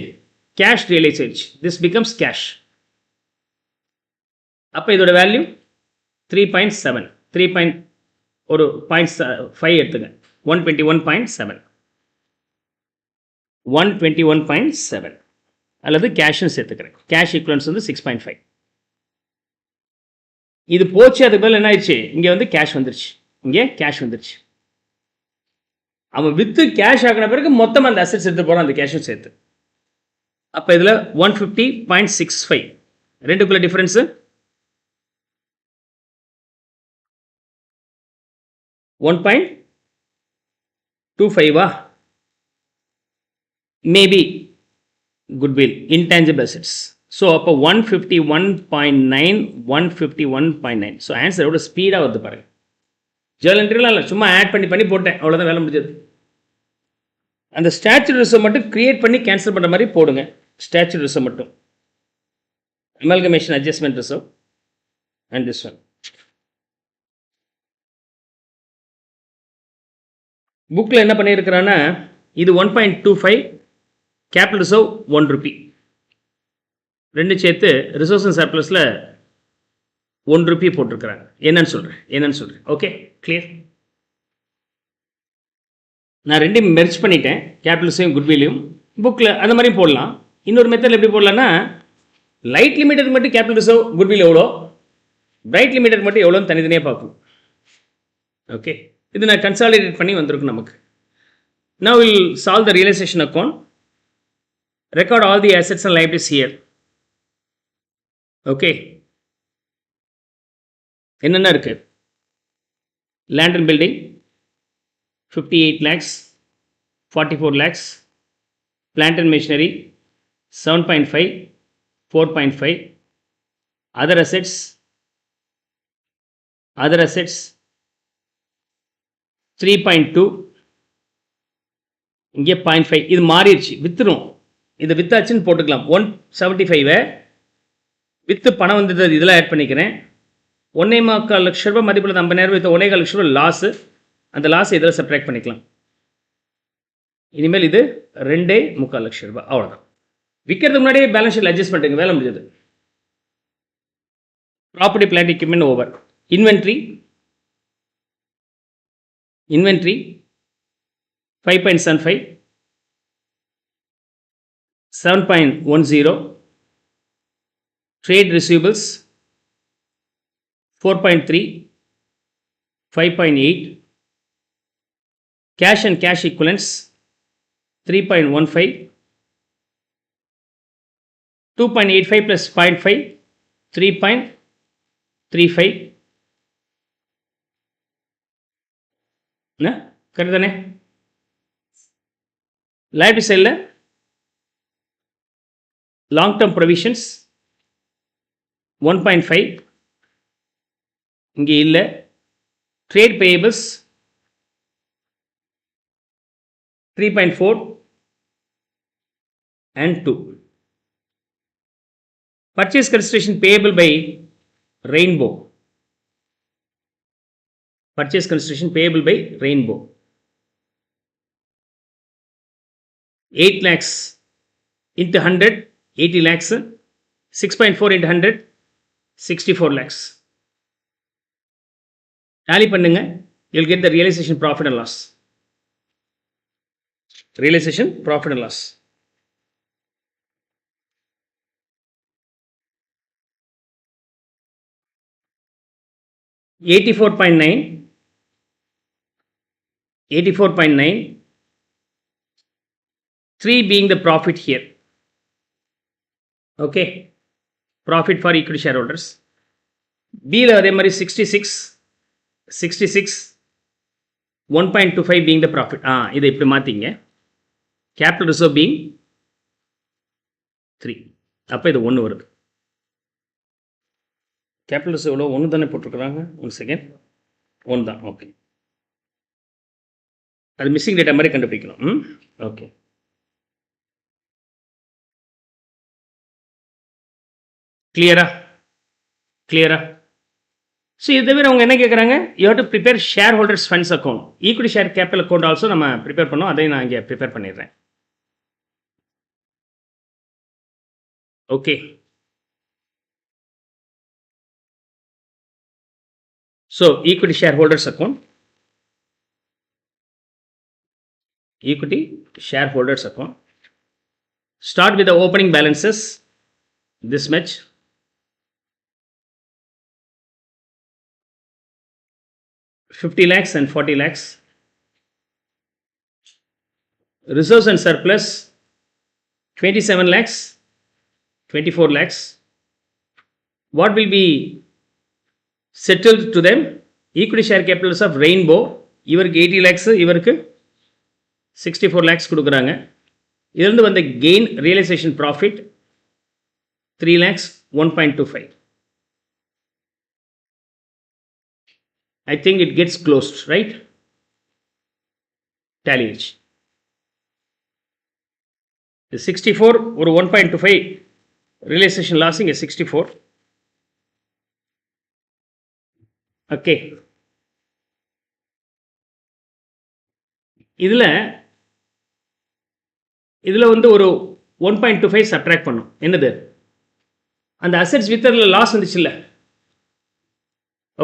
S1: கேஷ் ரியலைஸ் ஆயிடுச்சு. This becomes cash. அப்போ இதோட வேல்யூ 3.7. 3.5 எடுத்துங்க. 121.7. 121.7 அல்லது கேஷ்னு சேர்த்துக்கிறேன். கேஷ் ஈக்குவலன்ஸ் வந்து 6.5. இது போச்சு. அதுக்கு பதில் என்ன ஆயிடுச்சு? இங்கே வந்து கேஷ் வந்துருச்சு. இங்கே கேஷ் வந்துருச்சு. அவன் வித்து கேஷ் ஆகின பிறகு மொத்தம் அந்த அசெட்ஸ் எடுத்து போகிறான், அந்த கேஷும் சேர்த்து. அப்போ இதில் 150.65 ரெண்டுக்குள்ள difference 1.25. Maybe goodwill intangible assets. So அப்போ 151.9 151.9. ஸோ ஆன்சர் எவ்வளோ ஸ்பீடாக வருது பாருங்க. ஜேர்னல் என்ட்ரிலாம் இல்லை, சும்மா ஆட் பண்ணி போட்டேன், அவ்வளோதான் வேலை முடிஞ்சது. அந்த ஸ்டாச்சுரி ரிசர்வ் மட்டும் கிரியேட் பண்ணி கேன்சல் பண்ணுற மாதிரி போடுங்க. ஸ்டாச்சுரி ரிசர்வ் மட்டும், amalgamation adjustment reserve and this one. புக்கில் என்ன பண்ணியிருக்கிறான்னா, இது 1.25 கேபிட்டல் ரிசர்வ் 1 ரூபி, ரெண்டு சேர்த்து ரிசர்வ்ஸ் அண்ட் சர்ப்ளஸில் 1 ரூபி போட்டிருக்கிறாங்க. என்னன்னு சொல்கிறேன். Okay, clear? நான் ரெண்டையும் மெர்ஜ் பண்ணிட்டேன், கேபிட்டல்ஸையும் குட்வில்லையும். புக்கில் அந்த மாதிரியும் போடலாம். இன்னொரு மெத்தடில் எப்படி போடலான்னா, லைட் லிமிட்டட் மட்டும் கேபிட்டல் ரிசர்வ் குட்வில் எவ்வளோ, பிரைட் லிமிட்டட் மட்டும் எவ்வளோன்னு தனித்தனியாக பார்ப்போம். ஓகே, இது நான் கன்சாலிடேட் பண்ணி வந்திருக்கும் நமக்கு. Now we'll solve the realization account. Record all the assets and liabilities here. Okay. என்னென்ன இருக்கு? Land and building 58 lakhs, 44 lakhs. Plant and machinery 7.5, 4.5. Other assets 3.2. இங்கே 0.5. இது மாறிடுச்சு, வித்துரும். இதை வித்தாச்சுன்னு போட்டுக்கலாம். 175 வித்து பணம் வந்தது, இதெல்லாம் ஆட் பண்ணிக்கிறேன். 1.25 லட்சம் ரூபாய் மதிப்பில் 50,000 வித்து 1.25 லட்சம் ரூபாய் லாஸு. அந்த லாஸ் இதில் சப்ட்ராக்ட் பண்ணிக்கலாம். இனிமேல் இது 2.25 லட்சம் ரூபாய், அவ்வளோதான். விற்கிறதுக்கு முன்னாடியே பேலன்ஸ் ஷீட் அட்ஜஸ்ட் பண்ணிட்டுங்க, வேலை முடிஞ்சது. Property plant equipment over. Inventory 5.75, 7.10, trade receivables 4.3, 5.8, cash and cash equivalents 3.15, 2.85 plus 0.5, 3.35. Correct தானே? லைபிலிட்டி சைடில் லாங் டேர்ம் ப்ரொவிஷன்ஸ் 1.5, இங்கே இல்லை. Trade payables 3.4 and 2. Purchase consideration payable by Rainbow. Purchase consideration payable by Rainbow 8 lakhs into 100, 80 lakhs, 6.4 into 100, 64 lakhs. Tally பண்ணுங்க, you'll get the realization profit and loss. Realization profit and loss. $84.9, 3 being the profit here. Okay, profit for equity shareholders. B ல அதே மாதிரி 66, 1.25 being the profit. இதை இப்படி மாற்றிங்க. Capital reserve being 3. அப்போ இது 1 வருது. Capital reserve எவ்வளோ? 1 தானே போட்டிருக்கிறாங்க. 1 செகண்ட், 1 தான். ஓகே, அது மிஸ்ஸிங் டேட்டா மாதிரி கண்டுபிடிக்கணும். ஓகே, கிளியரா? ஸோ இது தவிர அவங்க என்ன கேட்குறாங்க? You have to prepare share holders funds account, equity share capital account also நம்ம ப்ரிப்பேர் பண்ணோம். அதையும் நான் இங்கே ப்ரிப்பேர் பண்ணிடுறேன். Okay, so equity share holders account, equity shareholders account. Start with the opening balances, this much. $50 lakhs and 40 lakhs. Reserves and surplus 27 lakhs, 24 lakhs. What will be settled to them? Equity share capitals of Rainbow, இவருக்கு 80 lakhs, இவருக்கு 64 lakhs கொடுக்குறாங்க. இதிலிருந்து வந்த gain realisation profit 3 lakhs 1.25. I think it gets closed, right? Tallyage. The 64 ஒரு 1.25 realization loss இங்க 64. Okay, இதில் வந்து ஒரு 1.25 சப்ட்ராக்ட் பண்ணும். என்னது? அந்த அசெட்ஸ் வித்தரில் லாஸ் வந்துச்சு இல்லை?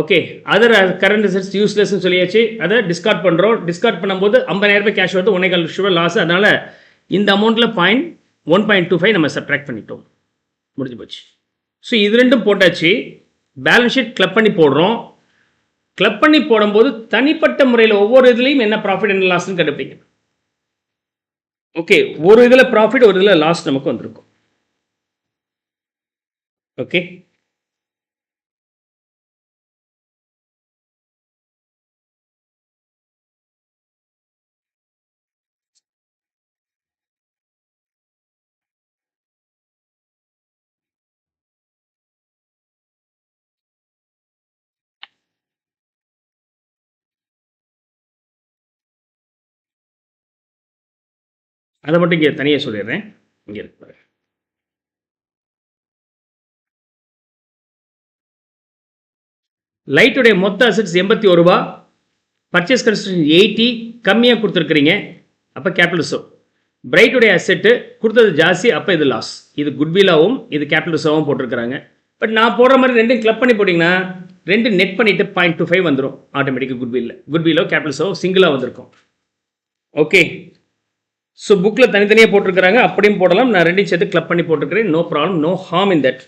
S1: ஓகே, அதர் கரண்ட் அசெட்ஸ் யூஸ்லெஸ்ன்னு சொல்லியாச்சு. அதை டிஸ்கார்ட் பண்ணுறோம். டிஸ்கார்ட் பண்ணும்போது 50,000 ரூபாய் கேஷ் வருது, 1.25 லட்சம் ரூபாய் லாஸ். அதனால் இந்த அமௌண்ட்டில் 1.25 நம்ம சப்ட்ராக்ட் பண்ணிட்டோம், முடிஞ்சு போச்சு. ஸோ இது ரெண்டும் போட்டாச்சு. பேலன்ஸ் ஷீட் கிளப் பண்ணி போடுறோம். கிளப் பண்ணி போடும்போது தனிப்பட்ட முறையில் ஒவ்வொரு இதுலேயும் என்ன ப்ராஃபிட் என்ன லாஸ்ன்னு கண்டுபிடிங்க. ஓகே, ஒரு இதில் ப்ராஃபிட், ஒரு இதில் லாஸ் நமக்கு வந்திருக்கும். ஓகே, அதை மட்டும் இங்கே தனியாக சொல்லிடுறேன். இங்கே இருக்கு, லைட்டுடைய மொத்த அசெட்ஸ் 81 ரூபா, பர்ச்சேஸ் கன்சிடரேஷன் 80, கம்மியாக கொடுத்துருக்குறீங்க. அப்போ கேபிட்டல் ரிசர்வ். பிரைட்டுடைய அசெட்டு கொடுத்தது ஜாஸ்தி, அப்போ இது லாஸ். இது குட்வில்லாவும் இது கேபிட்டல் ரிசர்வும் போட்டிருக்கிறாங்க. பட் நான் போடுற மாதிரி ரெண்டும் கிளப் பண்ணி போட்டிங்கன்னா ரெண்டு நெட் பண்ணிவிட்டு 0.25 வந்துடும் ஆட்டோமேட்டிக்காக குட்வில்லோ கேபிட்டல் ரிசர்வ் சிங்கிளாக வந்திருக்கும். ஓகே, ஸோ புக்கில் தனித்தனியாக போட்டிருக்கிறாங்க, அப்படியும் போடலாம். நான் ரெண்டையும் சேர்த்து கிளப் பண்ணி போட்டிருக்கிறேன். No problem, no harm in that.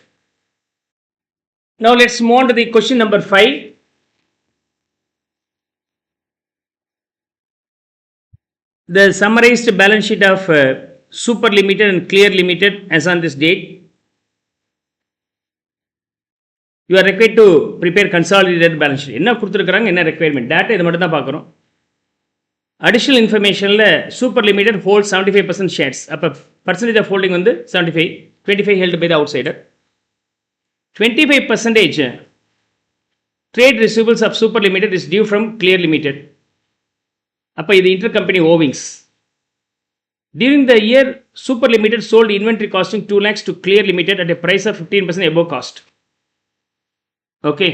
S1: Now let's move on to the question number 5. The summarized balance sheet of Super Limited and Clear Limited as on this date. You are required to prepare consolidated balance sheet. என்ன கொடுத்துருக்காங்க, என்ன requirement, data இது மட்டும் தான் பார்க்குறோம். Additional இன்ஃபர்மேஷனில் Super Limited hold 75% shares. அப்போ percentage of holding வந்து 75, 25 held by the outsider. 25% trade receivables of Super Limited is due from Clear Limited. அப்போ இது intercompany owings. During the year, Super Limited sold inventory costing 2 lakhs to Clear Limited at a price of 15% above cost. Okay,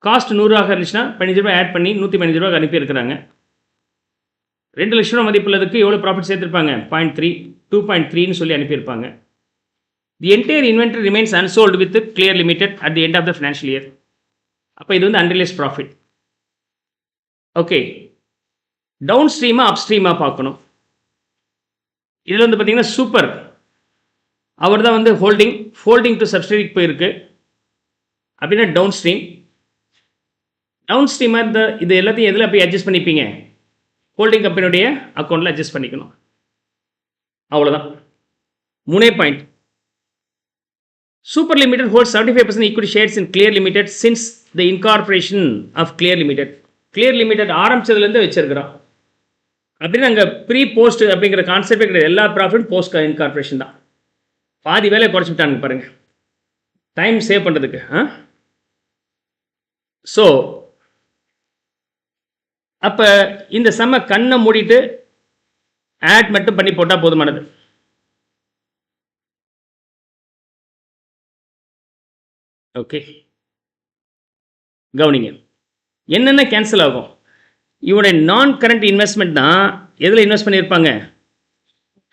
S1: cost 100 இருந்துச்சுன்னா 15 ரூபாய் add பண்ணி 115 ரூபாய்க்கு அனுப்பியிருக்கிறாங்க. 2 லட்சம் ரூபா மதிப்புள்ளதுக்கு எவ்வளோ ப்ராஃபிட் சேர்த்துருப்பாங்க, 0.3, 2.3ன்னு சொல்லி அனுப்பியிருப்பாங்க. The entire inventory remains unsold with Clear Limited at the end of the financial year. அப்போ இது வந்து unrealized profit. ஓகே, டவுன் ஸ்ட்ரீமாக அப் ஸ்ட்ரீமாக பார்க்கணும். இதில் வந்து பார்த்தீங்கன்னா சூப்பர் அவர் தான் வந்து ஃபோல்டிங் டு சப்சிடரிக்கு போயிருக்கு. அப்படின்னா டவுன் ஸ்ட்ரீமாக இந்த இது எல்லாத்தையும் எதில் போய் அட்ஜஸ்ட் பண்ணிப்பீங்க, ஹோல்டிங் கம்பெனியுடைய அக்கௌண்ட்டில் அட்ஜஸ்ட் பண்ணிக்கணும். அவ்வளோதான், 3 point. Super Limited holds 75% equity shares in Clear Limited since the incorporation of Clear Limited. Clear Limited ஆரம்பிச்சதுலேருந்து வச்சிருக்கிறோம். அப்படின்னு அங்கே ப்ரீ போஸ்ட் அப்படிங்கிற கான்செப்டே கிடையாது. எல்லா ப்ராஃபிட் போஸ்ட் இன்கார்பரேஷன் தான். பாதி வேலையை குறைச்சிட்டாங்க பாருங்கள், டைம் சேவ் பண்ணுறதுக்கு. ஸோ அப்போ இந்த செம்ம கண்ணை மூடிட்டு ஆட் மட்டும் பண்ணி போட்டால் போதுமானது. ஓகே, கவனிங்க, என்னென்ன கேன்சல் ஆகும். இவனுடைய நான் கரண்ட் இன்வெஸ்ட்மெண்ட் தான் எதில் இன்வெஸ்ட் பண்ணியிருப்பாங்க,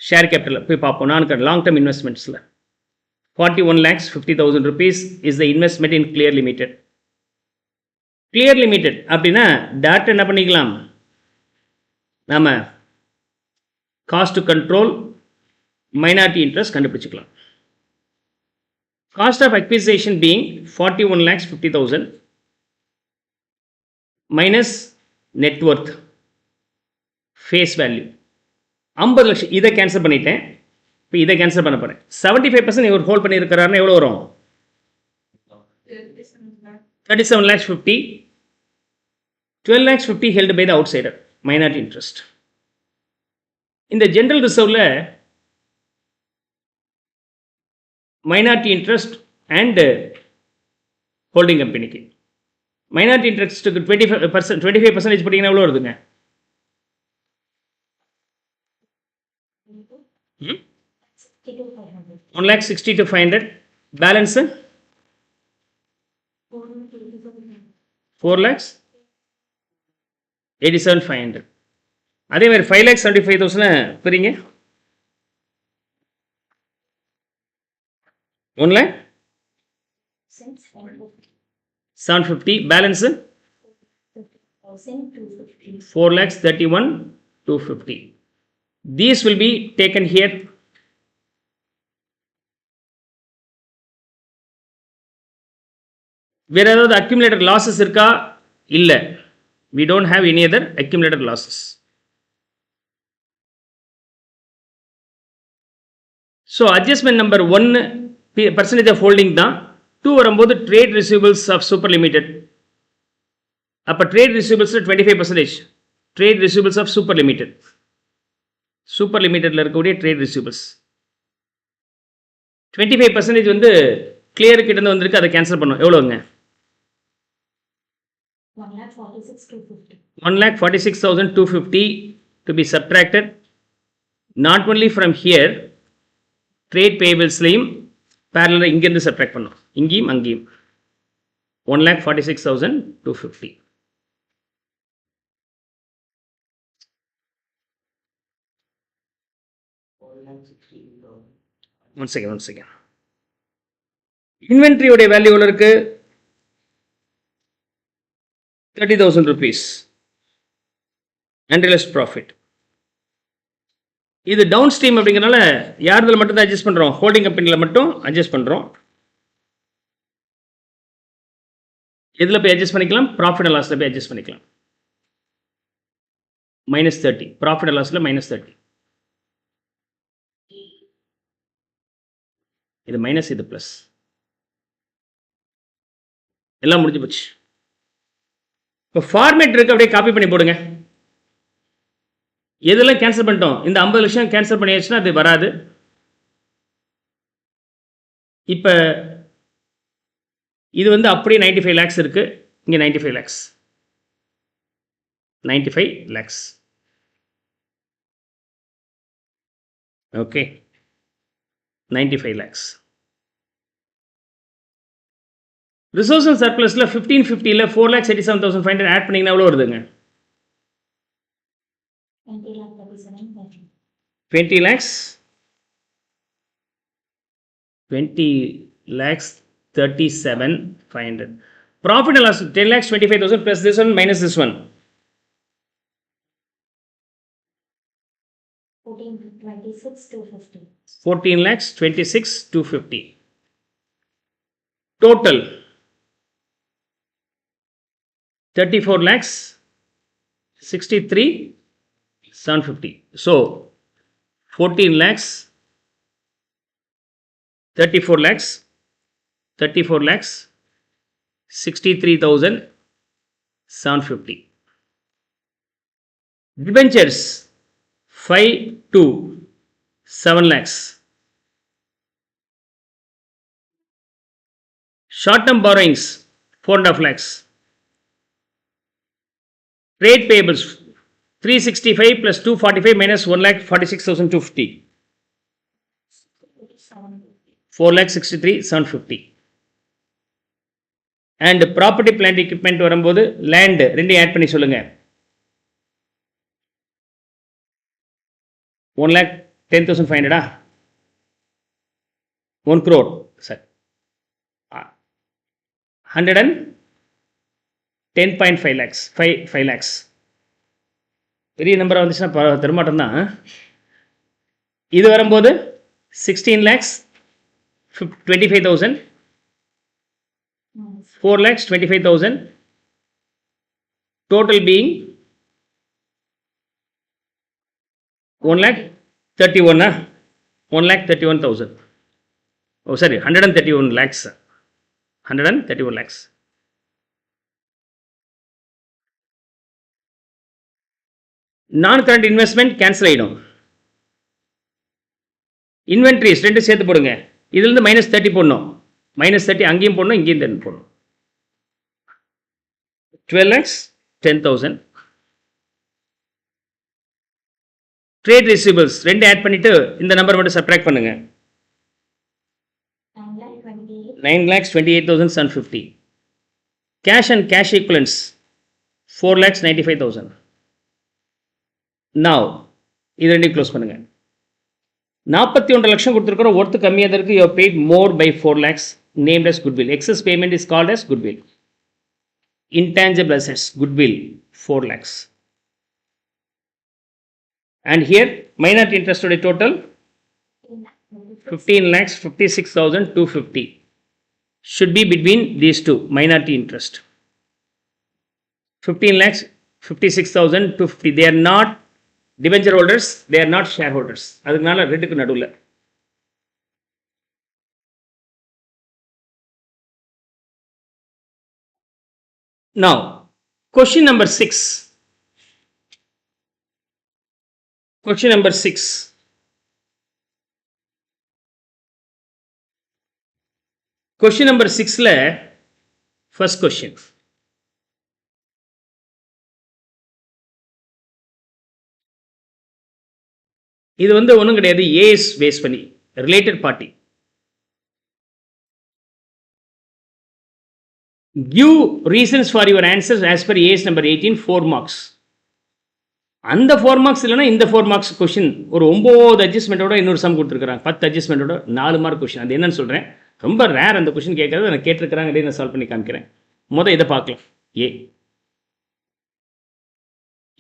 S1: ஷேர் கேபிட்டலில் போய் பார்ப்போம். நான் கரண்ட் லாங் டர்ம் இன்வெஸ்ட்மெண்ட்ஸில் 41,50,000 rupees is the investment in Clear Limited. Clear Limited அப்படின்னா டேரக்ட் என்ன பண்ணிக்கலாம், நாம் காஸ்ட் கண்ட்ரோல் மைனாரிட்டி இன்ட்ரெஸ்ட் கண்டுபிடிச்சிக்கலாம். Cost of acquisition being 41,50,000 minus net worth face value 50 லட்சம். இதை கேன்சல் பண்ணிட்டேன். இப்போ இதை கேன்சல் பண்ண போகிறேன். 75% இவர் ஹோல்ட் பண்ணியிருக்கிறாருன்னா எவ்வளோ வரும், 37,50,000. 12,50,000 held by the outsider minority interest. இந்த ஜென்ரல் ரிசர்வில் மைனாரிட்டி இன்ட்ரெஸ்ட் அண்ட் ஹோல்டிங் கம்பெனிக்கு மைனாரிட்டி இன்ட்ரெஸ்ட்டுக்கு 25% போட்டிங்கன்னா எவ்வளோ வருதுங்க, 1,60,500. பேலன்ஸு 4,87,500. அதே மாதிரி 5,75,000 பிரிங்க, 1,750,000. Balance 4,31,250. These will be taken here. வேற ஏதாவது அக்யூமுலேட்டட் லாஸஸ் இருக்கா, இல்லை, we don't have any other accumulated losses. So adjustment number 1 percentage of holding தான். 2 வரும்போது trade receivables of Super Limited. அப்போ ட்ரேட் ரிசீவபிள்ஸில் 25% trade receivables of Super Limited. Super லிமிடெட்டில் இருக்கக்கூடிய ட்ரேட் ரிசீவபிள்ஸ் 25% வந்து கிளியர் கிட்ட இருந்து வந்திருக்கு. அதை கேன்சல் பண்ணோம். எவ்வளோங்க, 1,46,250 to be subtracted not only from here, trade payablesலையும் parallel இங்கிருந்து சப்ட்ராக்ட் பண்ணோம், இங்கேயும் அங்கேயும். 1,46,250. One second. Inventory உடைய வேல்யூ எவ்வளவு இருக்கு? 30,000 rupees. Unrealized profit. இது டவுன் ஸ்ட்ரீம் அப்படிங்கிறனால யார்தில் மட்டும் தான் அட்ஜஸ்ட் பண்ணுறோம், ஹோல்டிங் கம்பெனியில் மட்டும் அட்ஜஸ்ட் பண்ணுறோம். எதில் போய் அட்ஜஸ்ட் பண்ணிக்கலாம்? ப்ராஃபிட் அண்ட் லாஸில் போய் அட்ஜஸ்ட் பண்ணிக்கலாம். -30 ப்ராஃபிட் அண்ட் லாஸில் -30. இது மைனஸ், இது ப்ளஸ், எல்லாம் முடிஞ்சு போச்சு. இப்போ ஃபார்மேட் இருக்கு, அப்படியே காப்பி பண்ணி போடுங்க. எதெல்லாம் கேன்சல் பண்ணிட்டோம், இந்த 50 லட்சம் கேன்சல் பண்ணியாச்சுன்னா அது வராது. இப்போ இது வந்து அப்படியே 95 lakhs இருக்கு, இங்கே 95 lakhs, 95 lakhs. Okay, 95 lakhs. Resource and சர்ப்ளஸில் 1550ல் 4,87,500 ஆட் பண்ணிங்கன்னா எவ்வளோ வருதுங்க? 20 lakhs 37,500. Profit and loss 10,25,000 plus this one minus this one. 14,26,250. Total 34,63,750. So 14 lakhs, 34 lakhs, 63,750. Debentures 5 to 7 lakhs. Short-term borrowings 4.5 lakhs. Trade payables 365 plus 245 minus 1,46,250. 4,63,750. And property plant equipment வரும்போது land ரெண்டையும் add பண்ணி சொல்லுங்க. 1,10,500 1 crore sir, 110.5 lakhs, 5 lakhs. பெரிய நம்பராக வந்துச்சுன்னா தரமாட்டம் தான். இது வரும்போது 16,25,000, 4,25,000, total being 1,31,000. 1,31,000. Oh, sorry, 131 lakhs. 131 lakhs. நான்-கரண்ட் investment cancel ஆகிடும். இன்வென்ட்ரிஸ் ரெண்டு சேர்த்து போடுங்க. இதுலேருந்து -30 போடணும், -30 அங்கேயும் போடணும், இங்கேயும் 10 போடணும். 12,10,000. ட்ரேட் ரிசீவபிள்ஸ் ரெண்டு ஆட் பண்ணிட்டு இந்த நம்பர் மட்டும் சப்ட்ராக்ட் பண்ணுங்க. 9,28,750. Cash and cash equivalence 4,95,000. Now இது ரெண்டையும் க்ளோஸ் பண்ணுங்க. 41 லட்சம் கொடுத்துருக்கிறோம், ஒர்த்து கம்மியாக இருக்கு. You paid more by 4 lakhs, named as goodwill. Excess payment is called as goodwill. Intangible assets, goodwill 4 lakhs. And here minority interest total 15,56,250 should be between these two. Minority interest 15,56,250. They are not debenture holders, they are not shareholders. அதுக்குனால ரெண்டுக்கு நடுவில். Now question number 6. Question number 6. Question number 6ல first question. இது வந்து ஒன்றும் கிடையாது, as base பண்ணி related party. Give reasons for your answers as per AS number 18, 4 marks. அந்த 4 marks இல்லைனா இந்த 4 மார்க்ஸ் கொஷின் ஒரு 9 அட்ஜஸ்ட்மெண்ட்டோட இன்னொரு சம் கொடுத்துருக்காங்க. 10 அட்ஜஸ்ட்மெண்ட்டோட 4 மார்க் கொஷின். அது என்னன்னு சொல்கிறேன். ரொம்ப ரேர் அந்த கொஷின் கேட்கறது. நான் கேட்டிருக்கிறாங்க, நான் சால்வ் பண்ணி காமிக்கிறேன். இதை பார்க்கலாம்.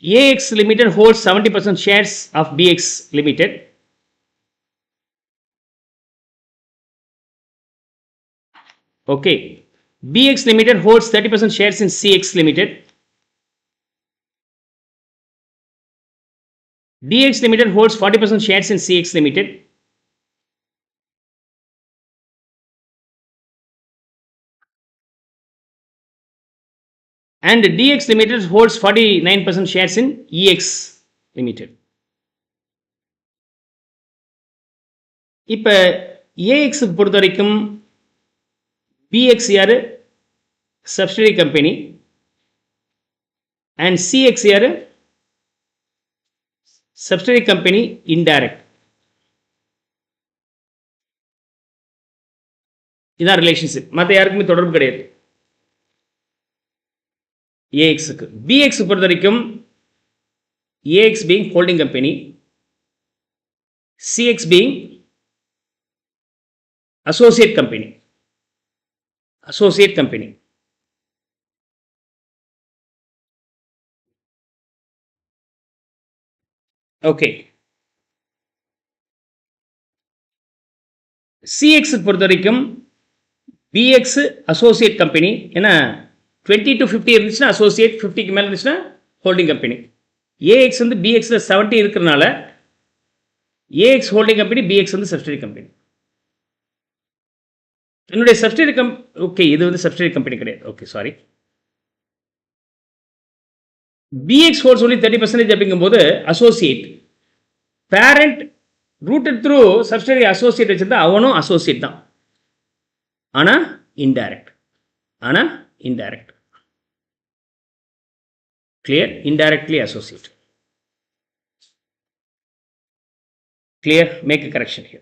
S1: AX Limited holds 70% shares of BX Limited. Okay. BX Limited holds 30% shares in CX Limited. DX Limited holds 40% shares in CX Limited. And DX Limited holds 49% shares in EX Limited. இப்போ AX பொறுத்த வரைக்கும் BX யாரு? Subsidiary company. And CX யாரு? Subsidiary company indirect. இதான் relationship. மற்ற யாருக்குமே தொடர்பு கிடையாது AXக்கு. BX பொறுத்த வரைக்கும் AX being holding company, CX being associate company. Okay. CX பொறுத்த வரைக்கும் BX அசோசியேட் கம்பெனி. ஏன்னா 20 to 50 இருந்துச்சுன்னா அசோசியேட், 50க்கு மேலே இருந்துச்சுன்னா ஹோல்டிங் கம்பெனி. AX வந்து BXல 70 இருக்கிறனால AX ஹோல்டிங் கம்பெனி, BX வந்து சப்சிடரி கம்பெனி. என்னுடைய சப்சிடரி ஓகே, இது வந்து சப்சிடரி கம்பெனி கிடையாது. Okay, sorry. BX holds only 30% அப்படிங்கும்போது associate. Parent rooted through subsidiary associate வச்சிருந்தா அவனும் அசோசியேட் தான். ஆனால் indirect. Clear? Indirectly associate. Clear? Make a correction here.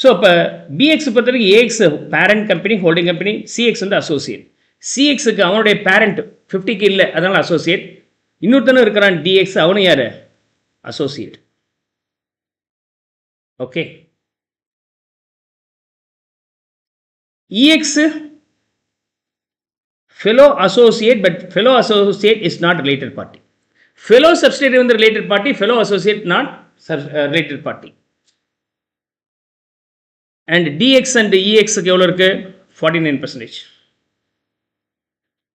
S1: So, இப்போ BX பொறுத்தவரைக்கும் AX parent company, holding company, CX வந்து associate. CXக்கு அவனுடைய பேரண்ட் 50க்கு இல்லை, அதனால அசோசியேட். இன்னொருத்தனும் இருக்கிறான் DX, அவனும் யாரு? Associate. Okay. EX fellow associate, but fellow associate is not related party. Fellow subsidiary வந்து related party, fellow associate not related party. And DX and EX எவ்வளோ இருக்கு? 49%.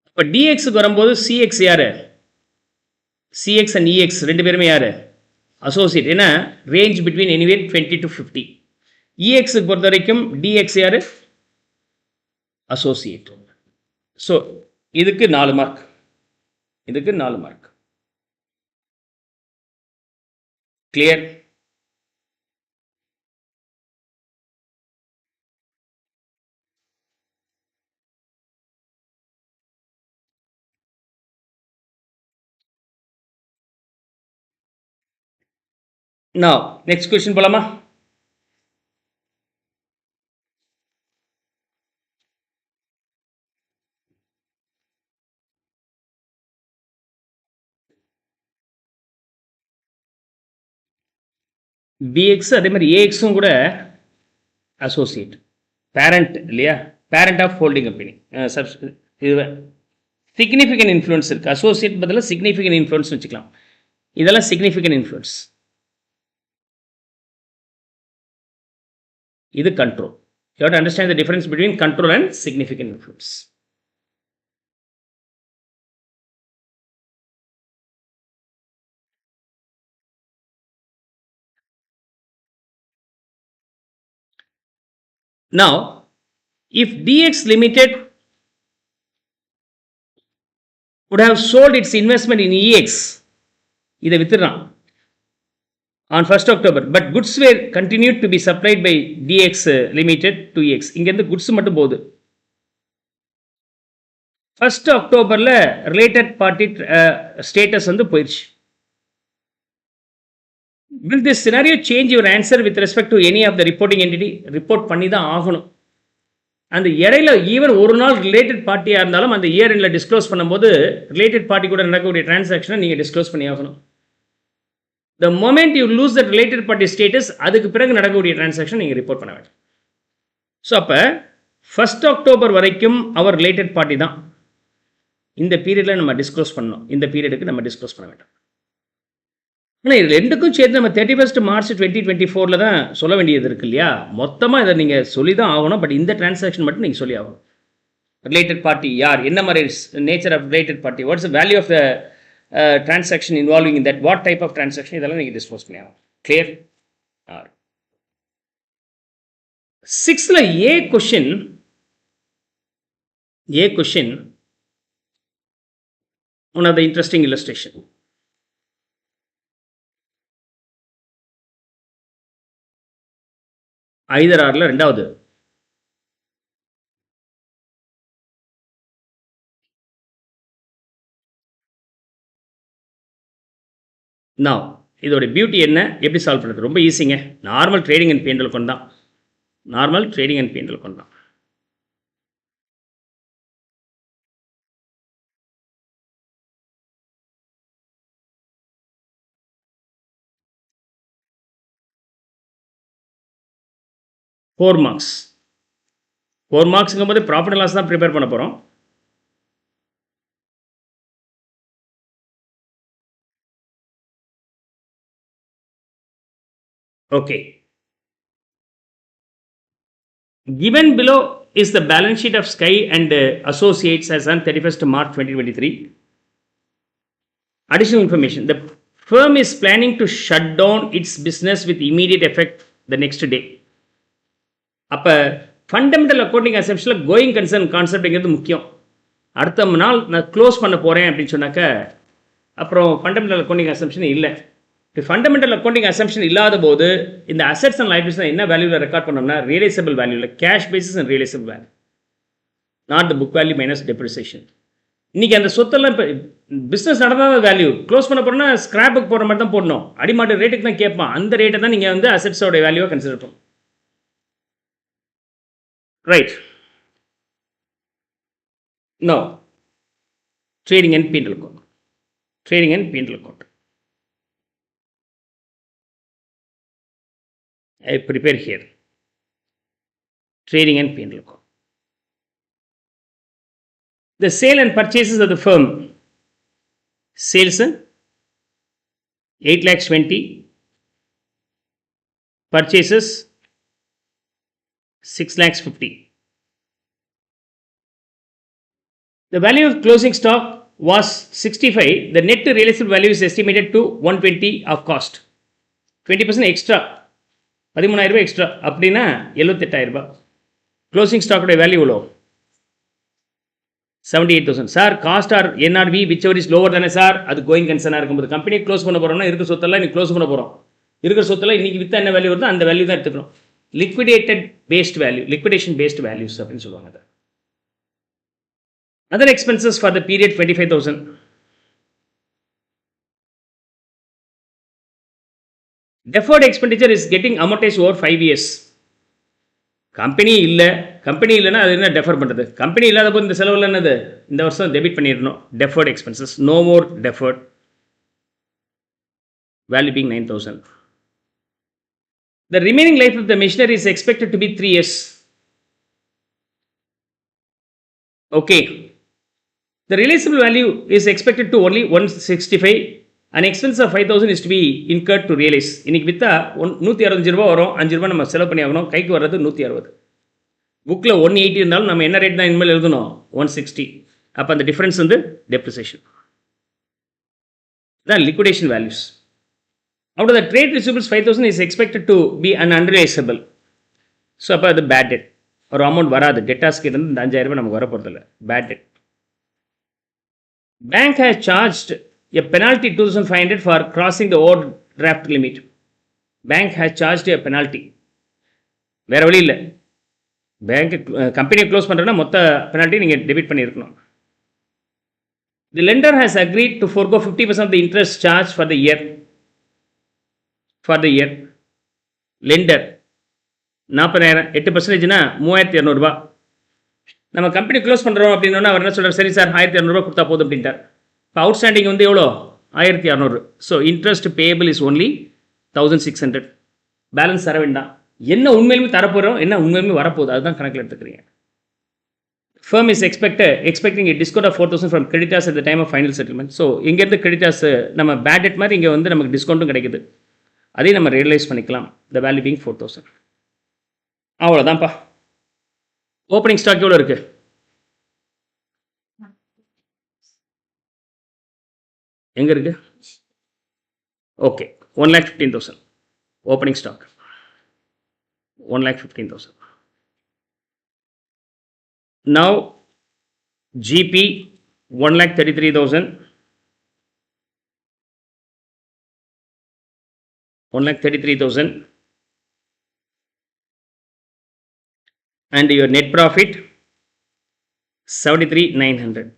S1: இப்போ DXக்கு வரும்போது CX யாரு? CX and EX ரெண்டு பேருமே யாரு? அசோசியேட். ஏன்னா ரேஞ்ச் பிட்வீன் எனிவேர் 20 to 50. EXக்கு பொறுத்த வரைக்கும் DX யாரு? அசோசியேட். ஸோ இதுக்கு 4 mark. Clear? Now, next question போலாமா? BX அதே மாதிரி AXும் கூட அசோசியேட். பேரண்ட் இல்லையா? Parent of holding company. இது சிக்னிஃபிகன்ட் இன்ஃப்ளூயன்ஸ் இருக்குது. அசோசியேட் பதிலாக சிக்னிஃபிகன்ட் இன்ஃப்ளூயன்ஸ் வச்சுக்கலாம். இதெல்லாம் சிக்னிஃபிகன்ட் இன்ஃப்ளூயன்ஸ். இது control. You have to understand the difference between control and significant influence. Now, if DX Limited would have sold its investment in EX, இதை வித்துறான் on 1st October, but goods were continued to be supplied by DX Limited to EX. இங்கேருந்து goods மட்டும் போகுது. 1st Octoberல related party status வந்து போயிடுச்சு. Will this scenario change your answer with respect to any of the reporting entity? Report பண்ணி தான் ஆகணும். அந்த இடையில ஈவன் ஒரு நாள் ரிலேட்டட் பார்ட்டியாக இருந்தாலும் அந்த இயர் எண்டில் டிஸ்க்ளோஸ் பண்ணும்போது ரிலேட்டட் பார்ட்டி கூட நடக்கக்கூடிய டிரான்சாக்ஷனை நீங்கள் டிஸ்க்ளோஸ் பண்ணி ஆகணும். The moment you lose the related party status, அதுக்கு பிறகு நடக்கக்கூடிய டிரான்சாக்ஷன் நீங்கள் ரிப்போர்ட் பண்ண வேண்டும். ஸோ அப்போ 1 October வரைக்கும் அவர் ரிலேட்டட் பார்ட்டி தான். இந்த பீரியடில் நம்ம டிஸ்க்ளோஸ் பண்ணணும், இந்த பீரியடுக்கு நம்ம டிஸ்க்ளோஸ் பண்ண வேண்டாம். ஆனால் இது ரெண்டுக்கும் சேர்த்து நம்ம 31 March 2024 தான் சொல்ல வேண்டியது இருக்கு இல்லையா? மொத்தமாக இதை நீங்கள் சொல்லி தான் ஆகணும். பட் இந்த டிரான்சாக்ஷன் மட்டும் நீங்கள் சொல்லி ஆகணும். ரிலேட்டட் பார்ட்டி யார், என்ன மாதிரி nature of related party, what's the value of the transaction involving in that, what type of transaction, இதெல்லாம் நீங்கள் டிஸ்க்ளோஸ் பண்ணி ஆகணும். Clear? 6th A question one of the interesting illustration. either ஆர்ல ரெண்டாவது. now இதோட பியூட்டி என்ன, எப்படி சால்வ் பண்ணுறது? ரொம்ப ஈஸிங்க. Normal trading and P&L account தான். Normal trading and P&L account தான். ஃபோர் மார்க்ஸுங்கும் போது ப்ராஃபிட் அண்ட் லாஸ் தான் ப்ரிப்பேர் பண்ண போகிறோம். Okay. Given below is the balance sheet of Sky and Associates as on 31st March 2023. Additional information. The firm is planning to shut down its business with immediate effect the next day. அப்போ fundamental accounting அசம்ஷனில் going concern கான்செப்ட்ங்கிறது முக்கியம். அடுத்த நாள் நான் close பண்ண போகிறேன் அப்படின்னு சொன்னாக்க அப்புறம் ஃபண்டமெண்டல் அக்கௌண்டிங் அசம்ஷன் இல்லை. இப்போ ஃபண்டமெண்டல் அக்கௌண்டிங் அசம்ஷன் இல்லாத போது இந்த அசெட்ஸ் அண்ட் லைபிலிட்டிஸ் என்ன வேல்யூவில் ரெக்கார்ட் பண்ணோம்னா ரியலைசபிள் வேல்யூவில், cash basis and realisable value, not the book value minus depreciation. இன்றைக்கி அந்த சொத்தெல்லாம் இப்போ பிஸ்னஸ் நடந்தால் வேல்யூ, க்ளோஸ் பண்ண போகிறோம்னா ஸ்கிராப்புக்கு போகிற மாதிரி தான் போடணும், அடிமாட்டு ரேட்டுக்கு தான் கேட்பான். அந்த ரேட்டை தான் நீங்கள் வந்து அசெட்ஸோட வேல்யூவை கன்சிடர் பண்ணணும். Right. Now, trading and P&L account. Trading and P&L account. I prepare here. Trading and P&L account. The sale and purchases of the firm. Sales 8,20,000. Purchases 6,50,000. The value of closing stock was 65. The net realizable value is estimated to 120 of cost. 20% extra. 13,000 extra. அப்படின்னா 78,000. Closing stock value எவ்வளோ? 78,000. Sir cost or NRV whichever is lower தானே sir? அது going கன்சர்னாக இருக்கும்போது கம்பெனியை close பண்ண போகிறோம்னா இருக்கிற சொத்தெல்லாம் இன்னைக்கு க்ளோஸ் பண்ண போகிறோம். இருக்கிற சொத்தெல்லாம் இன்றைக்கி விற்றா என்ன வேல்யூ வருதோ அந்த வேல்யூ தான் எடுத்துக்கணும். liquidated based value, liquidation based values அப்படின்னு சொல்லுவாங்க. Other expenses for the period 25,000. Deferred expenditure is getting amortized over 5 years. Company இல்லைன்னா அது என்ன டெஃபர் பண்ணுறது? கம்பெனி இல்லாத போது இந்த செலவில் என்னது இந்த வருஷம் டெபிட் பண்ணிடணும். deferred expenses, no more deferred. Value being 9,000. The remaining life of the machinery is expected to be 3 years. Okay. The realizable value is expected to only 165. An expense of 5,000 is to be incurred to realize. இன்னைக்கு விற்றா 165 ரூபா வரும், 5 ரூபா நம்ம செலவு பண்ணி ஆகணும். கைக்கு வர்றது 160. புக்கில் 180 இருந்தாலும் நம்ம என்ன ரேட் தான் இனிமேல் எழுதணும்? 160. அப்போ அந்த டிஃப்ரென்ஸ் வந்து டெப்ரிசியேஷன். தான் liquidation values. Out of the trade receivables, 5,000 is expected to be an unrealizable. So, அப்போ அது பேட் டெட். ஒரு அமௌண்ட் வராது. டெட்டாஸ்க்கு இருந்து இந்த 5,000 ரூபாய் நமக்கு வர போகிறதில்ல. Bad debt. Bank has charged a penalty 2,500 for crossing the overdraft limit. Bank has charged a penalty. வேற வழி இல்லை. பேங்க் கம்பெனியை க்ளோஸ் பண்ணுறதுனா மொத்த பெனால்ட்டி நீங்கள் டெபிட் பண்ணியிருக்கணும். The lender has agreed to forego 50% of the interest charged for the year. Lender 40,000, 8%னா 3,200 ரூபா. நம்ம கம்பெனி க்ளோஸ் பண்ணுறோம் அப்படின்னா அவர் என்ன சொல்கிறார்? சரி சார் 1,200 ரூபா கொடுத்தா போதும் அப்படின்ட்டார். இப்போ அவுட்ஸ்டாண்டிங் வந்து எவ்வளோ? 1600. So interest payable is only 1600. Balance தர வேண்டாம். என்ன உண்மையிலுமே தரப்போகிறோம், என்ன உண்மையிலுமே வரப்போகுது, அதுதான் கணக்கில் எடுத்துக்கிறீங்க. Firm is expecting a discount of 4,000 from creditors at the time of final settlement. So இங்கேருந்து creditors நம்ம பேட் டெட் மாதிரி இங்கே வந்து நமக்கு டிஸ்கவுண்ட்டும் கிடைக்குது. அதையும் நம்ம ரியலைஸ் பண்ணிக்கலாம். The value being 4000. அவ்வளோதான்ப்பா. ஓப்பனிங் ஸ்டாக் எவ்வளோ இருக்குது? எங்கே இருக்கு? Okay, 1,15,000 opening stock. 1,15,000. Now GP 1,33,000. 1,33,000. And your net profit 73,900.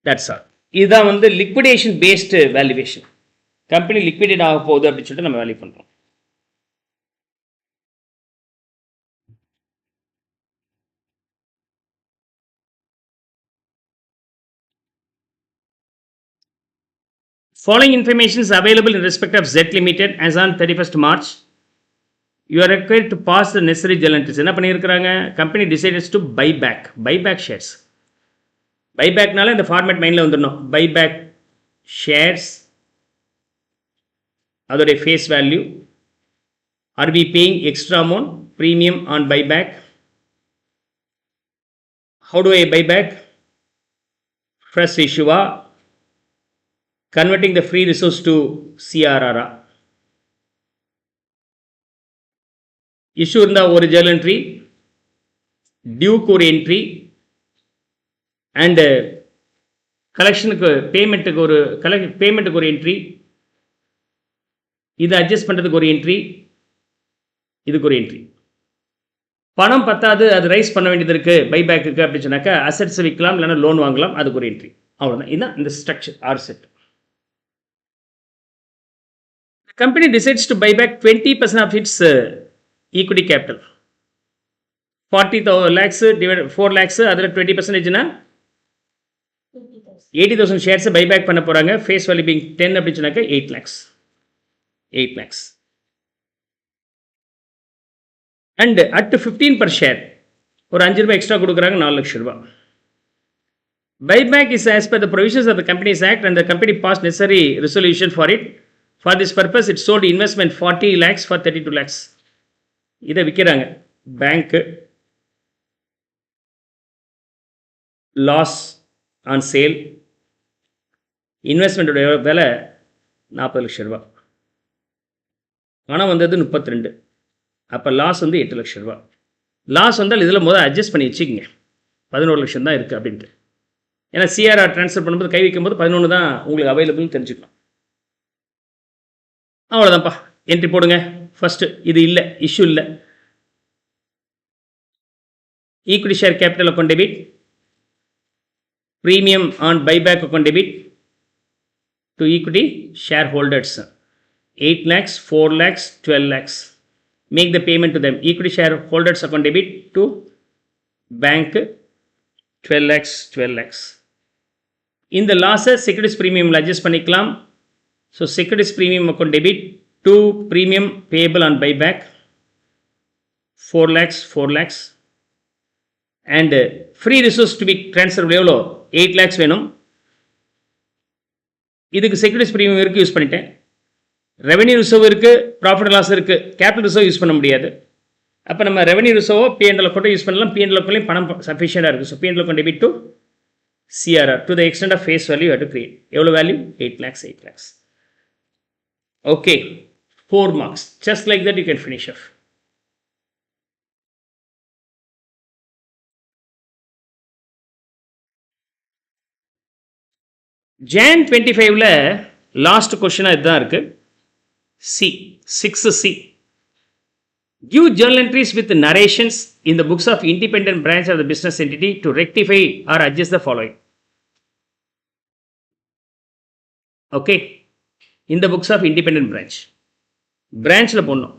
S1: That's all. இதுதான் வந்து liquidation based valuation. Company liquidate ஆக போகுது அப்படின்னு சொல்லிட்டு நம்ம வேல்யூ பண்ணுறோம். Following information is available in respect of Z Limited as on 31st March. You are required to pass the necessary journal entries. என்ன பண்ணியிருக்கிறாங்க? Company decides to buyback shares. பைபேக்னால இந்த ஃபார்மேட் மைண்டில் வந்துடணும். பைபேக் ஷேர்ஸ், அதோடைய face value. Are we paying extra amount premium on buyback? How do I buyback? Fresh இஷ்யூவா? Converting the free resource to CRR. Issue இருந்தா ஒரு journal entry, due ஒரு entry, and collectionக்கு பேமெண்ட்டுக்கு ஒரு entry, இதை adjust பண்ணுறதுக்கு ஒரு entry, இதுக்கு ஒரு entry. பணம் பத்தாது, அது ரைஸ் பண்ண வேண்டியது இருக்குது பைபேக்கு அப்படின்னு சொன்னாக்கா அசெட்ஸ் விற்கலாம், இல்லைன்னா லோன் வாங்கலாம், அதுக்கு ஒரு entry. அவ்வளோதான். இதுதான் இந்த structure are set. Company decides to buy back 20% of its equity capital. 40 lakhs divided 4 lakhs, அதில் 20% னா 80,000 shares buy back பண்ண போகிறாங்க. ஃபேஸ் வேல்யூ being 10 அப்படின்னு சொன்னாக்க 8 lakhs. 8 lakhs. And at 15 per share, ஒரு 5 ரூபாய் எக்ஸ்ட்ரா கொடுக்குறாங்க, 4 லட்சம் ரூபாய். Buyback is as per the provisions of the Companies Act and the company passed necessary resolution for it. For this purpose, it sold investment 40 lakhs for 32 lakhs. இதை விற்கிறாங்க. பேங்க்கு loss on sale. இன்வெஸ்ட்மெண்ட்டோட விலை 40 லட்சம் ரூபா. பணம் வந்தது 32. அப்போ லாஸ் வந்து 8 லட்சம் ரூபா. லாஸ் வந்தால் இதில் முதல் அட்ஜஸ்ட் பண்ணி வச்சுக்கோங்க. 11 லட்சம் தான் இருக்குது அப்படின்ட்டு. ஏன்னா சிஆர்ஆர் ட்ரான்ஸ்ஃபர் பண்ணும்போது கை வைக்கும்போது 11 தான் உங்களுக்கு அவைலபிள்னு தெரிஞ்சுக்கலாம். அவ்வளோதான்ப்பா. என்ட்ரி போடுங்க. ஃபஸ்ட்டு இது இல்லை, இஷ்யூ இல்லை. Equity share capital account debit, premium on buyback account debit to equity share holders 8 lakhs, 4 lakhs, 12 lakhs. Make the payment to them. Equity share holders account debit to bank 12 lakhs, 12 lakhs. இந்த லாஸை securities ப்ரீமியமில் adjust பண்ணிக்கலாம். So securities premium account debit to premium payable on buyback 4 lakhs, 4 lakhs. And free resource to be transferred எவ்வளோ? 8 lakhs வேணும். இதுக்கு securities premium இருக்குது, use பண்ணிட்டேன். Revenue reserve இருக்குது, profit loss இருக்குது, கேபிட்டல் ரிசர்வ் யூஸ் பண்ண முடியாது. அப்போ நம்ம ரெவன்யூ ரிசர்வோ பிஎன்எல் அக்கௌண்ட்டோ யூஸ் பண்ணலாம். பிஎன்எல் அக்கௌண்ட்லையும் பணம் சஃபிஷியண்டாக இருக்குது. So PNL account debit to CRR to the extent of face value to create. எவ்வளோ வேல்யூ? 8 lakhs, 8 lakhs. Okay, 4 marks. Just like that you can finish off. Jan 25ல லாஸ்ட் கொஸ்டினாக இதுதான் இருக்குது. C. Give journal entries with narrations in the books of independent branch of the business entity to rectify or adjust the following. Okay. In the books of independent branchல போடணும்.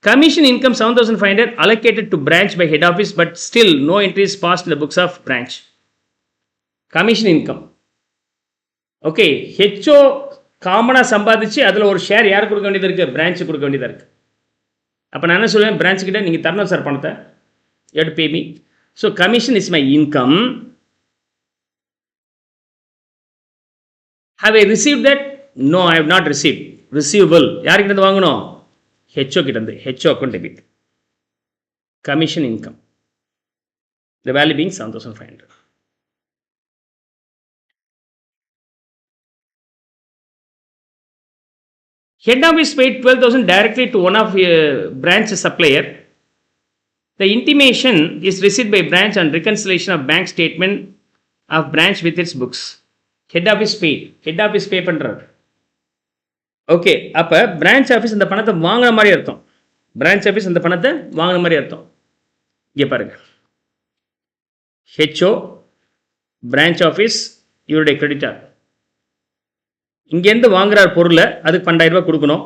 S1: Commission income 7,500 allocated to branch by head office, but still no entries passed in the books of branch. Commission income okay, HO காமனாக சம்பாதிச்சு அதில் ஒரு share யாருக்கு கொடுக்க வேண்டியது இருக்குது? பிரான்ச்சுக்கு கொடுக்க வேண்டியதாக இருக்குது. அப்போ நான் என்ன சொல்லுவேன்? பிரான்ச்சுக்கிட்ட நீங்கள் தரணும் சார் பணத்தை, you have to pay me. So commission is my income. Have I received that? No, I have not received. Receivable யார்கிட்ட வாங்கணும்? ஹெச்ஓ கிட்ட. HO account debit. Commission income. The value being 7,500. Head office paid 12,000 directly to one of branch supplier. The intimation is received by branch on reconciliation of bank statement of branch with its books. Head office paid. Head office pay பண்றார். Okay, அப்போ branch office இந்த பணத்தை வாங்கின மாதிரி அர்த்தம். Branch office இந்த பணத்தை வாங்கின மாதிரி அர்த்தம். இங்கே பாருங்க, ஹெச்ஓ பிரான்ச் ஆஃபீஸ் இவருடைய கிரெடிட்டார். இங்கேருந்து வாங்குறார் பொருளை, அதுக்கு 12,000 ரூபாய் கொடுக்கணும்.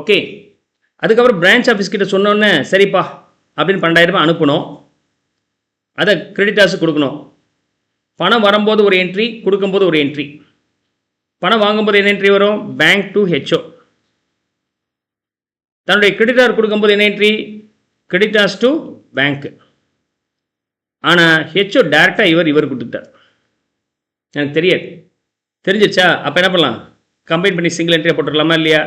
S1: ஓகே, அதுக்கப்புறம் பிரான்ச் ஆஃபீஸ் கிட்ட சொன்னோன்னே சரிப்பா அப்படின்னு 12,000 ரூபாய் அனுப்பணும். அதை கிரெடிட்டார்ஸுக்கு கொடுக்கணும். பணம் வரும்போது ஒரு என்ட்ரி, கொடுக்கும்போது ஒரு என்ட்ரி. பணம் வாங்கும்போது என்ன என்ட்ரி வரும்? Bank to HO. தன்னுடைய கிரெடிட்டார் கொடுக்கும்போது என்ன என்ட்ரி? Creditors to bank. ஆனால் ஹெச்ஓ டேரெக்டாக இவர் கொடுத்துட்டார். எனக்கு தெரியாது. தெரிஞ்சிருச்சா? அப்போ என்ன பண்ணலாம்? கம்பைன் பண்ணி சிங்கிள் என்ட்ரியை போட்டுடலாமா இல்லையா?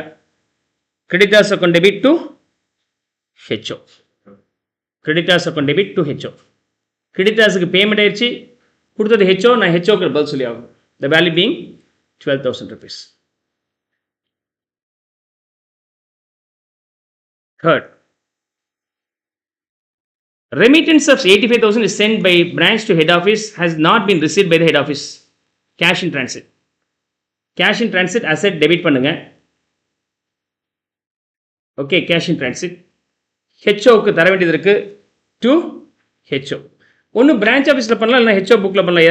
S1: Creditors account debit to HO. Creditors account debit to HO. கிரெடிட்டார்ஸுக்கு பேமெண்ட் ஆயிடுச்சு, கொடுத்தது ஹெச்ஓ. நான் ஹெச்ஓக்கு பதில் சொல்லி ஆகும். The value being 12,000 rupees. Third, remittance of 85,000 is sent by branch to head office, has not been received by the head office. Cash in transit. Cash in transit asset debit பண்ணுங்க. Okay, cash in transit ஹெச்ஓக்கு தர வேண்டியது இருக்கு to HO. ஒன்று branch ஆஃபீஸில் பண்ணலாம், இல்லைனா HO புக்கில் பண்ணலாம்.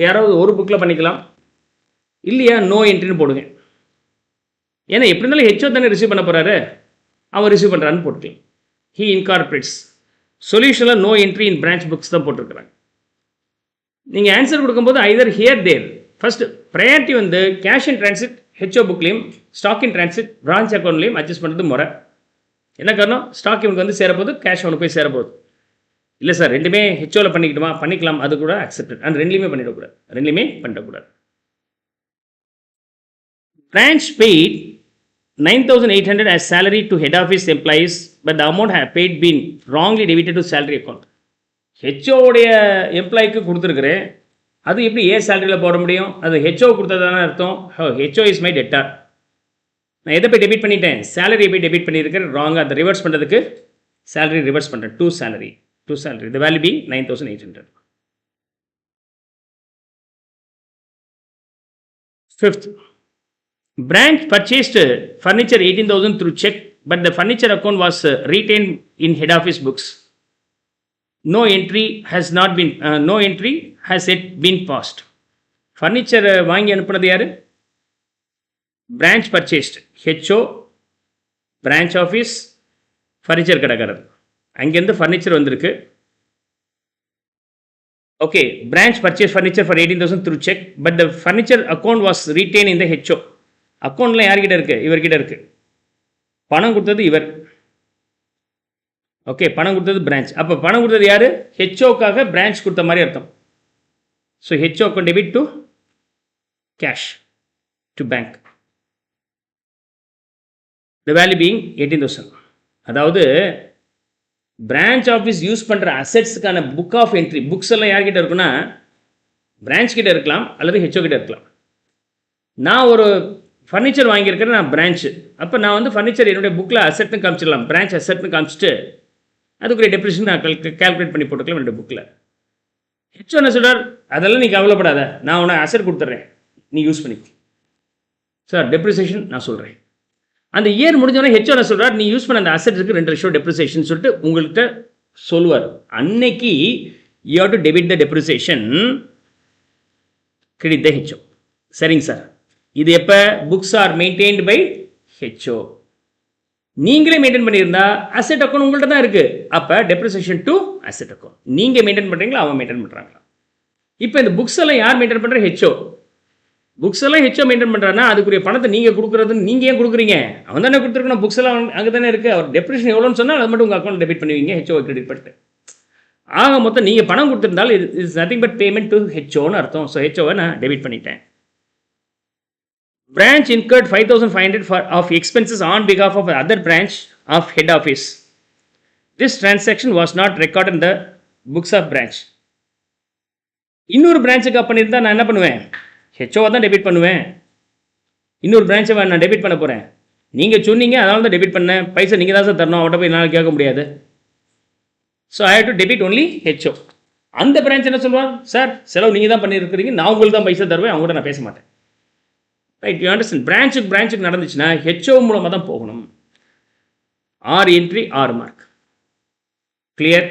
S1: யாராவது ஒரு புக்கில் பண்ணிக்கலாம். இல்லையா நோ என்ட்ரின்னு போடுங்க. ஏன்னா எப்படி இருந்தாலும் ஹெச்ஓ தானே ரிசீவ் பண்ண போகிறாரு, அவர் ரிசீவ் பண்ணுறான்னு போட்டுக்கலாம். He incorporates. சொல்யூஷனில் no entry in branch books தான் போட்டிருக்கிறாங்க. நீங்கள் ஆன்சர் கொடுக்கும்போது either here there. First priority வந்து கேஷ் இன் டிரான்சிட் ஹெச்ஓ புக்லேயும் ஸ்டாக் இன் டிரான்சிட் பிரான்ச் அக்கௌண்ட்லேயும் அட்ஜஸ்ட் பண்ணுறது முறை. என்ன காரணம்? ஸ்டாக் இவனுக்கு வந்து சேரப்போகுது, கேஷ் அவனுக்கு போய் சேரப்போகுது. இல்லை சார் ரெண்டுமே ஹெச்ஓவில் பண்ணிக்கிட்டுமா? பண்ணிக்கலாம், அது கூட அக்செப்டட். அந்த ரெண்டுலேயுமே பண்ணிடக்கூடாது, ரெண்டுலேயுமே பண்ணிடக்கூடாது. Branch paid 9,800 as salary to head office employees, but the amount have paid been wrongly debited to salary account. HO உடைய எம்ப்ளாய்க்கு கொடுத்துருக்குறேன், அது எப்படி ஏ சேலரியில் போட முடியும்? அது ஹெச்ஓ கொடுத்ததான அர்த்தம். HO is my debtor. நான் எதை போய் டெபிட் பண்ணிட்டேன்? சேலரியை போய் டெபிட் பண்ணியிருக்கேன். ராங்காக அதை ரிவர்ஸ் பண்ணுறதுக்கு சேலரி ரிவர்ஸ் பண்ணுறேன். To salary. The value being 9,800. Fifth, branch purchased furniture 18,000 through check, but the furniture account was retained in head office books. No entry has yet been passed. Furniture வாங்கி அனுப்புனது யாரு? branch purchased. HO, branch office, furniture கடைக்காரர். அங்கேருந்து furniture வந்திருக்கு. Okay, branch purchased furniture for 18,000 through check, but the furniture account was retained in the HO. அக்கௌண்ட்ல யார்கிட்ட இருக்கு? இவர்கிட்ட இருக்கு. பணம் கொடுத்தது இவர். ஓகே, பணம் கொடுத்தது பிரான்ச். அப்போ பணம் கொடுத்தது யாரு? ஹெச்ஓக்காக பிரான்ச் கொடுத்த மாதிரி அர்த்தம். So HO account debit to cash to bank. The value being 18,000. அதாவது பிரான்ச் ஆஃபீஸ் யூஸ் பண்ணுற அசெட்ஸுக்கான புக் ஆஃப் என்ட்ரி, புக்ஸ் எல்லாம் யார்கிட்ட இருக்குன்னா பிரான்ச் கிட்ட இருக்கலாம் அல்லது ஹெச்ஓ கிட்ட இருக்கலாம். நான் ஒரு ஃபர்னிச்சர் வாங்கியிருக்கிறேன், நான் பிரான்ச்சு. அப்போ நான் வந்து ஃபர்னிச்சர் என்னுடைய புக்கில் அசெட்னு காமிச்சிடலாம், பிரான்ச் அசெட்னு காமிச்சிட்டு அதுக்குரிய டெப்ரிஷன் நான் கால்குலேட் பண்ணி போட்டுக்கலாம் என்னுடைய புக்கில். ஹெச்ஓ என்ன சொல்கிறார்? அதெல்லாம் நீ கவலைப்படாத, நான் உனக்கு அசெட் கொடுத்துட்றேன், நீ யூஸ் பண்ணிக்க. சார் டெப்ரிசியேஷன் நான் சொல்கிறேன். அந்த இயர் முடிஞ்சோடனே ஹெச்ஓ என்ன சொல்கிறார்? நீ யூஸ் பண்ண அந்த அசெட்டுக்கு 2 லட்சம் டெப்ரிசியேஷன் சொல்லிட்டு உங்கள்கிட்ட சொல்லுவார். அன்னைக்கு you have to debit the depreciation, credit the HO. சரிங்க சார், இது எப்போ? Books are maintained by HO. நீங்களே மெயின்டைன் பண்ணியிருந்தா அசெட் அக்கௌண்ட் உங்கள்கிட்ட தான் இருக்குது. அப்போ டெப்ரிசியேஷன் டு அசெட் அக்கௌண்ட். நீங்கள் மெயின்டைன் பண்ணுறீங்களா, அவன் மெயின்டைன் பண்ணுறாங்களா? இப்போ இந்த புக்ஸ் எல்லாம் யார் மெயின்டைன் பண்ணுற? ஹெச்ஓ. புக்ஸ் எல்லாம் ஹெச்ஓ மெயின்டைன் பண்ணுறாருன்னா அதுக்குரிய பணத்தை நீங்கள் கொடுக்குறதுன்னு நீங்கள் ஏன் கொடுக்குறீங்க? அவன் தானே கொடுத்துருக்கணும். புக்ஸ் எல்லாம் அங்கே தானே இருக்குது. அவர் டெப்ரிஷன் எவ்வளோன்னு சொன்னால் அது மட்டும் உங்கள் அக்கௌண்ட் டெபிட் பண்ணுவீங்க, ஹெச்ஓ கிரெடிட் பண்ணிட்டு. ஆக மொத்தம் நீங்கள் பணம் கொடுத்துருந்தாலும் it's nothing but payment to ஹெச்ஓன்னு அர்த்தம். ஸோ ஹெச்ஓவை நான் டெபிட் பண்ணிட்டேன். Branch incurred 5,500 of expenses on behalf of other branch of head office. This transaction was not recorded in the books of branch. இன்னொரு பிரான்ச்சுக்கு பண்ணியிருந்தால் நான் என்ன பண்ணுவேன்? ஹெச்ஓவை தான் டெபிட் பண்ணுவேன். இன்னொரு பிரான்ச்சை நான் டெபிட் பண்ண போகிறேன். நீங்கள் சொன்னீங்க, அதனால தான் டெபிட் பண்ணேன். பைசா நீங்கள் தான் சார் தரணும், அவட்ட போய் என்னால் கேட்க முடியாது. So I have to debit only HO. அந்த பிரான்ச் என்ன சொல்லுவாங்க? சார் செலவு நீங்கள் தான் பண்ணியிருக்கிறீங்க, நான் உங்களுக்கு தான் பைசா தருவேன், அவங்க கூட நான் பேச மாட்டேன். Right, you understand? பிரான்ச்சுக்கு நடந்துச்சுன்னா ஹெச்ஓ மூலமாக தான் போகணும். ஆர் என்ட்ரி ஆர் மார்க். கிளியர்?